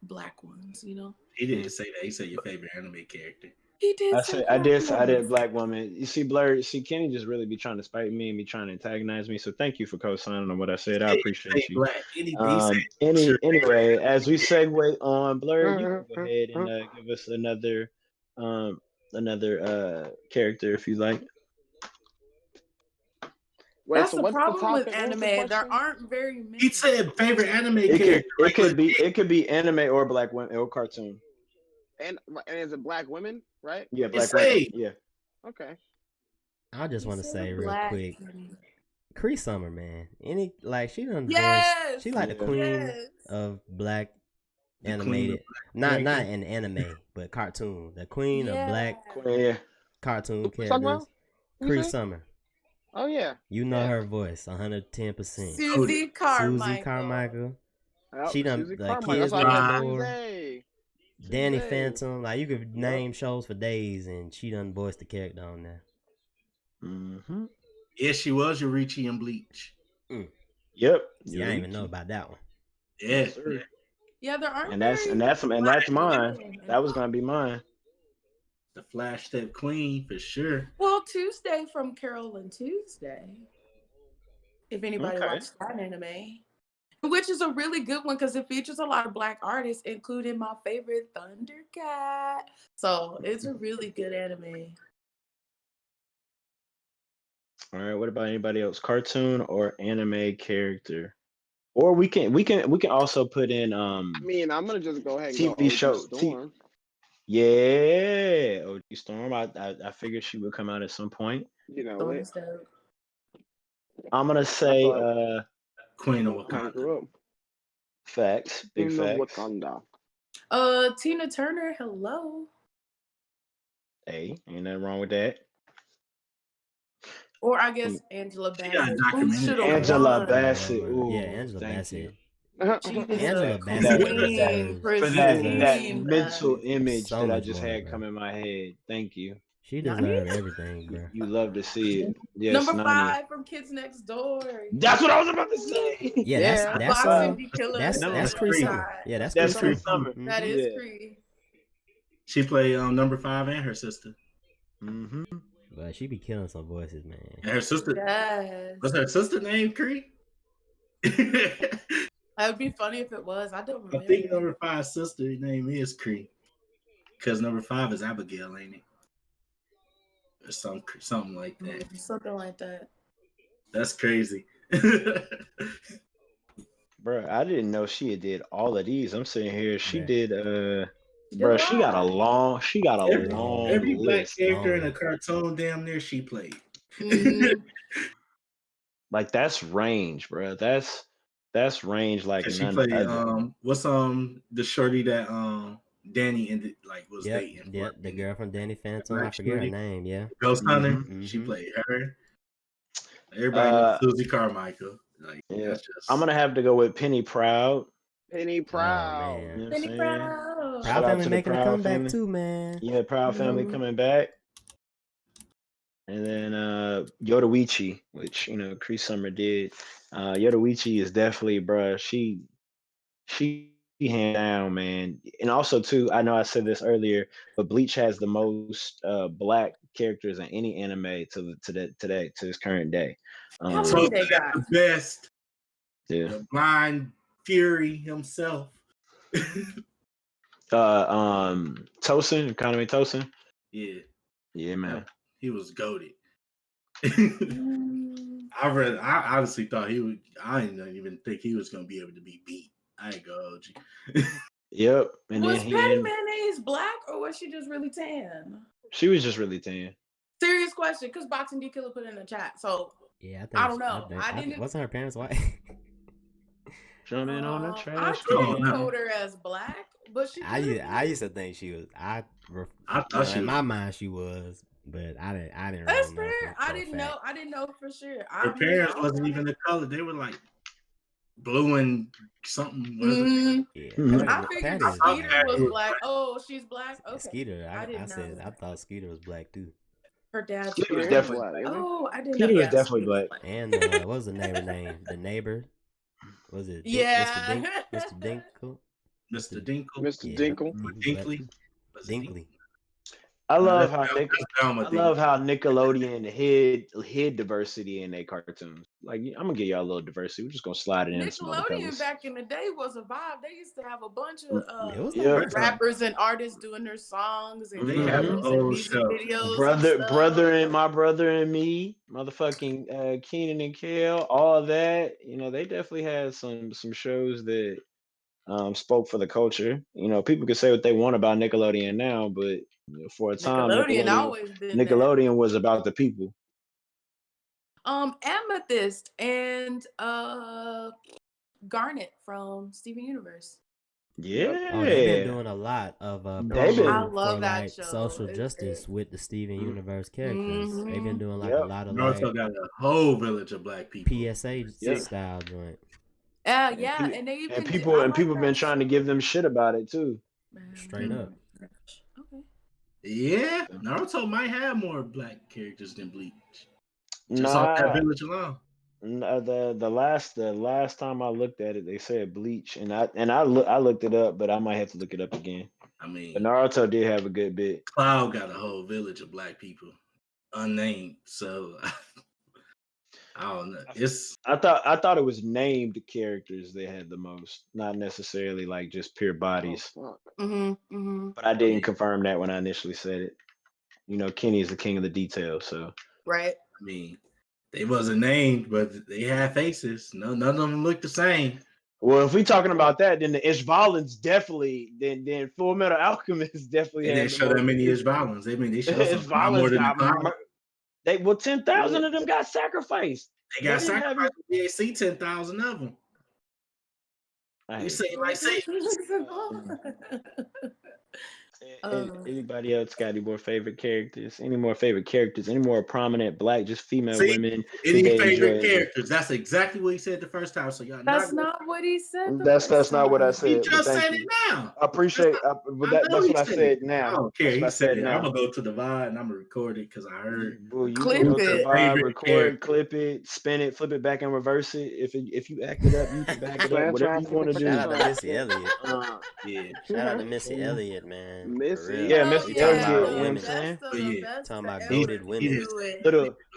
black ones. He didn't say that. He said your favorite anime character. He did I say said I did black woman. You see, Blerd, see, Kenny just really be trying to spite me and be trying to antagonize me. So thank you for co-signing on what I said. I appreciate you. Black. He said Anyway, as we segue on, Blerd, you can go ahead and give us another character if you like. Wait, That's so the what's the problem with topic? What was the anime. There question? aren't very many. he said favorite anime It character. could be anime or black women or cartoon. And is it black women, right? Yeah, black Say. women. Yeah. Okay. I just He want to said say real black quick, women. Cree Summer, man. She done Yes. voiced. She like the Yeah. queen Yes. of black The queen of animated, black not characters. an anime, but cartoon. The queen of black Yeah. cartoon Who we talking about? characters. Who Cree you say? Summer. Oh yeah. You know Yeah. her voice, 110%. Susie Carmichael. Susie Carmichael. Yep, She done Susie like Carmichael. Kids That's why I Next said Door, Susie. Danny Susie. Phantom. Like you could name shows for days, and she done voiced the character on there. Mm-hmm. Yes, she was Yorichi in Bleach. Yep. See, I didn't even know about that one. Yeah. Yes, sir. Yeah, there aren't And that's black mine. women. That was gonna be mine. The Flash Step Queen for sure. Well, Tuesday from Carol and Tuesday. If anybody Okay. watched that anime. Which is a really good one because it features a lot of black artists, including my favorite Thundercat. So it's a really good anime. All right. What about anybody else? Cartoon or anime character? Or we can also put in I mean, I'm gonna just go ahead and go TV OG show. Storm. Yeah, OG Storm. I figured she would come out at some point. You know So it. it's dope. I'm gonna That's say why Queen of I Wakanda. grew up. facts. Big Queen of facts. Wakanda. Tina Turner, hello. Hey, ain't nothing wrong with that. Or I guess Angela She got a Bassett. Who documentary. should have Angela won? Bassett. Ooh, Yeah, Angela thank Bassett. you. She is Angela a Bassett queen, deserves For that pristine. mental image so that I much just more, had bro. come in my head. Thank you. She Nani? deserves everything, bro. You love to see it. Yes, Number Nani. 5 from Kids Next Door. That's what I was about to say. Yeah, that's Boxing Killer. that's No, Cree Cree. Summer. Yeah, that's That's Cree Cree Summer. Summer. That is Yeah. Cree. She played number 5 and her sister. Mm-hmm. But she be killing some voices, man. And her sister. Yes. What's her sister name? Cree. That would be funny if it was. I don't I remember. think number 5's sister name is Cree. Because number 5 is Abigail, ain't it? Or something like that. Something like that. That's crazy. Bro, I didn't know she had did all of these. I'm sitting here. She Yeah. did bro, she got a long Every black list. character in a cartoon, damn near she played. Mhm. Like that's range, bro. That's range like 'Cause she none played other. what's the shorty that Danny ended was dating. Yeah, the girl from Danny Phantom. I Black forget her shorty. name. Yeah. Ghost Hunter. She Mhm. played her. Everybody knows Susie Carmichael. Like Yeah. that's just I'm gonna have to go with Penny Proud. Penny Proud. man. You know what I'm Penny saying? Proud. Shout Proud out Family to the making a Proud comeback family. too, man. Yeah, Proud Family Mhm. coming back. And then Yodawichi, which Cree Summer did. Yodawichi is definitely, bruh, she hand down, man. And also too, I know I said this earlier, but Bleach has the most black characters in any anime to this current day. How so many they got? the best. Yeah. The blind Fury himself. Tosin, Economy Tosin. Yeah. Yeah, man. He was goated. Mm. I honestly thought he would. I didn't even think he was gonna be able to be beat. I ain't go OG. Yep. And Was then Patty Mayonnaise black or was she just really tan? she was just really tan. Serious question, because Boxing D Killer put in the chat. So Yeah, I don't know. I didn't. wasn't her parents white? Jumping on the I trash didn't can. code her as black, but she. I used to think she was. I thought she in was. my mind she was, but I didn't. That's really know fair. for I a didn't fact. know. I didn't know for sure. Her parents wasn't even the color. They were like blue and something. Mhm. Yeah, Mhm. I figured Patty is Skeeter black. was black. Oh, she's black. Okay. Skeeter, I didn't I said know. I thought Skeeter was black too. Her dad's Skeeter was black. definitely black. Oh, I didn't know. Skeeter was Yeah, definitely Skeeter's black. And what was the name? The neighbor. Was it Yeah. Mr. Dinkle? Mr. Dinkle. Mr. Yeah, Dinkle. he was Dinkley. black too. Dinkley. I No, love how that's Velma I thing. love how Nickelodeon hid diversity in their cartoons. Like I'm gonna give y'all a little diversity. We're just gonna slide it in some other Nickelodeon colors. back in the day was a vibe. They used to have a bunch of It was Yeah. like rappers and artists doing their songs and They had a videos and whole music show. videos and stuff. My brother and me, motherfucking Keenan and Kale, all of that. You know, they definitely had some shows that spoke for the culture. You know, people could say what they want about Nickelodeon now, but you know, for a time, Nickelodeon always been that. Nickelodeon was about the people. Amethyst and Garnet from Steven Universe. Yeah. Oh, they've been doing a lot of They've been- I promo love for that like show. social It's justice great. with the Steven Universe characters. They've been doing like Yep. a lot of Naruto like got a whole village of black people. PSA Yep. style joint. Yeah, and they even people been trying to give them shit about it too. Straight up. Okay. Yeah, Naruto might have more black characters than Bleach. Just off that village alone. The last time I looked at it, they said Bleach, and I looked it up, but I might have to look it up again. I mean, but Naruto did have a good bit. Cloud got a whole village of black people, unnamed. So I don't know. I thought it was named characters they had the most, not necessarily like just pure bodies. But I didn't confirm that when I initially said it. You know, Kenny is the king of the details, so right. I mean, they wasn't named, but they had faces. None of them looked the same. Well, if we talking about that, then the Ishvalans definitely, then Full Metal Alchemist definitely. They didn't show that many Ishvalans. I mean, they showed some more than the 10,000 of them got sacrificed. They got sacrificed. We ain't see 10,000 of them. You say like say. Anybody else got any more favorite characters? Any more favorite characters? Any more prominent black, just female women? Any favorite characters? That's exactly what he said the first time. So y'all. That's not what he said. That's not what I said. He just said it now. I appreciate. That's what I said now. I don't care. He said it. I'm gonna go to the VOD and I'm gonna record it because I heard. Well, you clip go to the VOD, record, clip it, spin it, flip it back, and reverse it. If you act it up, you can back it up. Whatever you want to do. Shout out to Missy Elliott. Yeah. Shout out to Missy Elliott, man. Missy Elliott. You know what I'm saying? Talking about goated women.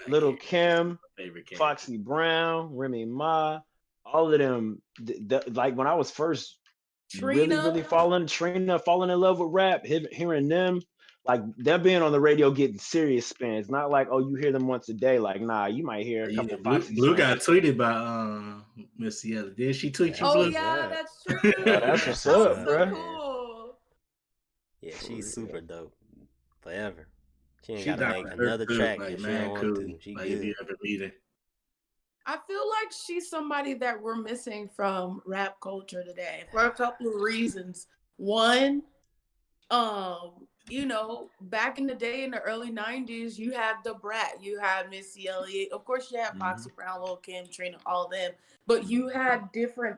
Little Kim, Foxy Brown, Remy Ma, all of them. Like when I was first really falling in love with rap, hearing them, like them being on the radio getting serious spins, not like, oh, you hear them once a day. Like, nah, you might hear a couple Foxy Blue got tweeted by Missy Elliott. Did she tweet you, Oh, Blue? yeah, that's true. That's what's up, bro. Cool. Yeah, she's super dope. Forever. She ain't gotta make another track if she don't want to. She good. If you ever meet her. I feel like she's somebody that we're missing from rap culture today for a couple of reasons. One, you know, back in the day in the early 90s, you had the Brat, you had Missy Elliott, of course you had Foxy Brown, Lil Kim, Trina, all of them, but you had different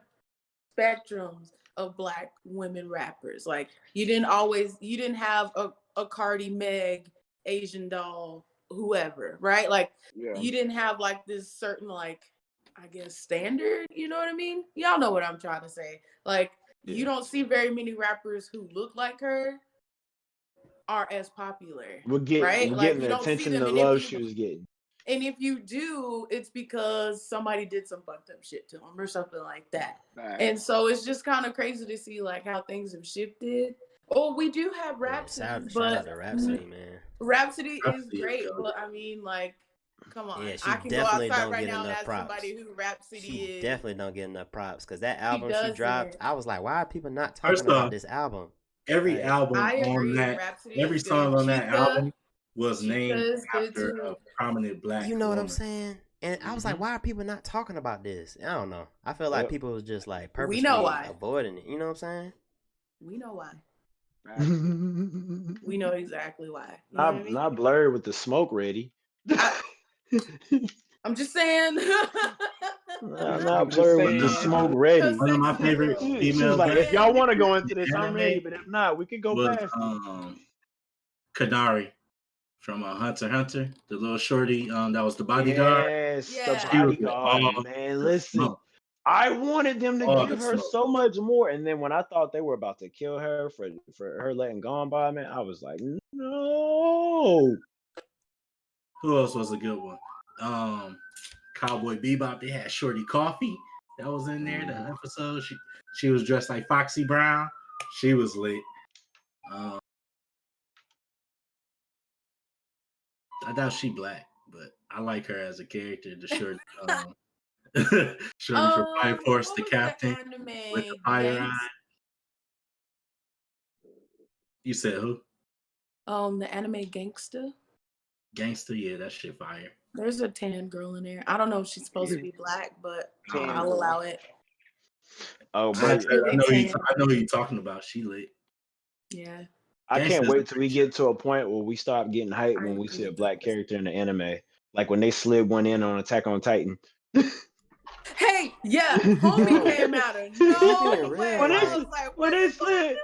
spectrums of black women rappers. Like you didn't have a Cardi, Meg, Asian Doll, whoever, right? Like you didn't have like this certain like, I guess, standard, you know what I mean? Y'all know what I'm trying to say. Like you don't see very many rappers who look like her are as popular. We're getting the attention and the love she was getting. And if you do, it's because somebody did some fucked up shit to them or something like that. And so it's just kind of crazy to see like how things have shifted. Oh, we do have Rhapsody, shout out to Rhapsody, man. Rhapsody is great, but I mean, like, come on. Yeah, I can go outside right now and ask somebody who Rhapsody is. Definitely don't get enough props because that album she dropped, I was like, why are people not talking about this album? Every album on that, every song on that album was named after a prominent black. You know what I'm saying? And I was like, why are people not talking about this? I don't know. I feel like people was just like purposely avoiding it. You know what I'm saying? We know why. We know exactly why. Not blerd with the smoke ready. I'm just saying. Not blerd with the smoke ready. One of my favorite female. Like, if y'all want to go into this, I'm ready. But if not, we could go past. Kadari from Hunter x Hunter, the little shorty that was the bodyguard. Yes, the bodyguard. Man, listen. I wanted them to All give the her smoke. so much more, and then when I thought they were about to kill her for her letting go on by, man, I was like, no. Who else was a good one? Cowboy Bebop. They had Shorty Coffee that was in there. The episode she was dressed like Foxy Brown. She was lit. I doubt she black, but I like her as a character. The short, Shorty from Fire Force, What the was the captain with the anime fire Gangs? eye. You said who? The anime Gangsta. Gangster, yeah, that shit fire. There's a tan girl in there. I don't know if she's supposed to be black, but Tan I'll girl. allow it. Oh, I but know who you talking about. She lit. Yeah. I can't Gangsta's wait till we get to a point where we stop getting hyped I when we agree see a with black that. character in the anime, like when they slid one in on Attack on Titan. Hey, yeah, homie came out of nowhere. real, when I they, was like, when where they you find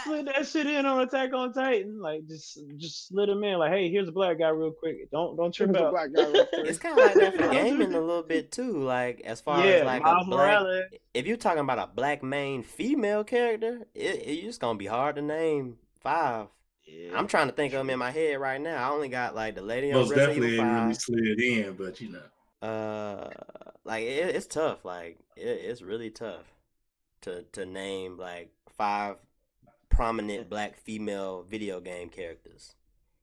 slid them that shit in on Attack on Titan, like just slid him in, like, hey, here's a black guy real quick. Don't trip Here's a out. black guy real quick. It's kind of like that for Don't trip- gaming a little bit too. Like as far as Yeah, like a Miles black, Morales. if you're talking about a black main female character, it's just gonna be hard to name 5. Yeah, I'm trying to think of them true. in my head right now. I only got like the lady on Most Resident definitely Evil ain't really 5. slid in, but you know. Like it's tough. Like it's really tough to name like 5 prominent black female video game characters.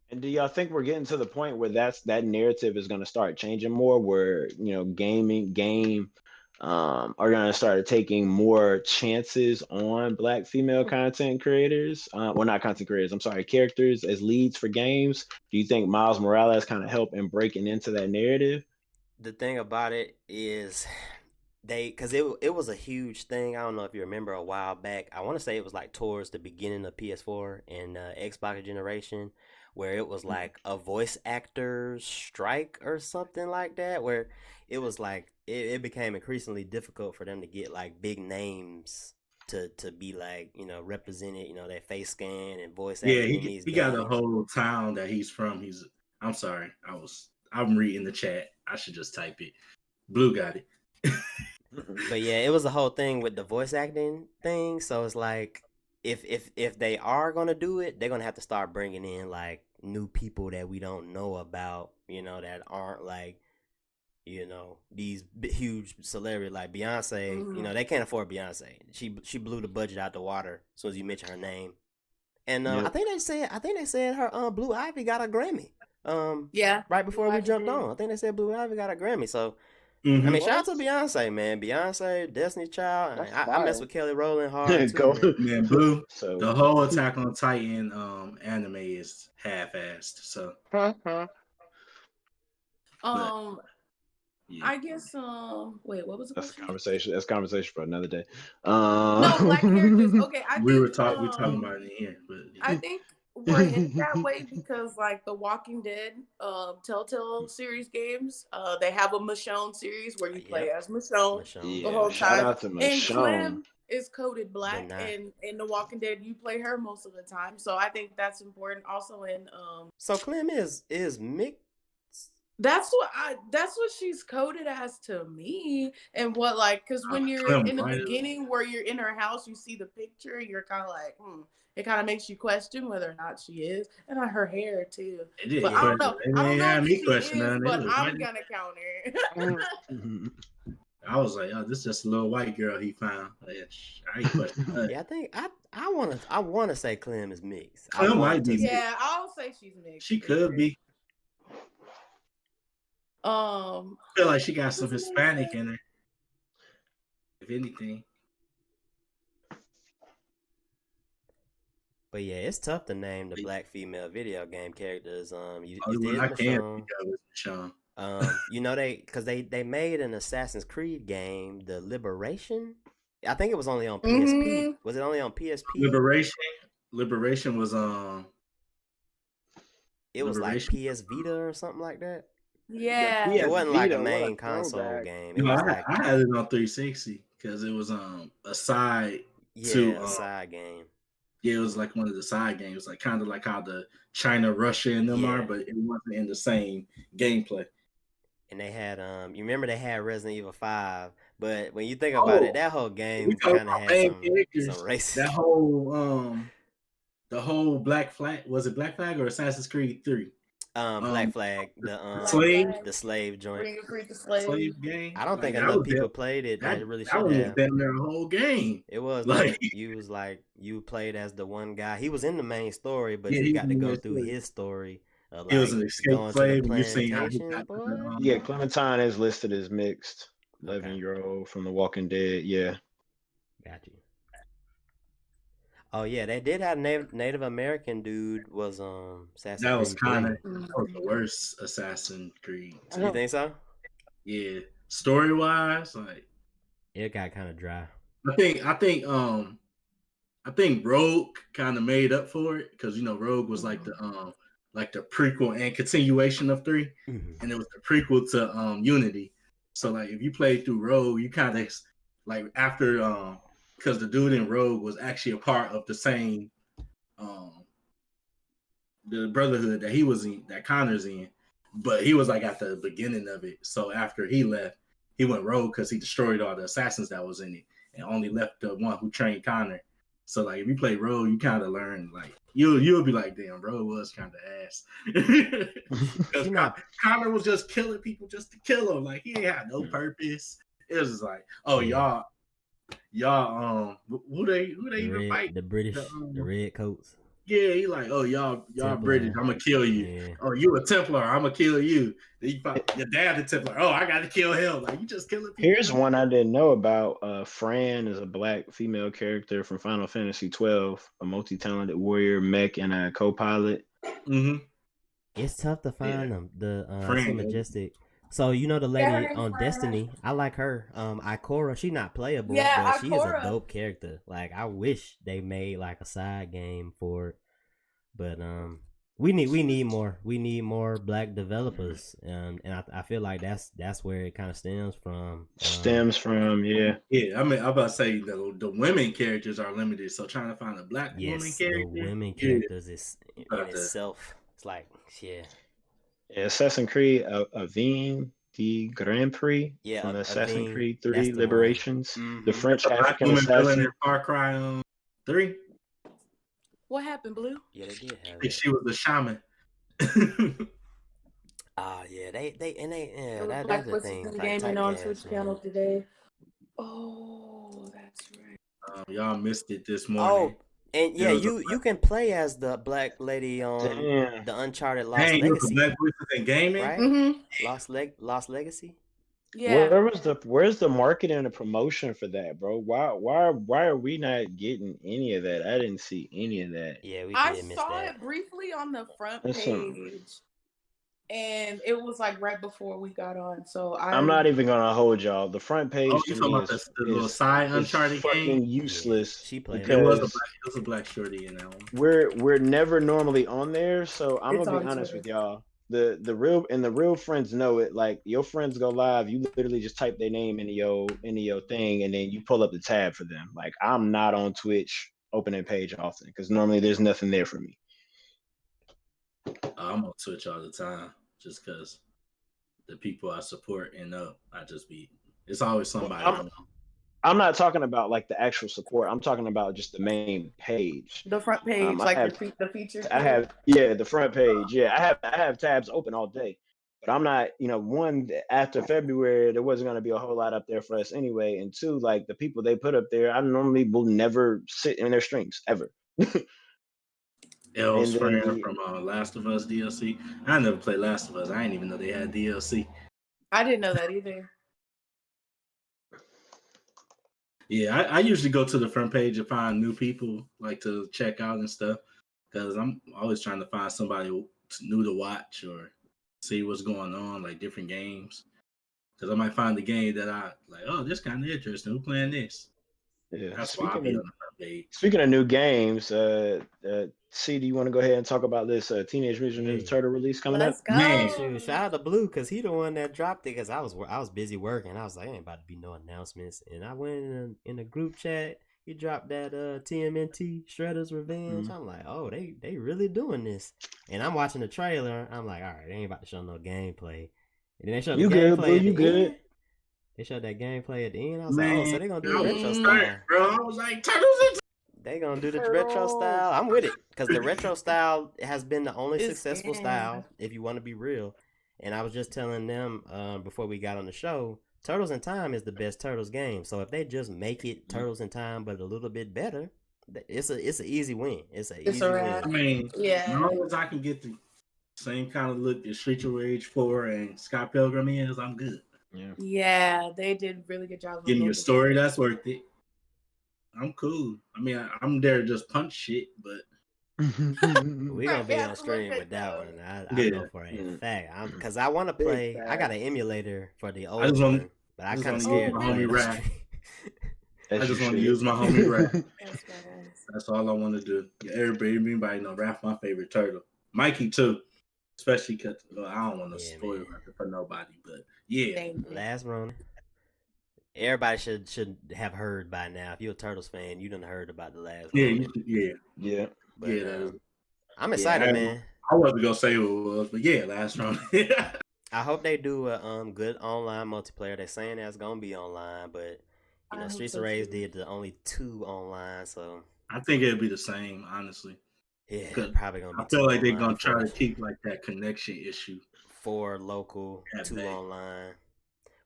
And do y'all think we're getting to the point where that narrative is going to start changing more, where game are going to start taking more chances on black female content creators? Well, not content creators. I'm sorry, characters as leads for games. Do you think Miles Morales kind of helped in breaking into that narrative? The thing about it is because it was a huge thing. I don't know if you remember a while back. I want to say it was like towards the beginning of PS4 and Xbox generation, where it was like a voice actor strike or something like that, where it was like it became increasingly difficult for them to get like big names to be like represented, their face scan and voice Yeah, acting in these he games. got a whole town that he's from. I'm sorry, I'm reading the chat. I should just type it. Blue got it. But yeah, it was a whole thing with the voice acting thing. So it's like if they are gonna do it, they're gonna have to start bringing in like new people that we don't know about, that aren't like these huge celebrities like Beyonce. Mm-hmm. They can't afford Beyonce. She blew the budget out the water as soon as you mention her name. And Yep. I think they said her Blue Ivy got a Grammy. Yeah. Right before Blue we Ivy jumped did. on, I think they said Blue Ivy got a Grammy. So. Mhm. I mean, shout out to Beyonce, man. Beyonce, Destiny Child. That's I mess fire. with Kelly Rowland hard too, Go. man. Man, Blue. So The whole Attack on Titan anime is half-assed. So yeah. I guess wait, what was the that's question? conversation. That's conversation for another day. No, black characters. Okay, I we think were talking about it in here, but I think we're headed that way because like the Walking Dead Telltale series games, they have a Michonne series where you play as Michonne the Yeah, whole shout time. out to And Michonne. Clem is coded black, not. and in The Walking Dead you play her most of the time. So I think that's important. Also in So Clem is mixed. that's what she's coded as to me. And what like because when you're Clem in the White. beginning where you're in her house, you see the picture, you're kind of like, it kind of makes you question whether or not she is, and her hair too. It did, But yeah. I don't know. I don't know had if me she questioning is, it. but It was I'm white. gonna counter. I was like, oh, this is just a little white girl he found. Like, I ain't questioning that. Yeah, I think I wanna say Clem is mixed. Clem might be mixed. Yeah, I'll say she's mixed. She could be. I feel like she got some Hispanic in her. If anything. But yeah, it's tough to name the black female video game characters. You Only did one I can Michonne. think of is Michonne. They made an Assassin's Creed game, the Liberation. I think it was only on PSP. Was it only on PSP? Liberation was It was like PS Vita or something like that. Yeah. It wasn't like a Vita, what a main console throwback. game. It No, was I had it on 360 because it was a side to a side game. Yeah, it was like one of the side games, like kind of like how the China, Russia, and them are, but it wasn't in the same gameplay. And they had you remember they had Resident Evil 5, But when you think about it, Oh, that whole we game talk kind of about had main some characters. racist. That whole the whole Black Flag, was it Black Flag or Assassin's Creed 3? Black Flag, Black Slave Flag, the slave joint. bring and free the slave. Slave game. I don't Like think that enough was people played it that that really that should one was have. damn near a whole game. It was Like though. You was like you played as the one guy. He was in the main story, but yeah, you he was got to in go there through too. his story of He was like an escaped going to the slave, and you seen how he plantation, got to the boy. Yeah, Clementine is listed as mixed. Okay, 11-year-old from The Walking Dead. Yeah. got you. Oh yeah, they did have Native American dude was Assassin's that was Creed kind of 3. that was the worst Assassin's Creed to You me. think so? Yeah, story wise, like It got kind of dry. I think Rogue kind of made up for it because Rogue was like the prequel and continuation of 3, Mhm. and it was the prequel to Unity. So like if you played through Rogue, you kind of like after because the dude in Rogue was actually a part of the same the Brotherhood that he was in, that Connor's in, but he was like at the beginning of it. So after he left, he went rogue because he destroyed all the assassins that was in it and only left the one who trained Connor. So like if you play rogue, you kind of learn like you'll be like, damn, rogue was kind of ass because Connor was just killing people just to kill them. Like he ain't had no purpose. It was just like, oh y'all, who they even fight? The British, the red coats. Yeah, he like, oh y'all Templar. British, I'm gonna kill you. Yeah. Oh, you a Templar, I'm gonna kill you. Then you find your dad a Templar. Oh, I gotta kill him. Like you just killing people. Here's one I didn't know about. Fran is a black female character from Final Fantasy 12, a multi-talented warrior, mech, and a co-pilot. Mm-hmm. It's tough to find them. The Fran, so majestic. So you know the lady on Destiny, I like her. Ikora, she not playable, but she is a dope character. Like I wish they made like a side game for it. But we need more black developers. And I feel like that's where it kind of stems from. Yeah. Yeah, I mean I'm about to say the women characters are limited, so trying to find a black woman character. The women characters is in itself. It's like Assassin's Creed Avine the Grand Prix from Assassin's Creed 3 Liberations. The French African assassin in Far Cry 3. What happened, Blue? Yeah, they did have it. She was the shaman. Yeah, they Black that's the thing. Gaming on Twitch channel today. Oh, that's right. Y'all missed it this morning. Oh, and yeah, you can play as the black lady on the Uncharted Lost Legacy. Black voices in gaming, right? Mm-hmm. Lost Legacy. Yeah. Where's the marketing and the promotion for that, bro? Why are we not getting any of that? I didn't see any of that. Yeah, I saw it briefly on the front page. And it was like right before we got on, so I'm not even gonna hold y'all. The front page you talking about the little side Uncharted fucking game? useless. She played. It was a black shorty in that one. We're never normally on there, so I'm gonna be honest with y'all. The real friends know it. Like your friends go live, you literally just type their name into your thing, and then you pull up the tab for them. Like I'm not on Twitch opening page often because normally there's nothing there for me. I'm on Twitch all the time just because the people I support and it's always somebody. I'm not talking about like the actual support. I'm talking about just the main page. The front page, the features. I have the front page. Yeah, I have tabs open all day. But I'm not, one, after February, there wasn't going to be a whole lot up there for us anyway. And two, like the people they put up there, I normally will never sit in their streams ever. Elle's friend from Last of Us DLC. I never played Last of Us. I didn't even know they had DLC. I didn't know that either. Yeah, I usually go to the front page and find new people like to check out and stuff because I'm always trying to find somebody new to watch or see what's going on, like different games. Because I might find the game that I like. Oh, this kind of interesting. Who's playing this? Yeah. That's why I'll be on the front page. Speaking of new games, C, do you want to go ahead and talk about this Teenage Mutant Ninja Turtle release coming up? Let's go. Man. Shout out to Blue because he the one that dropped it because I was busy working. I was like, ain't about to be no announcements. And I went in a group chat. He dropped that TMNT Shredder's Revenge. I'm like, oh, they really doing this. And I'm watching the trailer. I'm like, all right, they ain't about to show no gameplay. And then they show the gameplay. You good? They showed that gameplay at the end. I was like, oh, Man, so they gonna do I the was retro stunned, style. bro. I was like, Turtles in They gonna do the retro style. I'm with it because the retro style has been the only It's successful in. style. If you want to be real, and I was just telling them before we got on the show, Turtles in Time is the best Turtles game. So if they just make it Turtles in Time but a little bit better, it's an easy win. It's an It's easy a win. wrap. I mean, as Yeah. long as I can get the same kind of look that Streets of Rage 4 and Scott Pilgrim is, I'm good. Yeah, they did a really good job. Give me a story that's worth it. I'm cool. I mean, I'm there to just punch shit, but We gonna be Yeah, on stream look with at that those. one. I know for a fact. Because I want to Big play. I got fact. an emulator for the I old just want one, but I just kind of wanna use scared my to play homie it on Rap. stream. I just want to use my homie Raph. That's badass. That's all I want to do. Yeah, everybody know Raph my favorite turtle. Mikey too, especially because I don't want to Yeah, spoil man. nothing for nobody. But yeah, Thank you. Last run. Everybody should have heard by now. If you're a Turtles fan, you done heard about the last yeah, run. Yeah. But yeah. That is, I'm excited, man. I wasn't gonna say what it was, but yeah, last round. I hope they do a good online multiplayer. They're saying that's gonna be online, but you I know, hope Streets so, of Rage too. did the only 2 online, so I think it'll be the same, honestly. yeah, 'Cause probably gonna be. I feel 2 like they're online gonna before try to that. keep like that connection issue. 4 local, At 2 bay. online,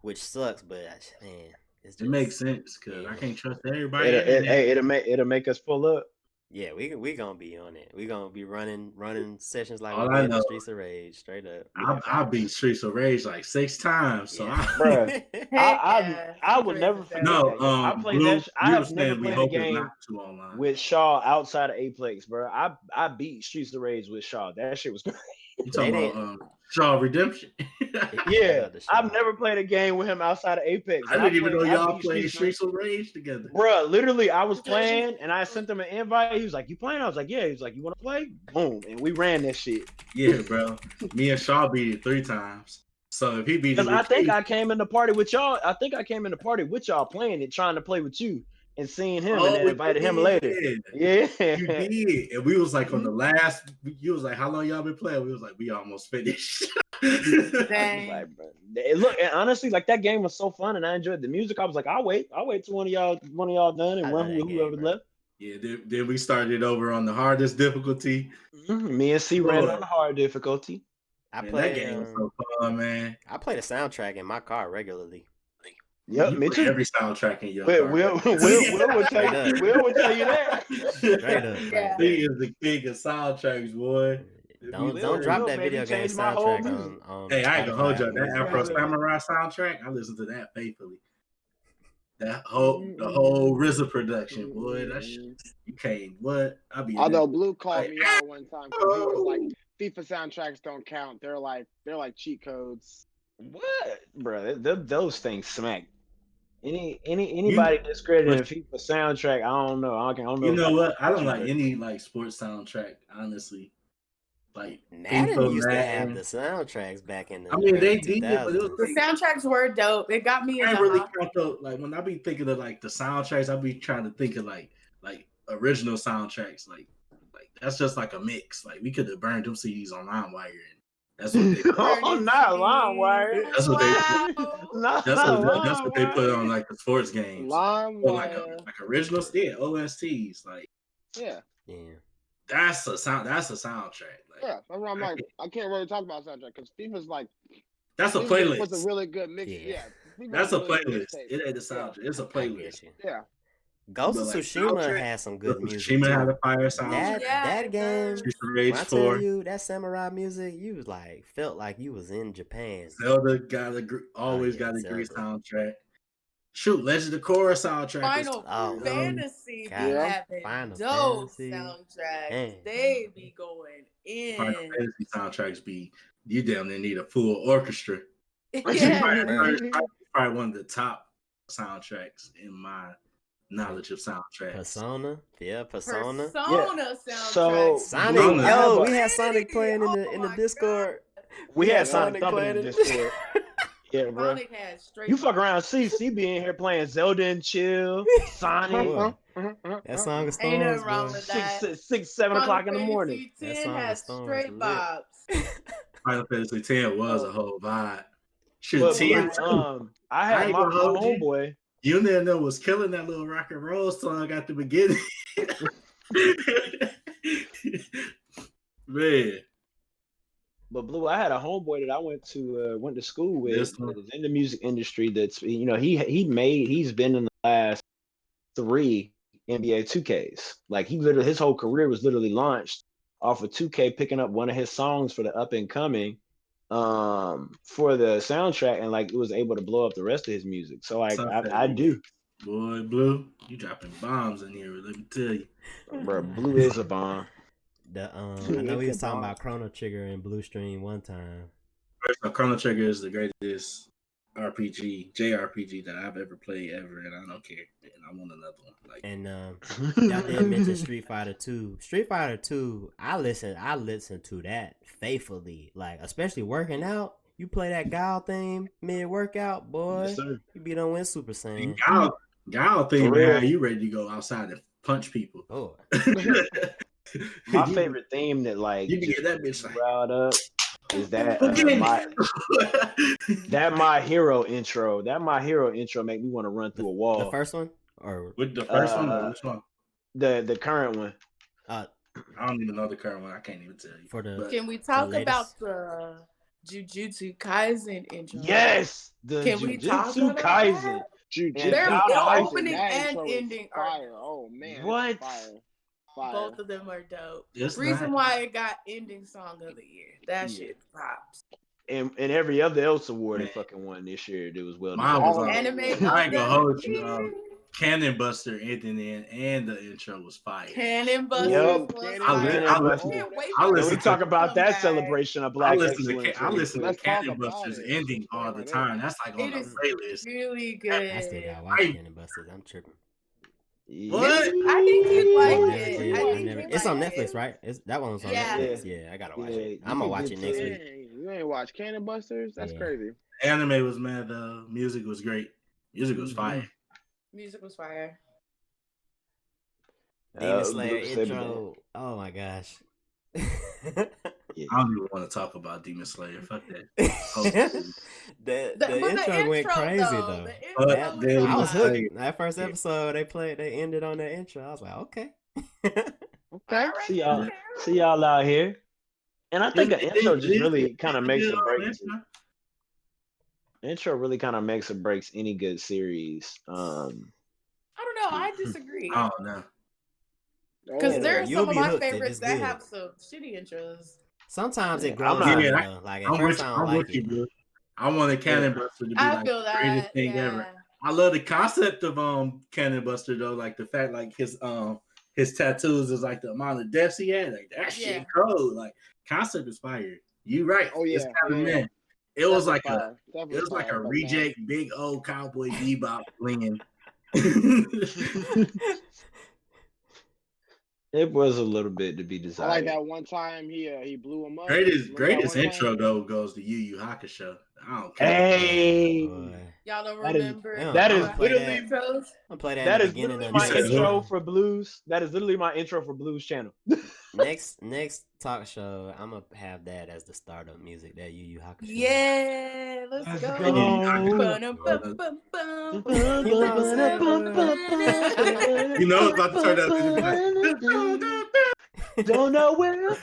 which sucks, but man, it's just, It makes sense because I can't trust everybody. It'll make us pull up. Yeah, we gonna be on it. We gonna be running sessions like All we I did know- in Streets of Rage, straight up. I beat Streets of Rage like 6 times, so Yeah. Bruh. I would never forget no. that. I played Blue, that. I have never we played a hope it's game not too online. with Shaw outside of Aplex, bro. I beat Streets of Rage with Shaw. That shit was great. You talking about Shaw Redemption? Yeah, I've never played a game with him outside of Apex. I didn't even know y'all beat played Streets of Rage together. Bro, literally, I was playing and I sent him an invite. He was like, "You playing?" I was like, "Yeah." He was like, "You want to play?" Boom, and we ran that shit. Yeah, bro. Me and Shaw beat it 3 times. So if he beat it, Because I think I came in the party with y'all. I think I came in the party with y'all playing it, trying to play with you, and seeing him, and then invited him later. Yeah, you did. And we was like on the last. You was like, "How long y'all been playing?" We was like, "We almost finished." Dang. Like, bro. Look, and honestly, like that game was so fun, and I enjoyed the music. I was like, I'll wait till one of y'all done, and run with whoever left. Yeah, then we started over on the hardest difficulty. Me and C ran on the hard difficulty. That game was so fun, man. I play the soundtrack in my car regularly. Yep, me too. Every soundtrack in your car. Will will tell you that. Straight up. Yeah. He is the king of soundtracks, boy. Don't drop that video game soundtrack on Hey, I ain't gonna hold you. That Spotify. Afro Samurai soundtrack, I listen to that faithfully. The whole RZA production, boy. That shit, you can't. What? Although Blue called me out one time because he was like, FIFA soundtracks don't count. They're like cheat codes. What, bro? Those things smack. Anybody discrediting a FIFA soundtrack, I don't know. I don't know. You know what? I don't like any like sports soundtrack, honestly. Like Madden used to have the soundtracks back in the. I mean, they 2000s. did, but it was The soundtracks were dope. It got me in I the really hop. count though. Like when I be thinking of like the soundtracks, I be trying to think of like original soundtracks. Like that's just like a mix. Like we could have burned them CDs on LimeWire. And that's what they. Not LimeWire. That's what they. That's what they put on like the sports games. LimeWire. Like original, yeah, OSTs. Like yeah. That's a soundtrack. Like, yeah, that's what I'm like. I can't really talk about soundtrack because FIFA's like. That's a playlist. It's a really good mix. Yeah. That's a playlist. It ain't a soundtrack. It's a playlist. Yeah. Ghost of Tsushima has some good music. Tsushima had a fire soundtrack. That game. Rage when I 4. tell you that samurai music, you was like felt like you was in Japan. Zelda got always got a great soundtrack. Shoot, Legend of Korra soundtrack. Final Fantasy be having dope soundtracks. They be going in. Final Fantasy soundtracks be you damn near need a full orchestra. Yeah. Probably one of the top soundtracks in my knowledge of soundtracks. Persona Persona yeah. soundtrack. So Sonic, we had Sonic playing in the Discord. We had Sonic playing in the Discord. Yeah, bro. Sonic has straight. You fuck around, C be in here playing Zelda and Chill, Sonic. That song is Ain't nothing wrong with that. 6, 7 o'clock in the morning. That song has straight vibes. Final Fantasy X was a whole vibe. Shit, But TNT. I I had ain't my gonna hold you. homeboy. You know was killing that little rock and roll song at the beginning. Man. But Blue, I had a homeboy that I went to school with This one. that is in the music industry. That's he's been in the last 3 NBA 2Ks. Like his whole career was literally launched off of 2K picking up one of his songs for the up and coming for the soundtrack, and like it was able to blow up the rest of his music. So like I do. Boy, Blue, you dropping bombs in here, let me tell you. Bro, Blue is a bomb. I know he was talking about Chrono Trigger and Blue Stream one time. First of all, Chrono Trigger is the greatest JRPG that I've ever played ever, and I don't care. And I want another one. Like, and y'all did mention Street Fighter 2. Street Fighter 2, I listen to that faithfully. Like, especially working out. You play that Guile theme mid workout, boy. Yes, sir. You be done with Super Saiyan. Guile thing, man, you ready to go outside and punch people. Oh. My favorite theme that like you can get that bitch riled up is that My Hero intro. That My Hero intro make me want to run through a wall. The first one, or with the first one, or which one? The current one. I don't even know the current one. I can't even tell you. Can we talk about the Jujutsu Kaisen intro? Yes, the Can we talk Jujutsu about Kaisen. Their opening and ending are fire. Oh man, what? Fire. Both of them are dope. It's reason why it got ending song of the year. That shit pops. And every other else award it fucking won this year. It was well. Mine was anime. I ain't gonna hold you. Cannon Buster ending in and the intro was fire. Cannon Buster. Yep. I listen. We talk about that celebration of Black excellence. I listen to Cannon Buster's ending all the time. That's like on the playlist. Really good. I still gotta watch Cannon Busters. I'm tripping. What? I think you'd like it. It's on Netflix, right? That one was on Netflix. Yeah, I gotta watch it. I'm gonna watch it next week. You ain't watch Cannon Busters? That's crazy. Anime was mad though. Music was great. Music was fire. Music was fire. Demon Slayer intro. Oh my gosh. I don't even want to talk about Demon Slayer. Fuck that. the intro went crazy though. I was hooked. That first episode they ended on that intro. I was like, okay. Okay. See y'all out here. And I think the intro just really kind of makes or breaks. Intro really kind of makes or breaks any good series. I don't know. I disagree. Oh no. Because there are some of my favorites that have some shitty intros. Sometimes it grows on you. Like at first I don't like it. Bro. I wanted Cannon Buster to be like the greatest thing ever. I love the concept of Cannon Buster though, like the fact like his tattoos is like the amount of deaths he had. Like that shit cold. Like concept is fire. You right. Oh yeah. Man. It was like a reject big old Cowboy Bebop flinging. It was a little bit to be desired. I like that one time he blew him up. Greatest intro though goes to Yu Yu Hakusho. I don't care. Hey, y'all don't remember? That is literally I'm play that. That is literally my intro for Blues. That is literally my intro for Blues channel. Next talk show, I'm gonna have that as the start of music. That Yu Yu Hakusho. Yeah, let's go. You know it's about to turn out. Don't know where.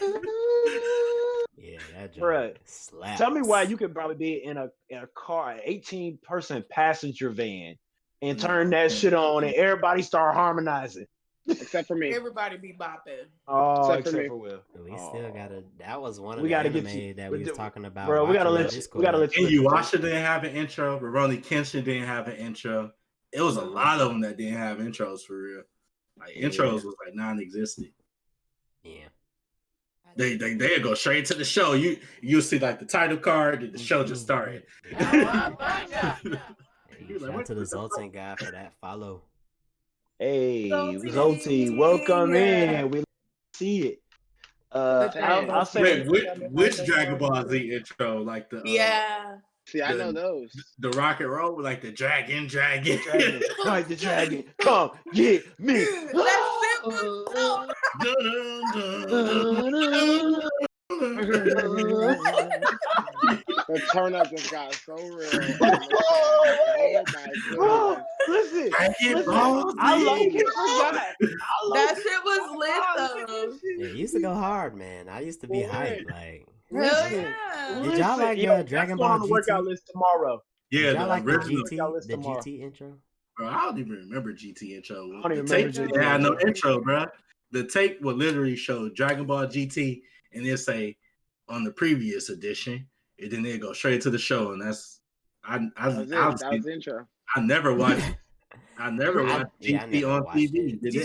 Yeah, that right. Slaps. Tell me why you could probably be in a car, an 18-person passenger van, and turn that shit on, and everybody start harmonizing. Except for me. Everybody be bopping. Oh, except for Will. We still gotta. That was one of the anime that we was talking about. Bro, we gotta let you. And Yuasha didn't have an intro. Rurouni Kenshin didn't have an intro. It was a lot of them that didn't have intros for real. Like intros was like non-existent. Yeah. They go straight to the show. You see like the title card and the show just started. Shout out to the Zoltan guy for that follow. Hey, Zolty, welcome in. We see it. I'll say which Dragon Ball Z intro, like the See, I know those. The rock and roll with like the dragon. Like the dragon. Come get me. The turn up just got so real. Oh my Bro, goodness. listen, Listen, I low-key forgot. That shit was lit though. Yeah, it used to go hard, man. I used to be Boy. hyped. Like, Hell Listen, yeah. did y'all like yo, Dragon that's going Ball on the workout GT? list tomorrow. Yeah, Did y'all the like the original. GT intro? Bro, I don't even remember GT intro. I don't The even tape remember didn't have no GT. intro, bro. The tape would literally show Dragon Ball GT and then say on the previous edition, and then they go straight to the show, and that's That was the intro. I never watched Yeah, I GT never on watched TV. it. Did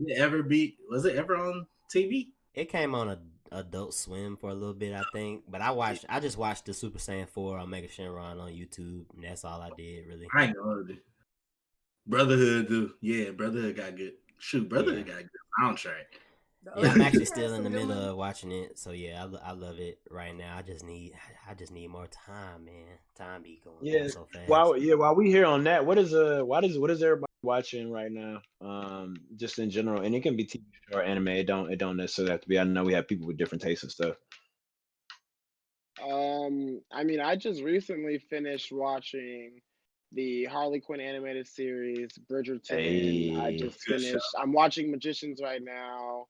it ever was it ever on TV? It came on Adult Swim for a little bit, I think. But I just watched the Super Saiyan 4 Omega Shenron on YouTube, and that's all I did really. I ain't gonna do. Brotherhood, do. Yeah, Brotherhood got good. Shoot, Brotherhood got good soundtrack. Yeah, I'm actually still in the middle of watching it, so yeah, I love it right now. I just need more time, man. Time be going so fast. While we here on that, what is everybody watching right now? Just in general, and it can be TV or anime. It don't necessarily have to be. I know we have people with different tastes and stuff. I mean, I just recently finished watching the Harley Quinn animated series, Bridgerton. I just finished. I'm watching Magicians right now.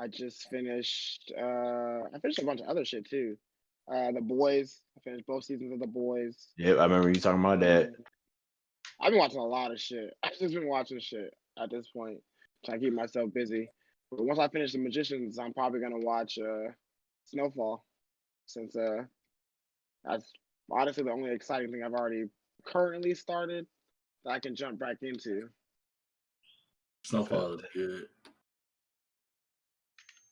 I just finished. I finished a bunch of other shit too. The Boys. I finished both seasons of The Boys. Yep, I remember you talking about that. I've been watching a lot of shit. I've just been watching shit at this point, trying to keep myself busy. But once I finish The Magicians, I'm probably gonna watch Snowfall, since that's honestly the only exciting thing I've already currently started that I can jump back into. Snowfall is good.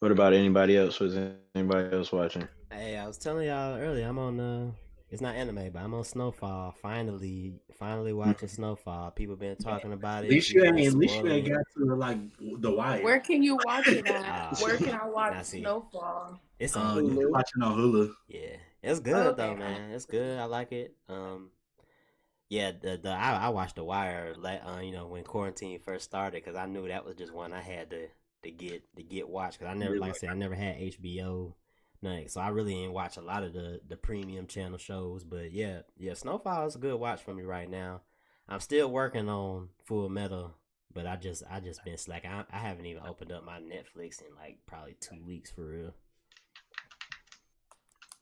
What about anybody else? Was anybody else watching? Hey, I was telling y'all earlier, I'm on it's not anime, but I'm on Snowfall. Finally watching Snowfall. People been talking about it. At least you ain't got to like The Wire. Where can you watch it at? Where can I watch Snowfall? It's on Hulu. You're watching on Hulu. Yeah, it's good though, man. It's good. I like it. Yeah, I watched The Wire, when quarantine first started, because I knew that was just one I had to get watched, because I never, like I said, I never had HBO, nothing, so I really didn't watch a lot of the premium channel shows. But yeah, Snowfall is a good watch for me right now. I'm still working on Full Metal, but I just been slacking. I haven't even opened up my Netflix in like probably 2 weeks for real.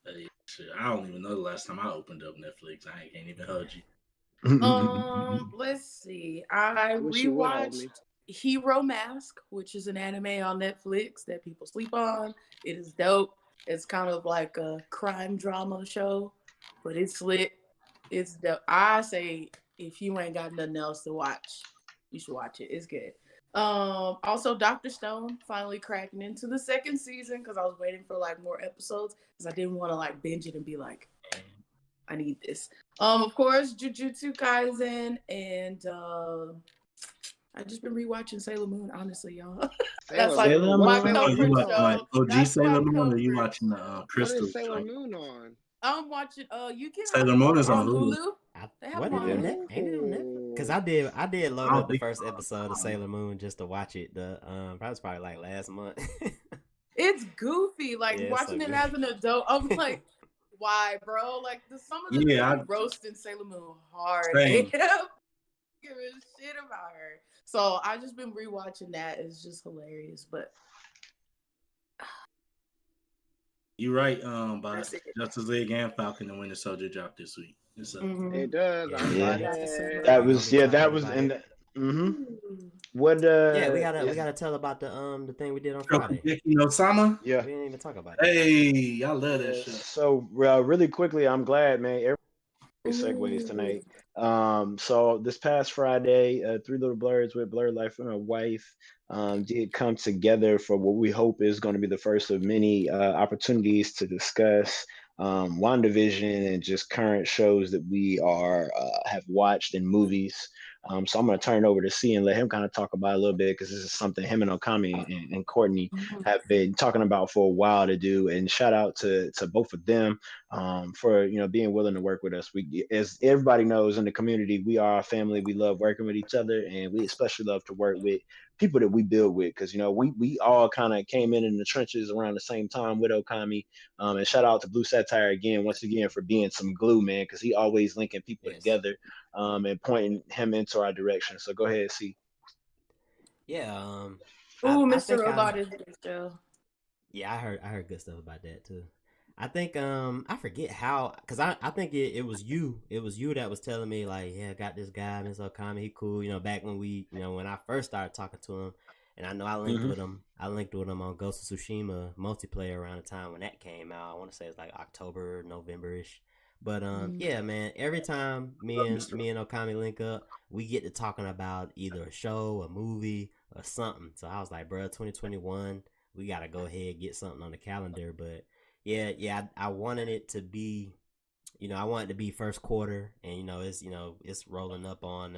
Hey, shit, I don't even know the last time I opened up Netflix. I can't even hold you. Let's see. I rewatched Hero Mask, which is an anime on Netflix that people sleep on. It is dope. It's kind of like a crime drama show, but it's lit. It's dope. I say if you ain't got nothing else to watch, you should watch it. It's good. Also Dr. Stone finally cracking into the second season, because I was waiting for like more episodes, because I didn't want to like binge it and be like, I need this. Of course, Jujutsu Kaisen, and I just been rewatching Sailor Moon, honestly, y'all. That's like my comfort show. OG Sailor Moon, or you watching the Crystal? What is Sailor Moon on? I'm watching. You can. Sailor Moon is on Hulu. They have it on Netflix? Because I did load up the first episode of Sailor Moon just to watch it. Probably like last month. It's goofy. Like watching it as an adult, I'm like, why, bro? Like some of the roasting Sailor Moon hard. Give a shit about her. So I just been rewatching that. It's just hilarious. But you're right. But Justice League and Falcon and Winter Soldier dropped this week. It does. That was and what we gotta tell about the thing we did on Friday. Sama? Yeah, we didn't even talk about it. Hey, I love that shit. So really quickly, I'm glad, man. Segues tonight. So this past Friday, 3LittleBlerds with Blerd Life and a Wife did come together for what we hope is going to be the first of many opportunities to discuss WandaVision and just current shows that we have watched in movies. So I'm going to turn it over to C and let him kind of talk about it a little bit, because this is something him and Okami and Courtney have been talking about for a while to do. And shout out to both of them for being willing to work with us. We, as everybody knows in the community, we are a family. We love working with each other, and we especially love to work with people that we build with, because we all kind of came in the trenches around the same time with Okami. And shout out to Blue Satire again, once again, for being some glue, man, because he always linking people together and pointing him into our direction. So go ahead, see. Yeah. Ooh, Mr. Robot is good show. Yeah, I heard good stuff about that too. I think I forget how, because I think it was you that was telling me, like, yeah, I got this guy, Mr. Okami, he cool, back when when I first started talking to him, and I know I linked with him on Ghost of Tsushima multiplayer around the time when that came out. I want to say it's like October, November-ish. But yeah, man, every time me and Okami link up, we get to talking about either a show, a movie, or something. So I was like, bro, 2021, we gotta go ahead and get something on the calendar. But yeah, I wanted it to be, I wanted it to be first quarter, and it's rolling up on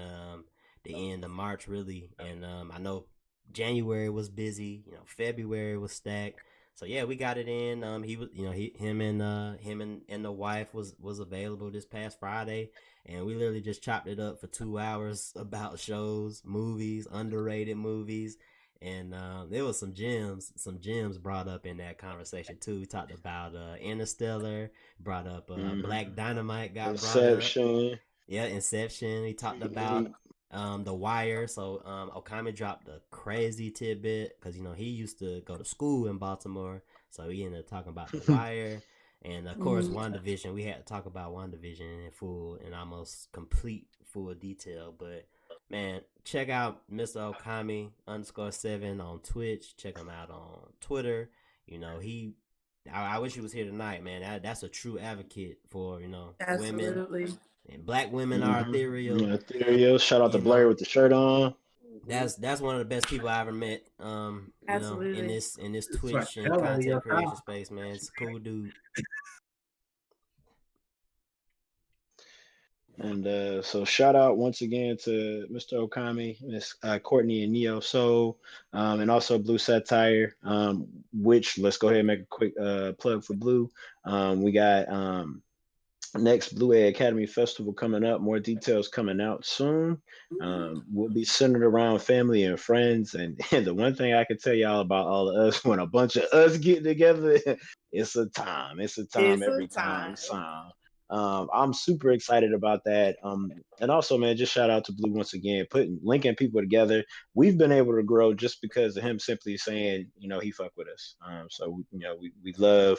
the end of March really, and I know January was busy, February was stacked. So yeah, we got it in. He was, him and the wife was available this past Friday, and we literally just chopped it up for 2 hours about shows, movies, underrated movies, and there was some gems brought up in that conversation too. We talked about Interstellar, brought up Black Dynamite, got Inception. brought up. Yeah, Inception. He talked about The Wire. So Okami dropped a crazy tidbit because he used to go to school in Baltimore, so he ended up talking about The Wire. And of course, WandaVision. We had to talk about WandaVision in almost complete full detail. But man, check out Mr. Okami _7 on Twitch. Check him out on Twitter. I wish he was here tonight, man. That's a true advocate for women. And Black women are ethereal. Yeah, ethereal. Shout out to Blerd with the shirt on. That's one of the best people I ever met. In this Twitch and content creation space, man. It's a cool dude. And so shout out once again to Mr. Okami, Miss Courtney and Neo Soul, and also Blue Satire, which let's go ahead and make a quick plug for Blue. We got next Blue A Academy Festival coming up. More details coming out soon. We'll be centered around family and friends. And the one thing I can tell y'all about all of us, when a bunch of us get together, it's a time. It's a time every time. So I'm super excited about that. And also, man, just shout out to Blue once again, linking people together. We've been able to grow just because of him simply saying, he fuck with us. So we love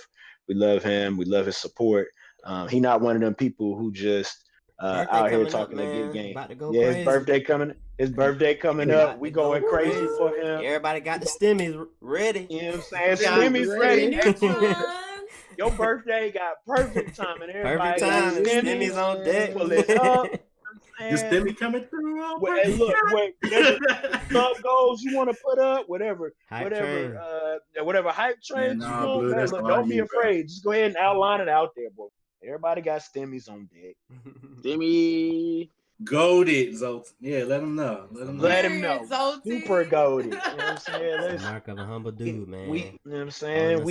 him. We love his support. He not one of them people who just out here talking a good game. About to go crazy. His birthday coming up. We going crazy for him. Everybody got the stimmies ready. You know what I'm saying? Stimmies ready. Your birthday got perfect timing. Everybody got stimmies on deck. Pull it up. The stimmy coming through. Whatever sub goals you want to put up, whatever hype train you want, man. Look, don't be afraid. Just go ahead and outline it out there, boy. Everybody got stimmies on deck. Stimmy. Goaded, Zolt. Yeah, let him know. Let him know. Zolty. Super goaded. You know what I'm saying? That's the mark of a humble dude, man. You know what I'm saying?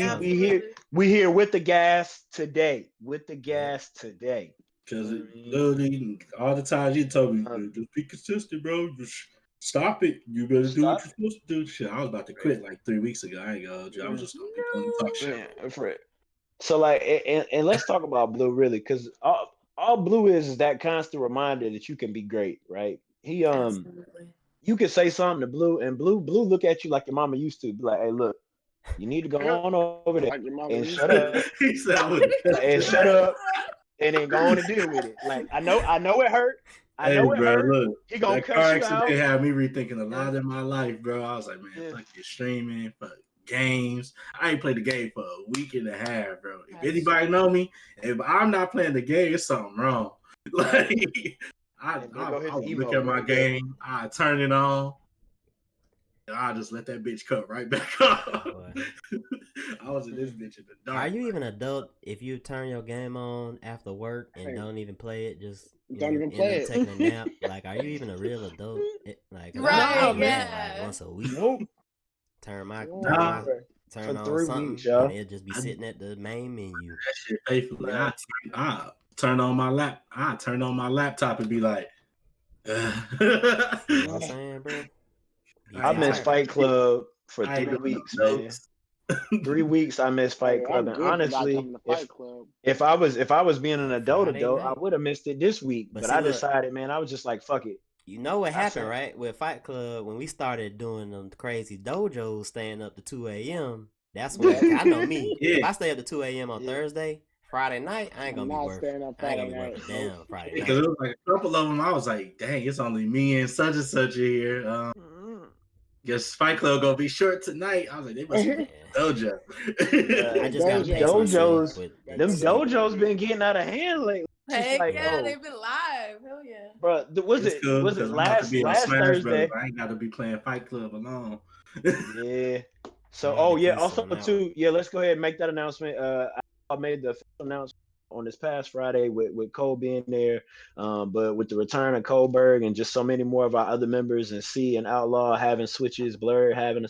We here with the gas today. Because literally, all the times you told me, just be consistent, bro. Just stop it. You better do what you're supposed to do. Shit, I was about to quit like 3 weeks ago. I ain't gonna. I was just gonna be going to talk shit. Yeah, so like, and let's talk about Blue really, because all Blue is that constant reminder that you can be great, right? He Absolutely. You can say something to Blue, and Blue look at you like your mama used to. Be like, hey, look, you need to go on over there and shut up. He said, and shut up. And then go on and deal with it. Like I know it hurt. I know it hurt. Look, he gonna car cut you out. It had me rethinking a lot in my life, bro. I was like, man, fuck your streaming, fuck games. I ain't played the game for a week and a half, bro. If anybody know me, if I'm not playing the game, it's something wrong. Like I look at my game, I turn it on. I just let that bitch cut right back up. I was in this bitch in the dark. Are you even an adult if you turn your game on after work and don't even play it? Just don't even play it. Taking a nap. Like, are you even a real adult? Like, right? Like once a week. Nope. Turn on 3 something, weeks, y'all. and it'll just be sitting at the main menu. That shit faithfully. I turn on my laptop and be like, you know what I'm saying, bro? I missed Fight Club for I 3 remember weeks, those man. notes. 3 weeks I missed Fight Hey, Club, I'm and good for not honestly, coming to Fight Club. if I was being an adult, Friday I night. would have missed it this week. But But see, I look, decided, man, I was just like, fuck it. you know what I happened, said, right? With Fight Club, when we started doing them crazy dojos staying up to 2 a.m., that's when I know me. If Yeah, I stay up to 2 a.m. on Yeah. Thursday, Friday night, I ain't I'm gonna be not worth staying up I ain't Friday gonna be worth night. a damn Friday because night. it was like a couple of them. I was like, dang, it's only me and such here. Guess Fight Club gonna be short tonight. I was like, they must be dojo. I just gotta them pace myself dojos, with them sleep. dojos been getting out of hand lately. It's just Heck like, yeah, oh, they've been live. Hell yeah. bro, was It's it cool was it because I'm about to last be on Smash Brothers. Thursday? I ain't got to be playing Fight Club alone. Yeah. So, Shout out to Keith also on that too, yeah, let's go ahead and make that announcement. I made the official announcement on this past Friday with Cole being there, but with the return of Kohlberg and just so many more of our other members, and C and Outlaw having switches, blerd having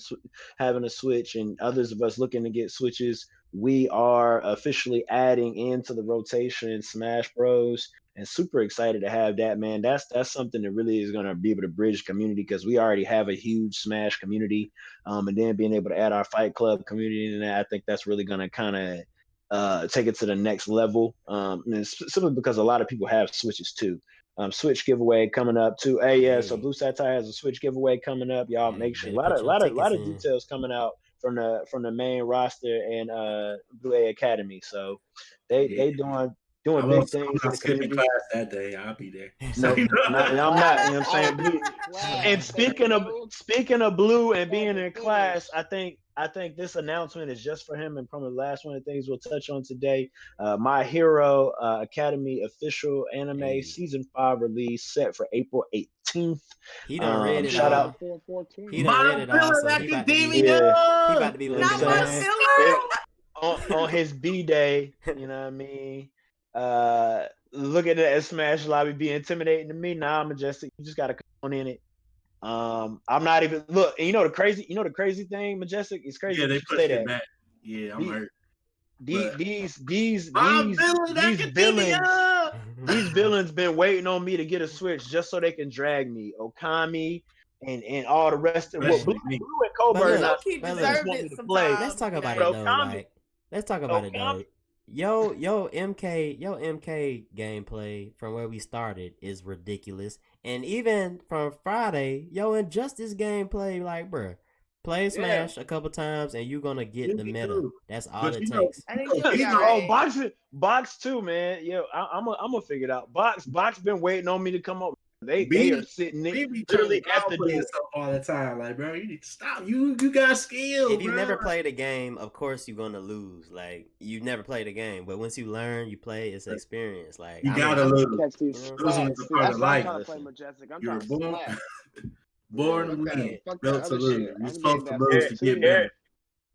a switch, and others of us looking to get switches, we are officially adding into the rotation Smash Bros. And super excited to have that, man. That's something that really is going to be able to bridge community, because we already have a huge Smash community, and then being able to add our Fight Club community in that, I think that's really going to kind of take it to the next level. And simply because a lot of people have switches too. Switch giveaway coming up too. Hey, yeah, so Blue Satire has a Switch giveaway coming up. Y'all make sure better a put your tickets lot of in. details coming out from the main roster and Blue A Academy. So they doing big things I'm in not the skipping community. class that day. I'll be there. No, I'm not. You know what I'm saying? And speaking of Blue and being in class, I think this announcement is just for him, and probably the last one of the things we'll touch on today. My Hero Academy official anime season 5 release set for April 18th. He done read it Shout all. out. He done read it all. So he about to be looking Not at my us. pillow. on his B day, you know what I mean? Look at that Smash lobby be intimidating to me. Nah, Majestic, you just gotta come on in it. I'm not even look. And you know the crazy thing, Majestic. It's crazy. Yeah, they you pushed say it that. back. Yeah, I'm hurt. These Academia! villains been waiting on me to get a Switch just so they can drag me. Okami and all the rest of what Blue and Kohlberg not deserve want it me to sometimes. play. Let's talk about it though. Like, let's talk about it though. Yo MK gameplay from where we started is ridiculous, and even from Friday, Injustice gameplay, like, bruh, play Smash a couple times and you're gonna get the meta. That's all it takes. I think you'll be all right. Box too, man. I'm gonna figure it out. Box been waiting on me to come up. They are sitting literally at the door all the time. Like, bro, you need to stop. You got skill. If you never played a game, of course you're gonna lose. Like, you never played a game, but once you learn, you play. It's an experience. Like, you gotta lose. Losing is a part of life. I'm trying to play Majestic. I'm trying to born to win, built to lose. You're supposed to lose to get better.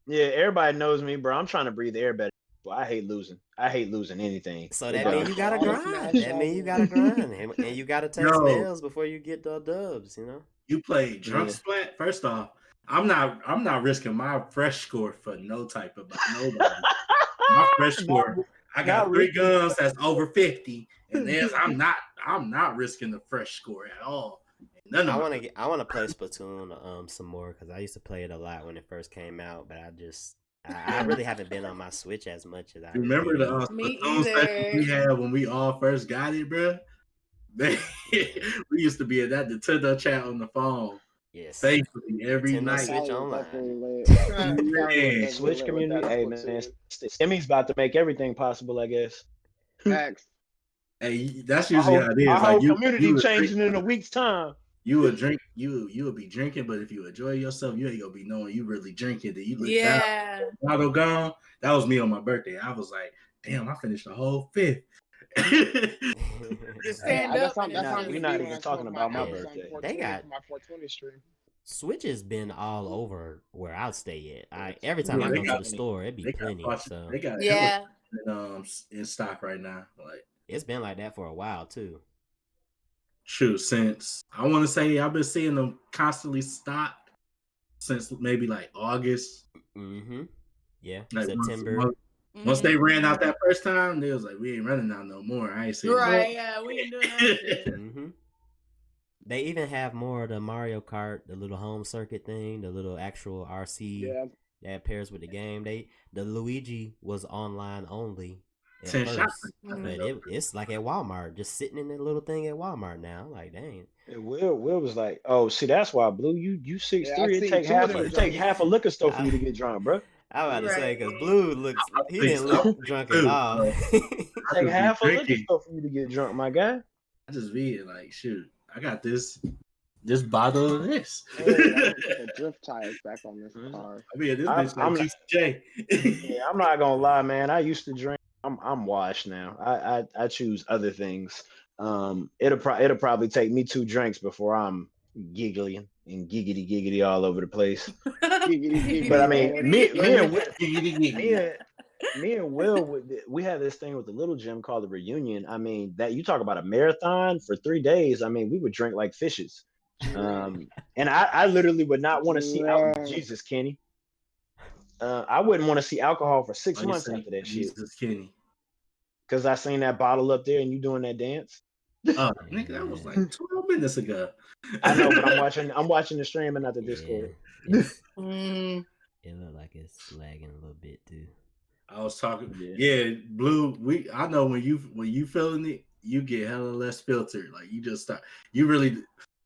Yeah, everybody knows me, bro. I'm trying to breathe air better. Well, I hate losing. anything. So that means you gotta grind. That means you gotta grind, and you gotta take spells before you get the dubs. You know. You play Drunk Splat. First off, I'm not risking my fresh score for no type of nobody. My fresh score, I got 3 guns that's over 50, and then I'm not risking the fresh score at all. I want to play Splatoon some more, because I used to play it a lot when it first came out, but I really haven't been on my Switch as much as I remember the Splatoon session we had when we all first got it, bro. We used to be in that Nintendo chat on the phone. Yes, basically every Nintendo night. Switch online. Switch community, hey man, Stimmy's about to make everything possible, I guess. Facts. Hey, that's usually how it is. Our like whole community changing in a week's time. You would drink, you would be drinking, but if you enjoy yourself, you ain't gonna be knowing you really drinking. That you look down, bottle gone. That was me on my birthday. I was like, damn, I finished the whole 5th. Just stand up. We're not even talking about my birthday. They got my 420 stream. Switch has been all over where I stay at. Every time I go to the store, it be plenty. So they got in stock right now. Like, it's been like that for a while too. Shoot, since I want to say I've been seeing them constantly stocked since maybe like August. Mm-hmm. Yeah, like September. Once they ran out that first time, they was like, "We ain't running out no more." I ain't seen right. Yeah, we ain't doing that shit. They even have more of the Mario Kart, the little home circuit thing, the little actual RC Yeah. that pairs with the game. The Luigi was online only at 10 shots. first, but it's like at Walmart, just sitting in that little thing at Walmart now. Like, dang. And Will was like, "Oh, see, that's why Blue, you Yeah, 6'3". I've It seen take two of half them it take joints. half a liquor store for you to get drunk, bro. I was about to say Right. because Blue looks, he think didn't so. look drunk at Dude, all. bro. I Take just half be a liquor drinking. store for you to get drunk, my guy. I just be like, shoot, I got this bottle of this. Hey, I need to put the drift tires back on this car. I mean, this I'm- bitch I'm like not- GCJ. Yeah, I'm not gonna lie, man. I used to drink. I'm washed now. I choose other things. It'll probably take me 2 drinks before I'm giggling and giggity all over the place. Giggity, But I giggity. mean, me and Will, we had this thing with the little gym called the reunion. I mean, that you talk about a marathon for 3 days. I mean, we would drink like fishes. And I literally would not want to see Right. Jesus, Kenny. I wouldn't want to see alcohol for 6 Oh, you months say after that shit. Jesus Kenny. Because I seen that bottle up there and you doing that dance. Oh, nigga, that was like 12 minutes ago. I know, but I'm watching the stream and not the Discord. Mm. It looked like it's lagging a little bit too. I was talking. Yeah. Yeah, Blue. I know when you feeling it, you get hella less filtered. Like you just start. You really.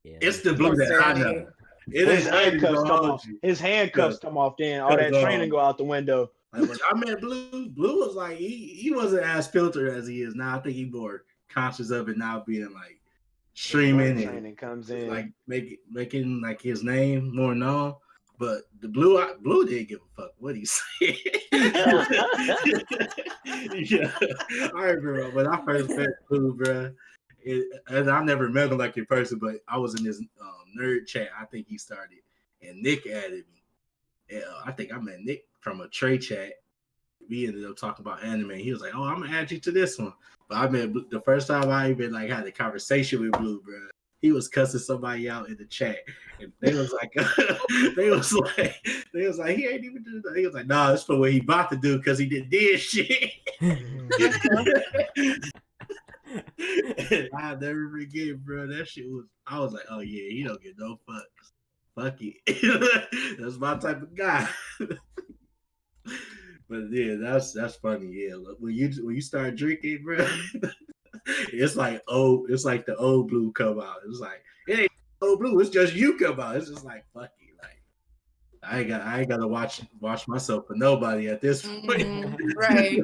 Yeah, It's the Blue that I know. It His ain't ready to handcuffs go come hold off. you. His handcuffs come off. Then all that training go out the window. Like when I met Blue was like he wasn't as filtered as he is now. I think he's more conscious of it now, being like streaming and Training comes in. like making like his name more known. But the Blue didn't give a fuck what he said. Yeah, I remember when I first met Blue, bro. And I never met him like in person, but I was in this nerd chat. I think he started, and Nick added me. And, I think I met Nick from a Trey chat. We ended up talking about anime. He was like, "Oh, I'm gonna add you to this one." But I met the first time I even like had a conversation with Blue, bro. He was cussing somebody out in the chat, and they was like, he ain't even do that. He was like, "Nah, that's for what he about to do because he did shit." I'll never forget, bro. That shit was. I was like, "Oh yeah, he don't get no fucks. Fuck it." That's my type of guy. But yeah, that's funny. Yeah, when you start drinking, bro, it's like the old Blue come out. It's like it ain't old Blue. It's just you come out. It's just like fuck it. Like I ain't gotta watch myself for nobody at this point. Right.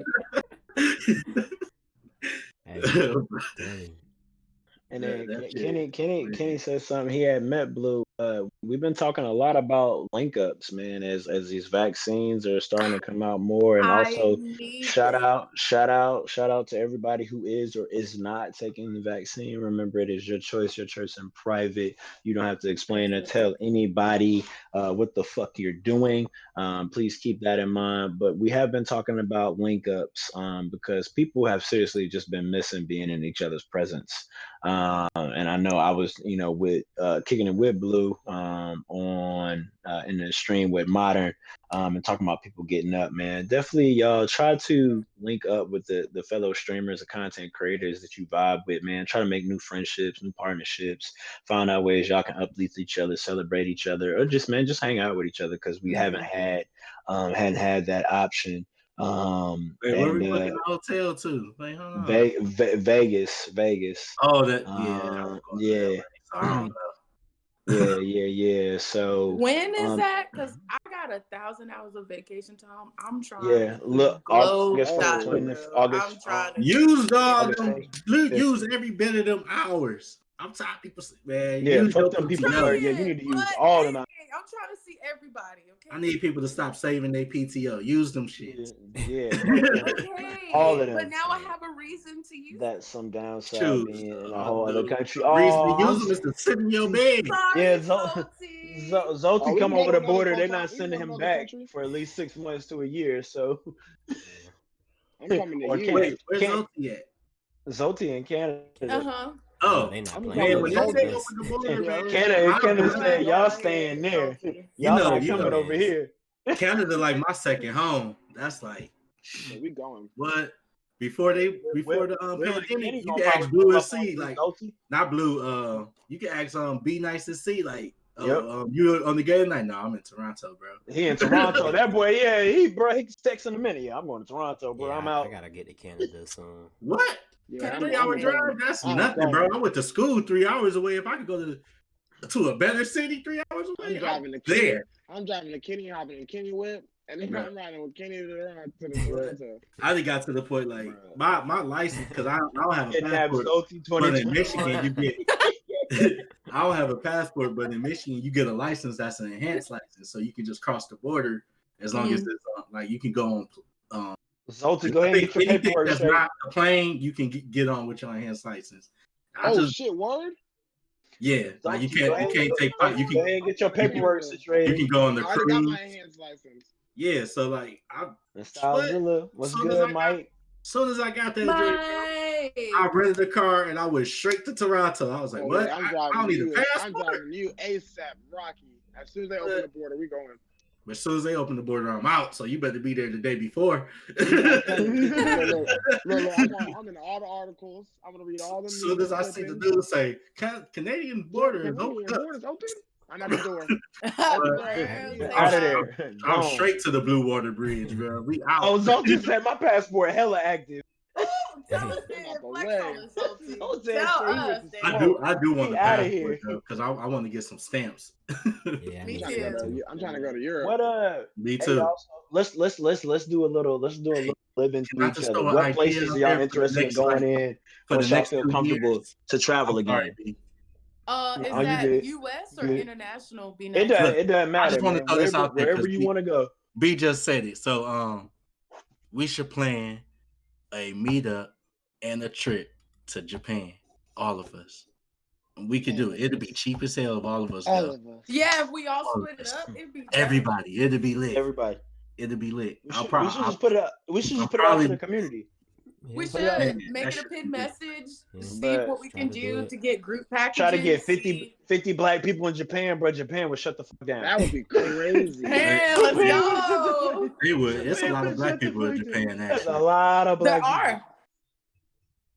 And then Yeah, Kenny said something. He had met Blue. We've been talking a lot about link ups, man, as these vaccines are starting to come out more. And also shout out to everybody who is or is not taking the vaccine. Remember, it is your choice in private. You don't have to explain or tell anybody what the fuck you're doing. Please keep that in mind. But we have been talking about link ups because people have seriously just been missing being in each other's presence. And I know I was, with kicking it with Blue on in the stream with Modern and talking about people getting up, man. Definitely, y'all try to link up with the fellow streamers and content creators that you vibe with, man. Try to make new friendships, new partnerships, find out ways y'all can uplift each other, celebrate each other, or just hang out with each other because we hadn't had that option. Wait, where we booking the hotel to? Wait, hold on. Vegas. Oh, that Yeah. So when is that? Because I got 1,000 hours of vacation time. I'm trying. Yeah, to look, August August 20th, I'm trying to use dog. August Use every bit of them hours. I'm tired of people, man. Yeah, use fuck them people. PTO. Yeah, you need to use all of them. I'm trying to see everybody. Okay. I need people to stop saving their PTO. Use them shit. Yeah. Okay. All of them. But now I have a reason to use. That's some downside Choose. being in a whole other country. The reason to use them is to sit in your bed. Sorry, Yeah, Zolty. Zolty we come can over go the to border. another They're not country. sending We can him go to another back country. for at least 6 months to a year. So I'm coming Or to can- you. Wait, where's Zolty at? Zolty in Canada. Oh, they not I'm playing. man, coming when to they Zolty. take open the border, man, Canada I- said y'all staying there. Y'all not coming over here. Canada like my second home. That's like Yeah, we going. what? before the Will and pandemic, Kenny you gonna can probably ask Blue pull and up on C, like Salty. not Blue. You can ask Be Nice and C, like Yep. you on the game night? No, I'm in Toronto, bro. He in Toronto. That boy, yeah, he can text in a minute. Yeah, I'm going to Toronto, bro. Yeah, I'm out. I gotta get to Canada soon. What? Yeah, 3-hour drive? That's I'm nothing, bro. going. I went to school 3 hours away. If I could go to a better city 3 hours away, I'm driving to there. Kenny. I'm driving to Kenny, hopping in Kenny whip, and then I'm riding with Kenny to the Toronto. I done got to the point like my license, because I don't have a Kidnap passport. Salty But in 2021. Michigan, you get I don't have a passport, but in Michigan, you get a license that's an enhanced license, so you can just cross the border as long as it's like you can go on. Salty, go ahead and get your anything paperwork that's straight. not a plane, you can get on with your enhanced license. Shit, word? Yeah, like you Salty, can't take part. You Go can ahead and get your paperwork situated. you can go on the I already got cruise. my enhanced license. Yeah, so like Styzilla, what's Soon as good, I Mike? As soon as I got that drink, I rented a car and I went straight to Toronto. I was like, what? Yeah, I don't need a passport. I'm driving you ASAP, Rocky. As soon as they open the border, we going. But as soon as they open the border, I'm out. So you better be there the day before. Look, I'm in all the articles. I'm gonna read all them. As soon as I see the news say Canadian border is open, I'm at the door. Out of there. I'm straight to the Blue Water Bridge, bro. We out. Oh, Salty said my passport hella active. Tell us I do want to out of here because I want to get some stamps. Yeah, me too. I'm trying to go to Europe. What Me too. Hey, let's do a little live into Can I each just other. throw an What idea places out are y'all there for the interested in next, going in? for the Once y'all next feel 2 comfortable years? to travel I'm sorry, again. B. Is you that good. U.S. or Good. international? Be It nice. doesn't. It doesn't matter. I just want to Man. throw this out there Wherever because you want to go. B just said it. So we should plan a meetup and a trip to Japan. All of us. We could do it. It'd be cheap as hell if all of us All go. of us. Yeah, if we all split it up, it'd be Everybody. It'd be lit. Everybody. It'd be lit. We should just put it up. We should I'll just put it out probably- to the community. We Put it out should there. make That it a should pin be lit. message, Yeah. see what we Try can to do do it. to get group packages. Try to get see- 50 black people in Japan, bro. Japan would shut the fuck down. That would be crazy. Hey, let's go. They would. It's a lot of black people in Japan, That's a actually. lot of There black are.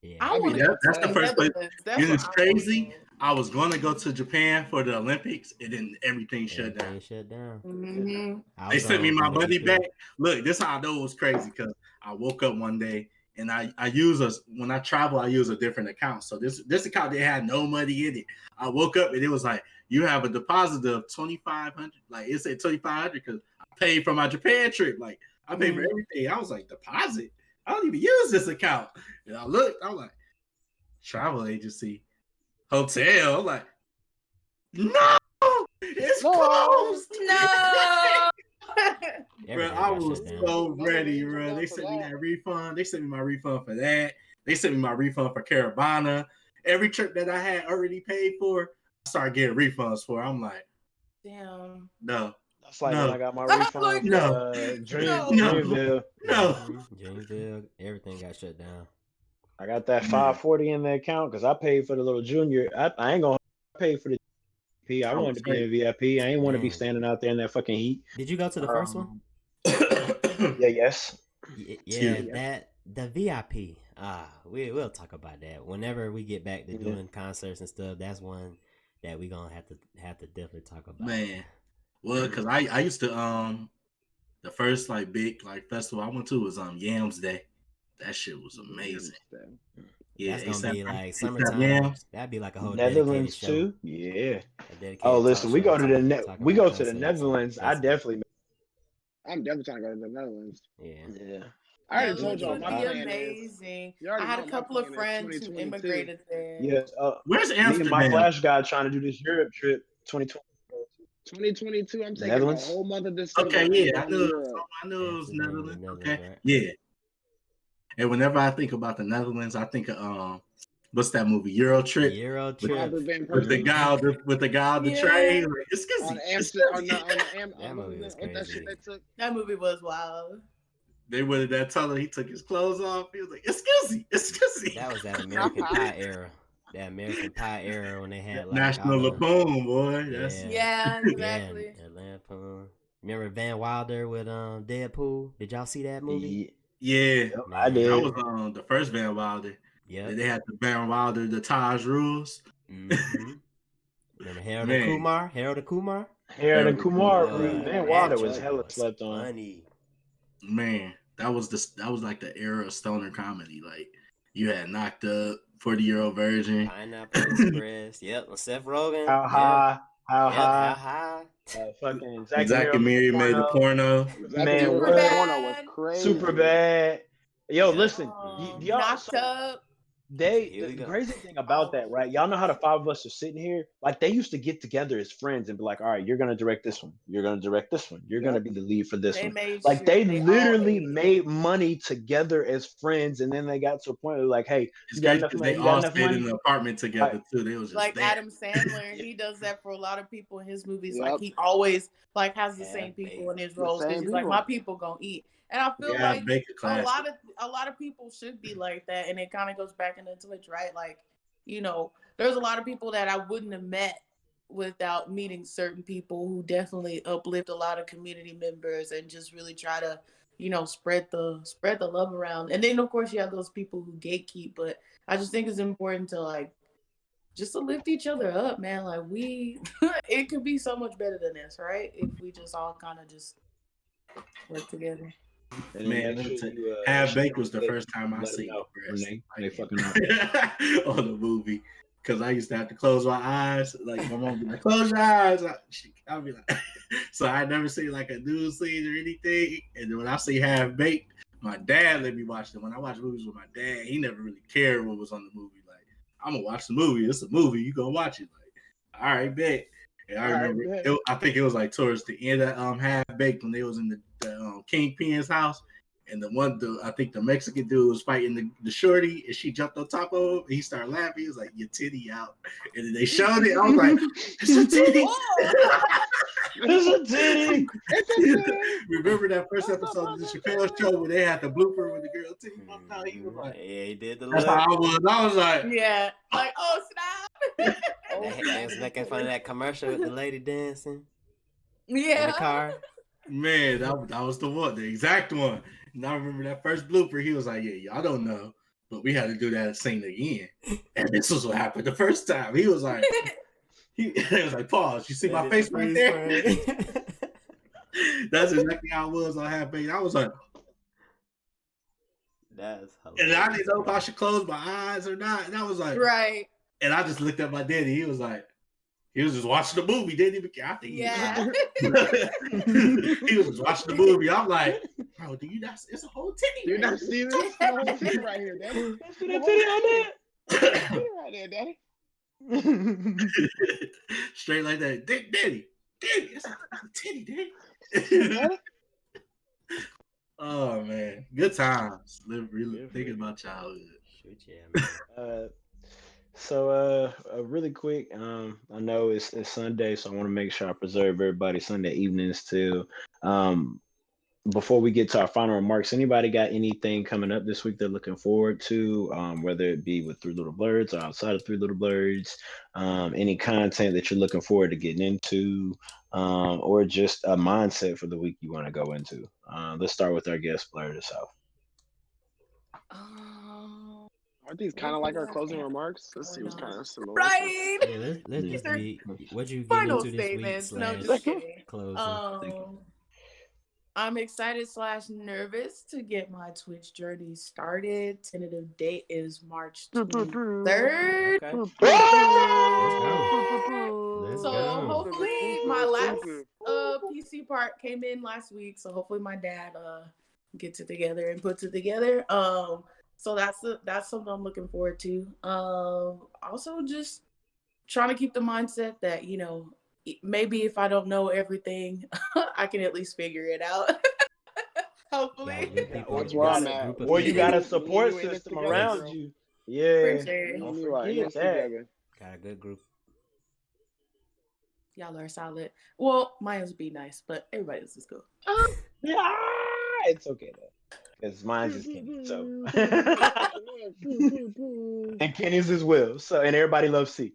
Yeah. I want to that- go that's to the first place. Netherlands. That's You know, what it's I wanna crazy. go. I was going to go to Japan for the Olympics, and then everything shut down. Shut down. Mhm. They sent me my money back. Look, this is how I know it was crazy because I woke up one day and I use when I travel, I use a different account. So this account, they had no money in it. I woke up and it was like, you have a deposit of $2,500. Like it said $2,500 because I paid for my Japan trip. Like I paid for everything. I was like, deposit? I don't even use this account. And I looked, I was like, travel agency, hotel. I'm like, no, it's closed. No. Bro, I was so ready, bro. They sent me that refund. They sent me my refund for that. They sent me my refund for Caravana. Every trip that I had already paid for, I started getting refunds for. I'm like, Damn. no. That's like No. when I got my refund. No. Dreamville. Dreamville, everything got shut down. I got that $540 in the account because I paid for the little junior. I ain't gonna pay for the VIP. I wanted to be in VIP. I ain't want to be standing out there in that fucking heat. Did you go to the first one? Yes. Yeah, the VIP. We'll talk about that whenever we get back to doing concerts and stuff. That's one that we gonna have to definitely talk about. Man, well, because I used to the first like big like festival I went to was Yams Day. That shit was amazing. Yeah, that's gonna be like summertime. Yams. That'd be like a whole Netherlands show. too. Yeah. Oh, listen, we go to the Netherlands. I'm definitely trying to go to the Netherlands. Yeah. I already told y'all It my would be plan amazing. is. I had a couple of friends who immigrated there. Yes. Where's Me and Amsterdam? my Flash guy trying to do this Europe trip 2020. 2022, I'm taking Netherlands? a whole month of December. Okay, yeah, I knew Europe. it was Netherlands. Okay, right? yeah. And whenever I think about the Netherlands, I think of what's that movie, Euro Trip? Trip. With the guy on the train. Like, excuse On me. That movie was crazy. That movie was wild. They went in that tunnel. He took his clothes off. He was like, excuse me. That was that American Pie era. That American Pie era when they had like National Lampoon, boy. Yeah, exactly. Lampoon. Remember Van Wilder with Deadpool? Did y'all see that movie? Yeah, I Man. did. that was the first Van Wilder. Yep. They had the Van Wilder, the Taj rules. Mm-hmm. Remember Harold and Man. Kumar? Harold and Kumar? Harold and Kumar, Boy, Van that Wilder was joint hella was slept on. funny. Man, that was like the era of stoner comedy. Like you had Knocked Up, 40-Year-Old Virgin. Pineapple Express. Yep. Seth Rogen. How high? How Yep. high? How high? Fucking Zach and Miri made the porno. Man, Super what? porno was crazy. Super bad. Yo, Yep. listen, y'all. Knocked So Up. Here we the go. crazy thing about that, right? Y'all know how the five of us are sitting here. Like they used to get together as friends and be like, "All right, you're gonna direct this one. You're gonna direct this one. You're gonna be the lead for this They one." made Like sure they they all literally ate. made money together as friends, and then they got to a point where like, "Hey, It's you got crazy enough because money? they You got all enough stayed money?" in the apartment together too. They was just Like there. Adam Sandler, he does that for a lot of people in his movies. Yep. Like he always like has the Half same people in his The roles because same he's like, people. my people gonna eat. And I feel Yeah, like Baker a classic. lot of people should be like that, and it kind of goes back into Twitch, right? Like, you know, there's a lot of people that I wouldn't have met without meeting certain people who definitely uplift a lot of community members and just really try to, you know, spread the love around. And then of course you have those people who gatekeep, but I just think it's important to like just to lift each other up, man. Like we it could be so much better than this, right? If we just all kind of just work together. And then Man, make sure you Half share Baked on was the Twitter. first time I Let 'em seen know it. when they fucking up. On the movie. Because I used to have to close my eyes. Like my mom would be like, close your eyes. I'd be like, so I never seen like a news scene or anything. And then when I see Half Baked, my dad let me watch them. When I watch movies with my dad, he never really cared what was on the movie. Like, I'm gonna watch the movie. It's a movie. You gonna watch it. Like, all right, bet. And I remember, I think it was like towards the end of Half Baked when they was in the Kingpin's house. And I think the Mexican dude was fighting the shorty, and she jumped on top of him. And he started laughing. He was like, "Your titty out!" And then they showed it. I was like, "It's a titty! It's a titty!" Remember that first episode of the Chappelle Show where they had the blooper with the girl titty popped out? He was like, "Yeah, he did the that's look." how I was. I was like, yeah, like oh snap. They was making fun of that commercial with the lady dancing in Yeah. the car. man, that was the one, the exact one. And I remember that first blooper. He was like, "Yeah, y'all don't know, but we had to do that scene again." And this was what happened the first time. He was like, he was like, "Pause. You see my face right there?" That's exactly how it was on Half Baked. I was like, That's hilarious. and I didn't know if I should close my eyes or not. And I was like, right. And I just looked at my daddy. He was like, he was just watching the movie. Didn't even care. I think he was just watching the movie. I'm like, bro, do you not? It's a whole titty. Do you not see this? It's a whole titty right here, Daddy. See that titty on that? Titty right there, Daddy. Straight like that. Daddy, it's a titty, Daddy. Oh man, good times. Really thinking about childhood. Shoot, yeah, man. So really quick, I know it's Sunday, so I want to make sure I preserve everybody's Sunday evenings too. Before we get to our final remarks, anybody got anything coming up this week they're looking forward to, whether it be with 3LittleBlerds or outside of 3LittleBlerds, any content that you're looking forward to getting into, or just a mindset for the week you want to go into? Let's start with our guest, Blerd herself. Aren't these kind of like our closing remarks? This seems kind of similar. Right. Yeah, let's just be what you get Final into this statements. week. No, just kidding. Closing. I'm excited / nervous to get my Twitch journey started. Tentative date is March 23rd. Okay. Let's So go. hopefully my last PC part came in last week. So hopefully my dad gets it together and puts it together. So that's something I'm looking forward to. Also just trying to keep the mindset that, you know, maybe if I don't know everything, I can at least figure it out. Hopefully. That's where I'm at. Or you got a support system around you. Yeah. Don't forget that. Got a good group. Y'all are solid. Well, mine's be nice, but everybody else is cool. Yeah, it's okay though. Because mine's is Kenny, so and Kenny's as well. So and everybody loves C.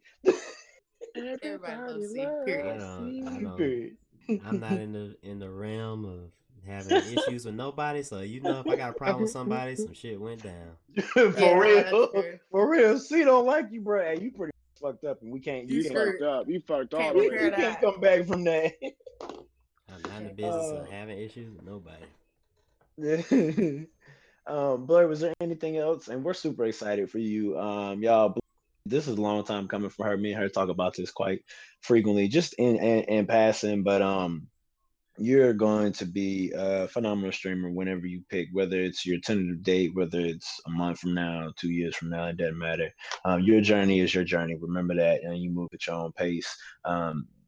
Everybody loves C. Period. I'm not in the realm of having issues with nobody. So you know, if I got a problem with somebody, some shit went down. For Yeah, that's real, true. for real. C don't like you, bro. Hey, you pretty fucked up, and we can't. You You You can't. fucked screwed. up. You fucked all Can't the repair way. You can't that. come back from that. I'm not in the Can't business come of Uh, having issues with nobody. Blair, was there anything else? And we're super excited for you. Y'all, this is a long time coming for her. Me and her talk about this quite frequently, just in passing. But you're going to be a phenomenal streamer whenever you pick, whether it's your tentative date, whether it's a month from now, 2 years from now, it doesn't matter. Your journey is your journey. Remember that, and you move at your own pace.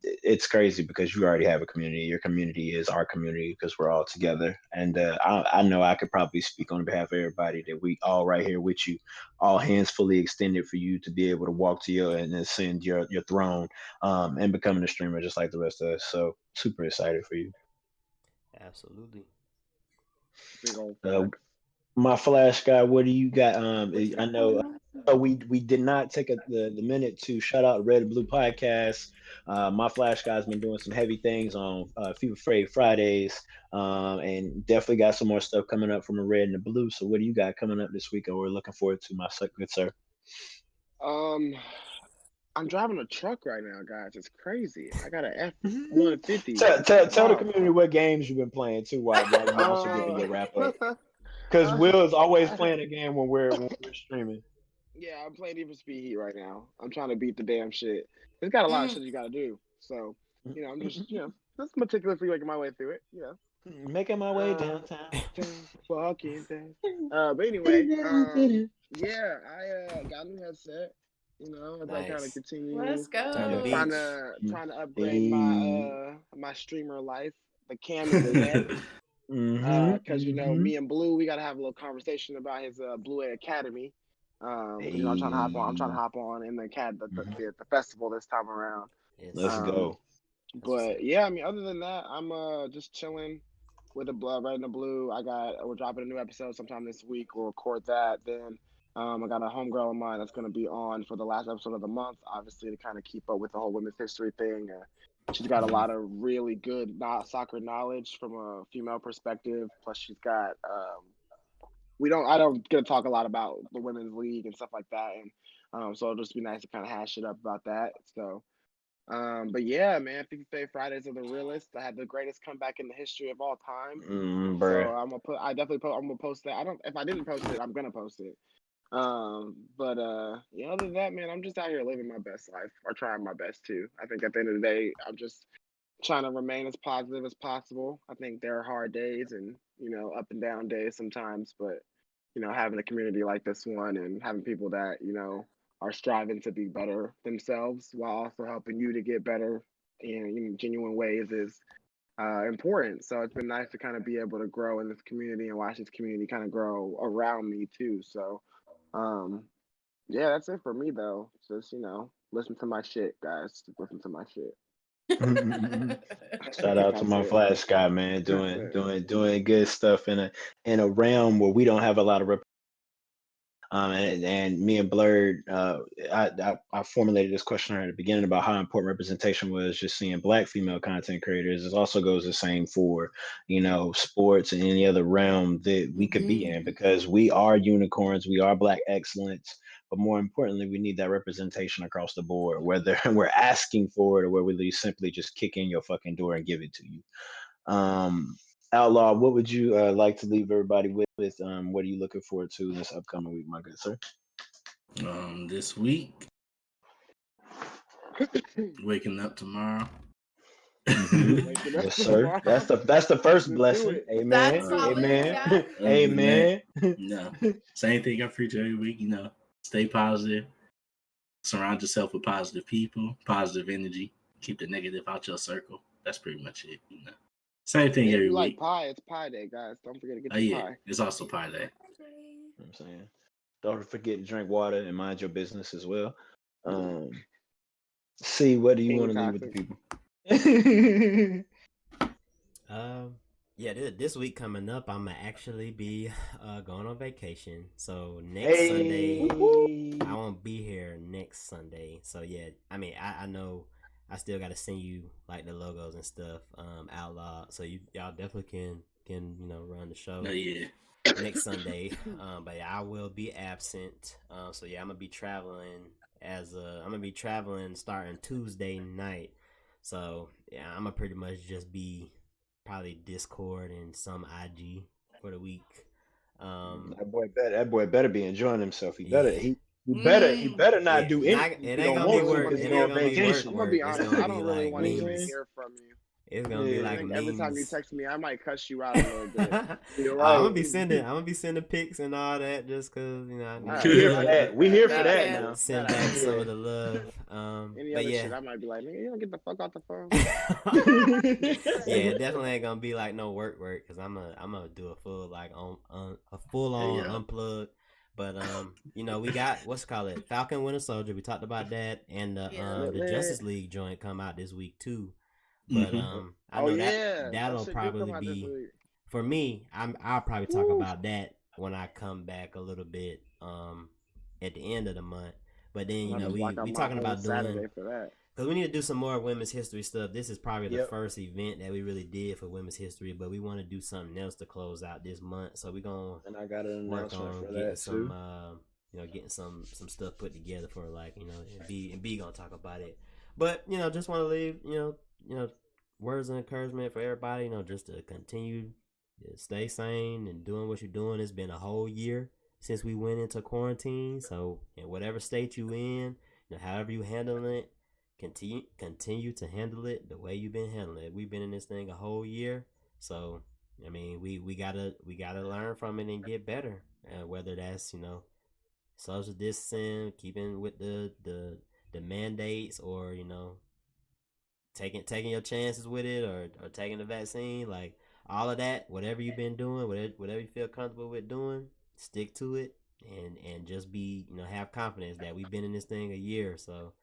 It's crazy because you already have a community. Your community is our community because we're all together. And I know I could probably speak on behalf of everybody that we all right here with you, all hands fully extended for you to be able to walk to your and ascend your throne, and becoming a streamer just like the rest of us. So super excited for you. Absolutely. Big old Uh, facts. my flash guy, what do you got? What you I got know going on? we did not take the minute to shout out Red and Blue Podcast. My flash guy's been doing some heavy things on FIFA Freight Fridays, and definitely got some more stuff coming up from a Red and the Blue. So what do you got coming up this week? And we're looking forward to, my good sir. Um, I'm driving a truck right now, guys. It's crazy. I got a F-150. Tell the Wow. community what games you've been playing too, while you also giving your wrap up. Uh, Because uh, Will is always playing a game when we're streaming. yeah, I'm playing Need for Speed Heat right now. I'm trying to beat the damn shit. It's got a lot of shit you got to do. So, I'm just, just meticulously making my way through it. Making my way downtown. Fucking thing. But anyway, yeah, I got a new headset. As I kind of Nice. continue Let's Turn the go. trying beach. to trying to upgrade Hey. my streamer life. The cam is lit. Because me and Blue, we gotta have a little conversation about his Blue A Academy. I'm trying to hop on. I'm trying to Hey. hop on in Mhm. the festival this time around. Yes. Let's Um, go. That's what's up. but yeah, I mean, other than that, I'm just chilling with the blood red and the blue. We're dropping a new episode sometime this week. We'll record that. Then I got a homegirl of mine that's gonna be on for the last episode of the month, obviously to kind of keep up with the whole women's history thing. She's got a Mhm. lot of really good soccer knowledge from a female perspective. Plus, she's got I don't get to talk a lot about the women's league and stuff like that, and so it'll just be nice to kind of hash it up about that. So, but yeah, man, 50 Fridays are the realest. I had the greatest comeback in the history of all time. So Bruh. I'm gonna post that. If I didn't post it, I'm gonna post it. But yeah, other than that, man, I'm just out here living my best life or trying my best to. I think at the end of the day, I'm just trying to remain as positive as possible. I think there are hard days and, up and down days sometimes, but having a community like this one and having people that, are striving to be better themselves while also helping you to get better in genuine ways is important. So it's been nice to kind of be able to grow in this community and watch this community kind of grow around me too. So um, yeah, that's it for me though. Just listen to my shit, guys. Just listen to my shit. Shout out to That's my it. flash guy, man, That's doing it. doing good stuff in a realm where we don't have a lot of and me and Blerd, I formulated this question at the beginning about how important representation was. Just seeing Black female content creators. It also goes the same for sports and any other realm that we could be in, because we are unicorns, we are Black excellence. But more importantly, we need that representation across the board, whether we're asking for it or whether we simply just kick in your fucking door and give it to you. Um, Outlaw, what would you like to leave everybody with? What are you looking forward to this upcoming week, my good sir? This week, waking up tomorrow. Waking up Yes, sir. tomorrow. That's the first Just do blessing. it. Amen. That's Do it. solid. Amen. Yeah. Other than that, Amen. no. Same thing I preach every week. Stay positive. Surround yourself with positive people, positive energy. Keep the negative out your circle. That's pretty much it. Same thing And if every you like week. pie, it's pie day, guys. Don't forget to get Oh your yeah, pie. it's also pie day. I'm saying, don't forget to drink water and mind your business as well. See, what do you King want to leave with the toxic. people? Yeah, this week coming up, I'm gonna actually be going on vacation. So next Hey. Sunday, I won't be here next Sunday. So yeah, I mean, I know I still got to send you like the logos and stuff, Outlaw. So y'all definitely can, run the show. Yeah. Next Sunday. But yeah, I will be absent. So yeah, I'm gonna be traveling starting Tuesday night. So yeah, I'm gonna pretty much just be probably Discord and some IG for the week. That boy better be enjoying himself. He Yeah. better not do anything. It He ain't don't gonna be want to work. because It he's ain't on gonna be vacation. I'm gonna be honest. I don't really want to even memes. hear from you. It's gonna be I like think memes. every time you text me, I might cuss you out a little bit. You're I'm right. gonna be sending pics and all that just cause I need Alright. We here for that. We here for Big that fans. now. send back some of the love. Any But other yeah. shit, I might be like, nigga, you don't get the fuck off the phone. Yeah, it definitely ain't gonna be like no work because I'm gonna do a full like on a full on unplug. But we got what's it called Falcon Winter Soldier. We talked about that, and the Justice League joint come out this week too. But I know that'll probably be for me. I'll probably talk about that when I come back a little bit at the end of the month. But then we talking about doing for that. because we need to do some more women's history stuff. This is probably the first event that we really did for women's history, but we want to do something else to close out this month. So we're gonna I got an work announcement on for getting that some too. getting some stuff put together for and B gonna talk about it. But just want to leave words of encouragement for everybody. Just to continue to stay sane and doing what you're doing. It's been a whole year since we went into quarantine. So in whatever state you in, however you handling it, continue to handle it the way you've been handling it. We've been in this thing a whole year, so I mean we gotta learn from it and get better. Whether that's social distancing, keeping with the mandates, or taking your chances with it, or taking the vaccine, like all of that. Whatever you've been doing, whatever you feel comfortable with doing, stick to it, and just be have confidence that we've been in this thing a year. So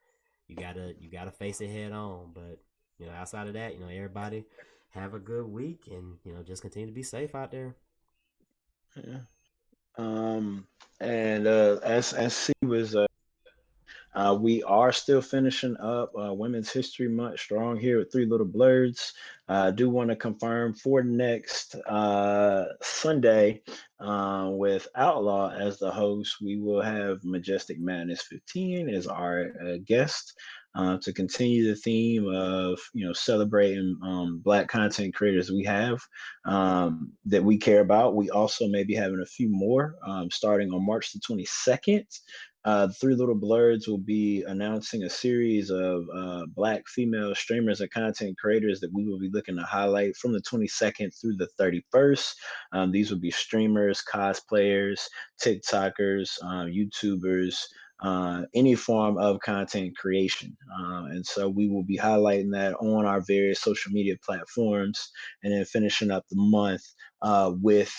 you gotta face it head on. But outside of that, everybody have a good week, and just continue to be safe out there. Yeah. And as C was we are still finishing up Women's History Month strong here at 3LittleBlerds. I do want to confirm for next Sunday with Outlaw as the host, we will have Majestic Madness 15 as our guest. To continue the theme of celebrating Black content creators we have that we care about. We also may be having a few more starting on March the 22nd. 3LittleBlerds will be announcing a series of Black female streamers and content creators that we will be looking to highlight from the 22nd through the 31st. These will be streamers, cosplayers, TikTokers, YouTubers, any form of content creation. And so we will be highlighting that on our various social media platforms, and then finishing up the month with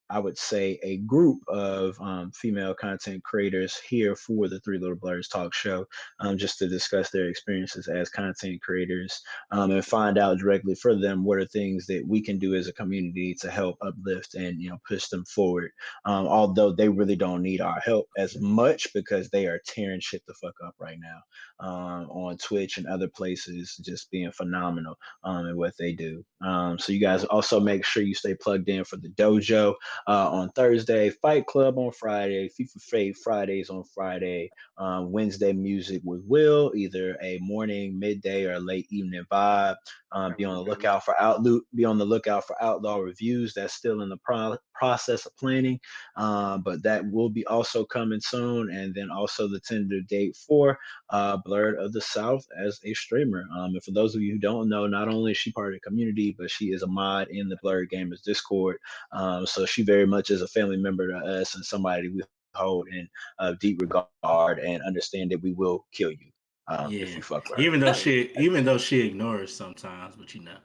I would say a group of female content creators here for the 3LittleBlerds talk show, just to discuss their experiences as content creators and find out directly for them what are things that we can do as a community to help uplift and push them forward. Although they really don't need our help as much because they are tearing shit the fuck up right now on Twitch and other places, just being phenomenal in what they do. So you guys also make sure you stay plugged in for the dojo on Thursday, Fight Club on Friday, FIFA Fate Fridays on Friday, Wednesday music with Will, either a morning, midday, or late evening vibe. Be on the lookout for Outlaw reviews. That's still in the process of planning, but that will be also coming soon. And then also the tentative date for Blerd of the South as a streamer. And for those of you who don't know, not only is she part of the community, but she is a mod in the Blerd Gamers Discord. So she very much is a family member to us and somebody we hold in deep regard and understand that we will kill you if you fuck with her. Even though she ignores sometimes, but Yeah.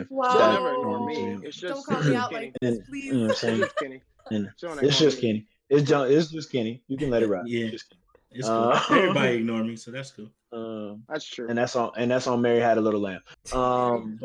She'll never ignore me. It's just don't call me out like this, please. You know what I'm saying? It's just Kenny. It's just Kenny. It's just Kenny. You can let it ride. Yeah. It's cool. Everybody ignore me, so that's cool. That's true. And that's on Mary Had a Little Lamb. But